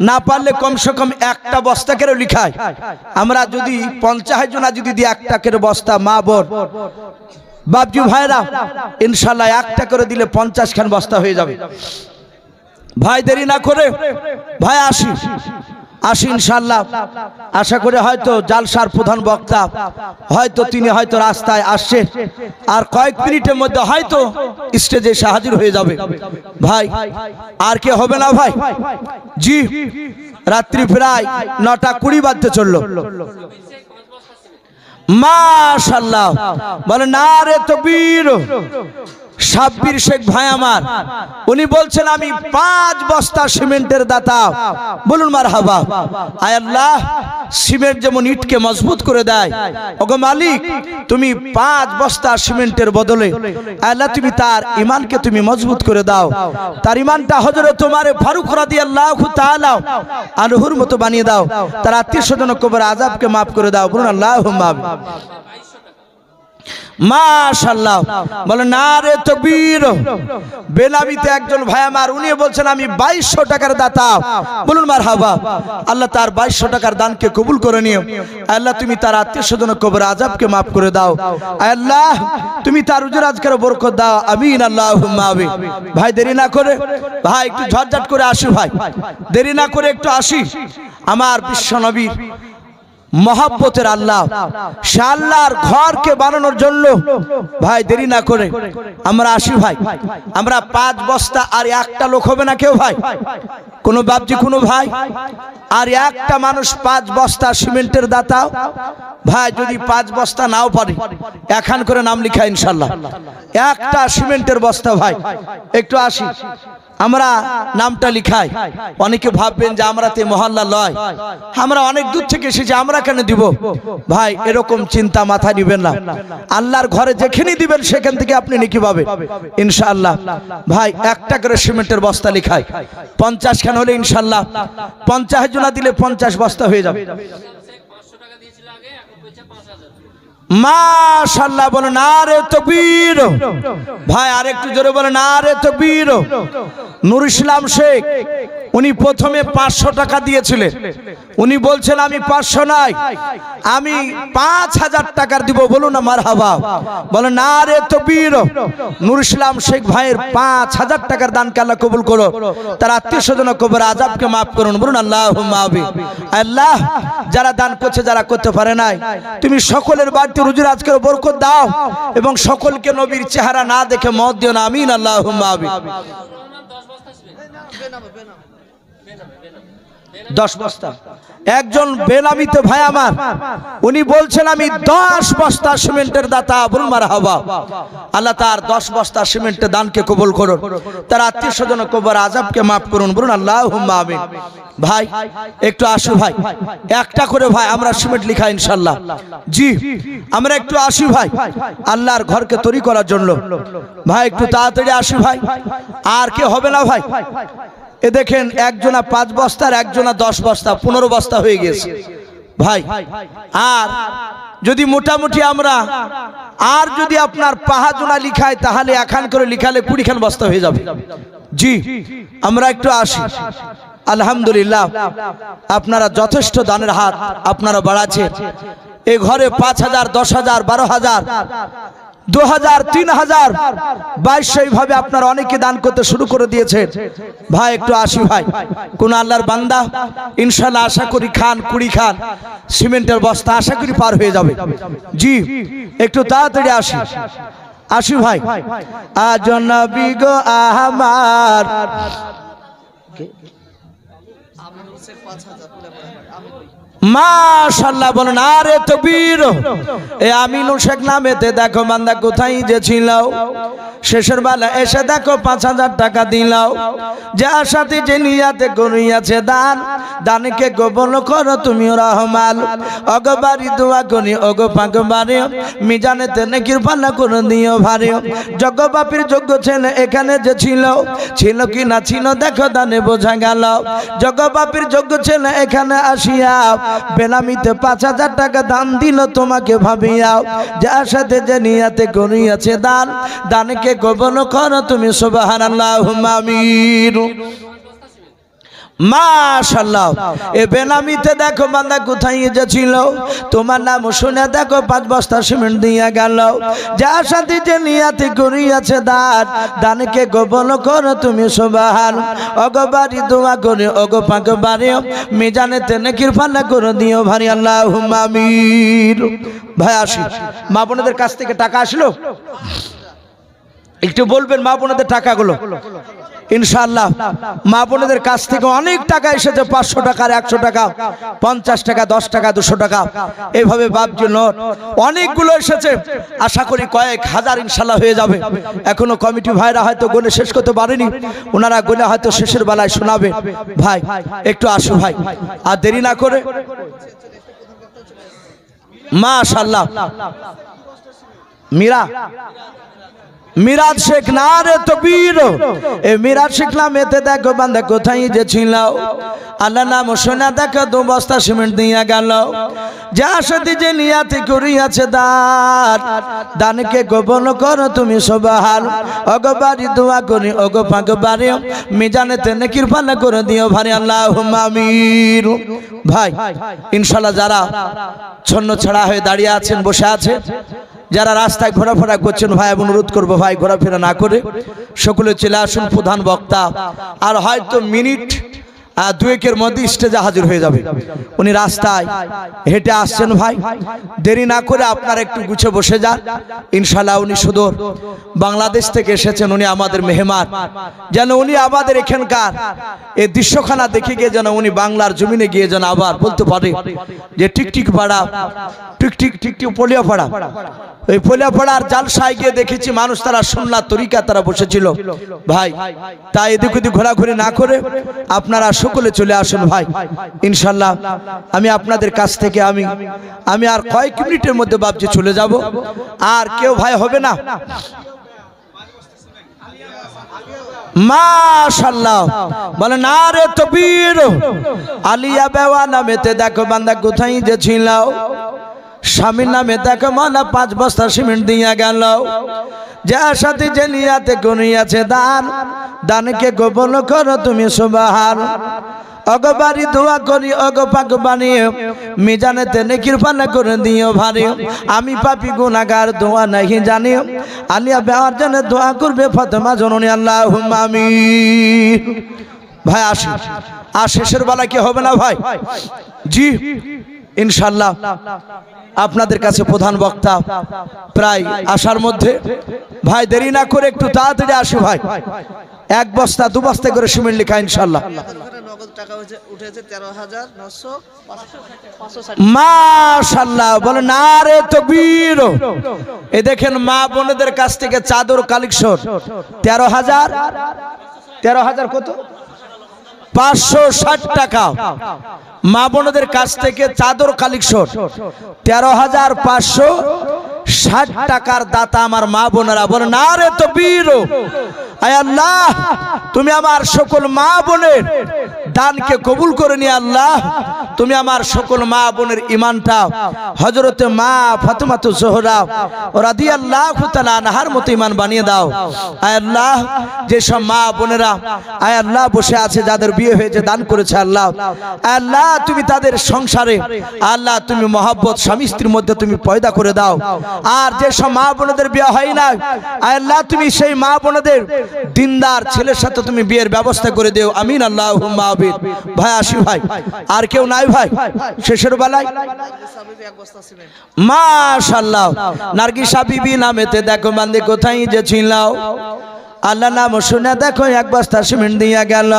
না পারলে কমসে কম একটা বস্তা করে লিখায়। আমরা যদি 50 জনা যদি দিই একটা করে বস্তা, মা বোন বাপজি ভাইরা ইনশাআল্লাহ একটা করে দিলে 50 খান বস্তা হয়ে যাবে ভাই। দেরি না করে ভাই আসি ইনশাআল্লাহ। আশা করে হয়তো জালসার প্রধান বক্তা হয়তো তিনি হয়তো রাস্তায় আসছে, আর কয়েক মিনিটের মধ্যে হয়তো স্টেজে এসে হাজির হয়ে যাবে ভাই। আর কে হবে না ভাই? জি, রাত্রি প্রায় 9:20 বাজতে চললো। মাশাআল্লাহ বলে নারে তাকবীর। সাব্বির শেখ ভাই আমার, উনি বলছেন আমি 5 বস্তা সিমেন্টের দাতা। বলুন মারহাবা। আয় আল্লাহ, সিমেন্ট যেমন ইটকে মজবুত করে দেয়, ওগো মালিক তুমি 5 বস্তা সিমেন্টের বদলে আল্লাহ তুমি তার ঈমানকে তুমি মজবুত করে দাও। তার ঈমানটা হযরত ওমর ফারুক রাদিয়াল্লাহু তাআলা আনহুর মতো বানিয়ে দাও। তার আত্মীয়-স্বজন কবর আযাবকে maaf করে দাও। বলুন আল্লাহুম্মা আমিন। মাশাআল্লাহ বলে নারে তাকবীর। বেনামিতে একজন ভাই আমার, উনি বলছেন আমি 2200 টাকার দাতা। বলুন মারহাবা। আল্লাহ তার 2200 টাকার দানকে কবুল করে নিও। আল্লাহ তুমি তার আত্মীয়-স্বজন কবর আযাবকে maaf করে দাও। আল্লাহ তুমি তার উজর আজকের বরকত দাও। আমিন আল্লাহুম্মা আমিন। ভাই দেরি না করে ভাই একটু ঝটঝট করে আসি ভাই, দেরি না করে একটু আসি। আমার বিশ্ব নবীর মহব্বতের আল্লাহ, সে আল্লাহর ঘরকে বানানোর জন্য ভাই দেরি না করে আমরা আসি ভাই। আমরা 5 বস্তা, আর একটা লোক হবে না কেউ ভাই, কোন বাপজি কোন ভাই, আর একটা মানুষ 5 বস্তা সিমেন্টের দাতা ভাই। যদি 5 বস্তা নাও পারে, একখান করে নাম লিখা ইনশাআল্লাহ। একটা সিমেন্টের বস্তা ভাই, একটু আসি আমরা নামটা লিখাই। অনেকে ভাববেন যে আমরা তে মহল্লা লয়, আমরা অনেক দূর থেকে এসেছি, আমরা কেন দিব ভাই? এরকম চিন্তা মাথায় নিবেন না। আল্লাহর ঘরে যেখানে দিবেন সেখান থেকে আপনি নেকি পাবেন ইনশাআল্লাহ। ভাই একটা করে সিমেন্টের বস্তা লিখাই, 50 খান হলে ইনশাআল্লাহ 50 জনা দিলে 50 বস্তা হয়ে যাবে। মাশাআল্লাহ বলে নারে তাকবীর। ভাই আরেকটু জোরে বলে নারে তাকবীর। নূর ইসলাম শেখ উনি প্রথমে 500 টাকা দিয়েছিলেন। উনি বলছেন আমি 500 নাই, আমি 5000 টাকার দিব। বলুন না মারহাবা। বলে নারে তাকবীর। নূর ইসলাম শেখ ভাইয়ের 5000 টাকার দানকে আল্লাহ কবুল করো, তার আত্মীয়-স্বজন কবর আযাবকে maaf করুন। বলুন আল্লাহুম্মা আমিন। আল্লাহ যারা দান করছে, যারা করতে পারে নাই, তুমি সকলের বাড়িতে রুজির আজকের বরকত দাও, এবং সকলকে নবীর চেহারা না দেখে মত দিও না। আমিন আল্লাহুম্মা আমিন। 10 বস্তা একজন বেনামিতে ভাই আমার, উনি বলছেন আমি 10 বস্তা সিমেন্টের দাতা। বলুন মারহাবা। আল্লাহ তার 10 বস্তা সিমেন্টের দানকে কবুল করুন, তার আত্মীয়-স্বজন কবর আযাবকে maaf করুন। বলুন আল্লাহুম্মা আমিন। ভাই একটু আসু ভাই, একটা করে ভাই আমরা সিমেন্ট লিখা ইনশাআল্লাহ। জি আমরা একটু আসি ভাই, আল্লাহর ঘরকে তৈরি করার জন্য ভাই। একটু তাড়াতাড়ি আসি ভাই, আর কে হবে না ভাই? এ দেখেন একজনা 5 বস্তা, আর একজনা 10 বস্তা, 15 বস্তা হয়ে গেছে ভাই। আর যদি মোটামুটি আমরা আর যদি আপনার 5 জনা লিখায়, তাহলে একখান করে লিখালে 20 খান বস্তা হয়ে যাবে। জি আমরা একটু আসি। আলহামদুলিল্লাহ আপনারা যথেষ্ট দানের হাত আপনারা বাড়াচ্ছেন। এই ঘরে 5000, 10000, 12000, 2000, 3000, 2200 এইভাবে আপনারা অনেকে দান করতে শুরু করে দিয়েছেন ভাই। একটু আসি ভাই, কোন আল্লাহর বান্দা ইনশাআল্লাহ আশা করি খান 20 খান সিমেন্টের বস্তা আশা করি পার হয়ে যাবে। জি একটু তাড়াতাড়ি আসি, আসি ভাই। আজ নবী গো আমার মাশাআল্লাহ বলেন আরে তকবীর। এই আমিনুল শেখ নামেতে দেখো বান্দা কোথায় যে ছিল, শেষের বেলা এসে দেখো 5000 টাকা দিলাও, যে আশাতে যে নিয়াতে করিয়াছে দান, দানকে গোপন করো তুমি রহমান। অগবারি দোয়া করি অগ পাকবারে, মিজানেতে নেকির পাল্লা করে দিও ভারে। জগবাপির যোগ্য ছেলে এখানে যে ছিল, ছিল কি না ছিল দেখো দানে বোঝা গেল। জগবাপির যোগ্য ছেলে এখানে আসিয়া বেনামিতে 5000 টাকা দান দিল তোমাকে ভাবিয়া, যার সাথে যে নিয়াতে করিয়াছে দান, দানকে গোপন করো তুমি সুবহানাল্লাহুম্মা আমিন। মাশাআল্লাহ এ বেনামিতে দেখো বান্দা কোথায় যে ছিল, তোমার নাম শুনে দেখো 5 বস্তা সিমেন্ট দিয়া গেল, যার সাথে যে নিয়াতে করিয়াছে দান, দানকে গোপন করো তুমি সুবহান। অগবারি দোয়া করে অগ পাকবারে, মিজানেতে নেকির পাল্লা করে দিও ভারী আল্লাহুম্মা আমিন। ভাই আসি, মা বোনদের কাছ থেকে টাকা আসলো, একটু বলবেন মা বোনদের টাকাগুলো। ইনশাআল্লাহ মা বোনদের কাছ থেকে অনেক টাকা এসেছে, 500 টাকা, 100 টাকা, 50 টাকা, 10 টাকা, 200 টাকা, এইভাবে বাপজি নোট অনেকগুলো এসেছে। আশা করি কয়েক হাজার ইনশাআল্লাহ হয়ে যাবে। এখনো কমিটি ভাইরা হয়তো গুনে শেষ করতে পারেনি, ওনারা গুনে হয়তো শেষের বেলায় শোনাবে। ভাই একটু আসো ভাই, আর দেরি না করে। মাশাআল্লাহ মিরাজ শেখ নারে তকবীর। এ মিরাজ শেখ নামেতে দেখো বান্দা কোথায় যে ছিল, আল্লাহ নাম শোনা দেখো 2 বস্তা সিমেন্ট দিয়া গেল, যার সাথে যে নিয়াতে করিয়াছে দান, দানকে গোপন করো তুমি সুবহান। অগবারি দোয়া করি অগ পাকবারে, মিজানেতে নেকির পাল্লা করে দিও ভারী আল্লাহুম্মা আমিন। ভাই ইনশাআল্লাহ যারা ছন্ন ছাড়া হয়ে দাঁড়িয়ে আছেন, বসে আছে, যারা রাস্তায় ঘোরাফেরা করছেন, ভাই অনুরোধ করবো ভাই ঘোরাফেরা না করে সকলে চলে আসুন। প্রধান বক্তা আর হয়তো মিনিট 2-1-এর মধ্যে স্টেজে হাজির হয়ে যাবে। উনি রাস্তায় হেঁটে আসছেন, ভাই দেরি না করে আপনারা একটু গুছিয়ে বসে যান। ইনশাআল্লাহ উনি সুদূর বাংলাদেশ থেকে এসেছেন, উনি আমাদের মেহমান, যেন উনি আমাদের এখানকার এই দৃশ্যখানা দেখে গিয়ে যেন উনি বাংলার জমিনে গিয়ে যেন আবার বলতে পারে যে টিকটিক পাড়া, টিকটিক পলিয়া পাড়া, ওই পলিয়া পাড়ার জালসায় গিয়ে দেখেছি মানুষ তারা সুন্নাত তরিকা তারা বসেছিল। ভাই তাই এদিক ওদিক ঘোরাঘুরি না করে আপনারা সকলে চলে আসুন। ভাই ইনশাআল্লাহ আমি আপনাদের কাছ থেকে আমি আর কয়েক মিনিটের মধ্যে বাপজি চলে যাব, আর কেউ ভাই হবে না। মাশাআল্লাহ বলে নারে তকবীর। আলিয়া বেওয়া নামেতে দেখো বান্দা কোথায় যে ছিল, স্বামীর নামে দেখো মানা 5 বস্তা সিমেন্ট দিয়া গেল, যার সাথে যে নিয়াতে করিয়াছে দান, দানকে গোপন করো তুমি সুবহান। অগবারি দোয়া করি অগ পাক বানিয়ে, মিজানেতে নেকির পাল্লা করে দিও ভারী। আমি পাপী গুনাহগার দোয়া নাহি জানি, আলিয়া বেওয়ার জন্য দোয়া করবে ফাতেমা জননী আল্লাহুম্মা আমিন। ভাই আসি, আর শেষের বেলা কি হবে না ভাই? জি ইনশাআল্লাহ আপনাদের কাছে প্রধান বক্তা প্রায় আসার মধ্যে, ভাই দেরি না করে একটু তাড়াতাড়ি আসো ভাই। 1 বস্তা 2 বস্তা করে সিমেন্ট লেখা ইনশাআল্লাহ। মাশাআল্লাহ বলে নারে তকবীর। এই দেখেন মা বোনদের কাছ থেকে চাদর কালেকশন 13,000 কত 560 টাকা। মা বোনদের কাছ থেকে চাদর কালেকশন 13,560 টাকার দাতা আমার মা বোনেরা বলে নারে তকবীর। আয় আল্লাহ তুমি আমার সকল মা বোনের দানকে কবুল করে নিয়ে আল্লাহ তুমি আমার সকল মা বোনের ঈমানটা হযরতে মা ফাতেমাতুজ জোহরা রাদিয়াল্লাহু তাআলা আনহার মতো ঈমান বানিয়ে দাও। আয় আল্লাহ যে সব মা বোনেরা আয় আল্লাহ বসে আছে, যাদের বিয়ে হয়েছে দান করেছে আল্লাহ, আয় আল্লাহ তুমি তাদের সংসারে আল্লাহ তুমি মহব্বত স্বামী স্ত্রীর মধ্যে তুমি পয়দা করে দাও। আর যে সব মা বোনদের বিয়ে হয় না আয় আল্লাহ তুমি সেই মা বোনদের দিনদার ছেলের সাথে তুমি বিয়ের ব্যবস্থা করে দিও। আমিন আল্লাহুম্মা আমিন। ভাই আসি ভাই, আর কেউ নাই ভাই শেষের বেলায়? মাশাআল্লাহ নার্গিসা বিবি নামেতে দেখো বান্দে কোথায় যে ছিল, আল্লাহ নাম শুনে দেখো এক বস্তা সিমেন্ট দিয়া গেল।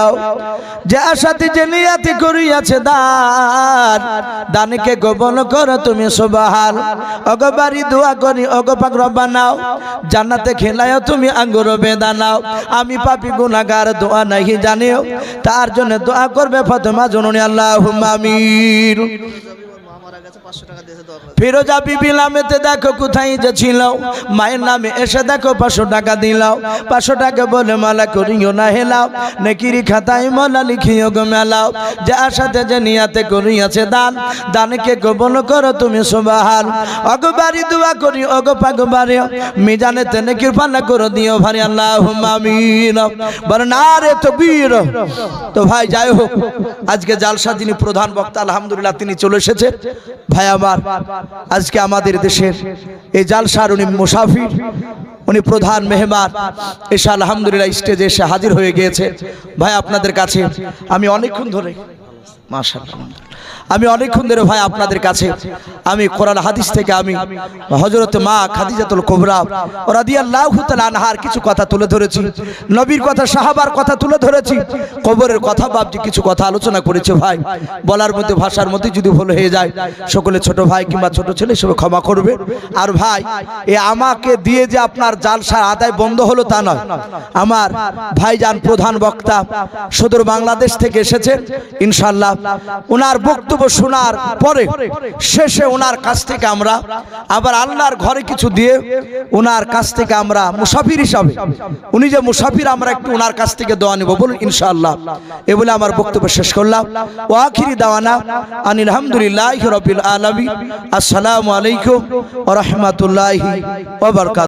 যে আশাতে যে নিয়াতি করিয়াছে দান, দানকে গোপন করো তুমি সুবহান। ওগো বাড়ি দোয়া করি ওগো পাক রব্বানাও, জান্নাতে খেলায়ও তুমি আঙ্গুর বেদানাও। আমি পাপী গুনাহগার দোয়া নাহি জানিও, তার জন্য দোয়া করবে ফাতেমা জননী আল্লাহুম্মা আমিন। ফিরোজা বিবি নামেতে দেখো কোথায় যে ছিল, মায়ের নামে এসে দেখো 500 টাকা দিলাও। 500 টাকা বলে মালা করিও না হেলাও, নেকিরি খাতায় মালা লিখিও গো মেলাও। যে আশাতে যে নিয়াতে করিয়াছে দান, দানকে গোপন করো তুমি সুবহান। ওগো বাড়ি দোয়া করি ওগো পাক বাড়ি, মিজানেতে নেকির পাল্লা করে দিও ভারী আল্লাহুম্মা আমিন। বল নারে তাকবীর। তো ভাই যাই হোক, আজকে জালসা যিনি প্রধান বক্তা আলহামদুলিল্লাহ তিনি চলে এসেছে। ভাই আমার আজকে আমাদের দেশের এই জালসার উনি মুসাফির, উনি প্রধান মেহমান এসে আলহামদুলিল্লাহ স্টেজে এসে হাজির হয়ে গিয়েছে। ভাই আপনাদের কাছে আমি অনেকক্ষণ ধরে মাশাআল্লাহ আমি অনেকক্ষণ ধরে ভাই আপনাদের কাছে আমি কোরআন হাদিস থেকে আমি হযরত মা খাদিজাতুল কুবরা রাদিয়াল্লাহু তাআলা আনহার কিছু কথা তুলে ধরেছি, নবীর কথা সাহাবার কথা তুলে ধরেছি, কবরের কথা বাবজি কিছু কথা আলোচনা করেছে। ভাই বলার মধ্যে ভাষার মধ্যে যদি ভুল হয়ে যায় সকলে ছোট ভাই কিংবা ছোট ছেলে সবাই ক্ষমা করবে। আর ভাই এ আমাকে দিয়ে যে আপনার জালসা আদায় বন্ধ হলো তা নয়, আমার ভাইজান প্রধান বক্তা সুদূর বাংলাদেশ থেকে এসেছেন। ইনশাআল্লাহ ওনার বক্তব্য শোনার পরে শেষে ওনার কাছ থেকে আমরা আবার আল্লাহর ঘরে কিছু দিয়ে ওনার কাছ থেকে আমরা মুসাফির হিসাবে, উনি যে মুসাফির আমরা একটু ওনার কাছ থেকে দোয়া নেব বলুন ইনশাআল্লাহ। এ বলে আমার বক্তব্য শেষ করলাম। ওয়া আখিরি দাওয়ানা আনিল হামদুলিল্লাহি রাব্বিল আলামিন। আসসালামু আলাইকুম ওয়া রাহমাতুল্লাহি ওয়া বারাকাতুহু।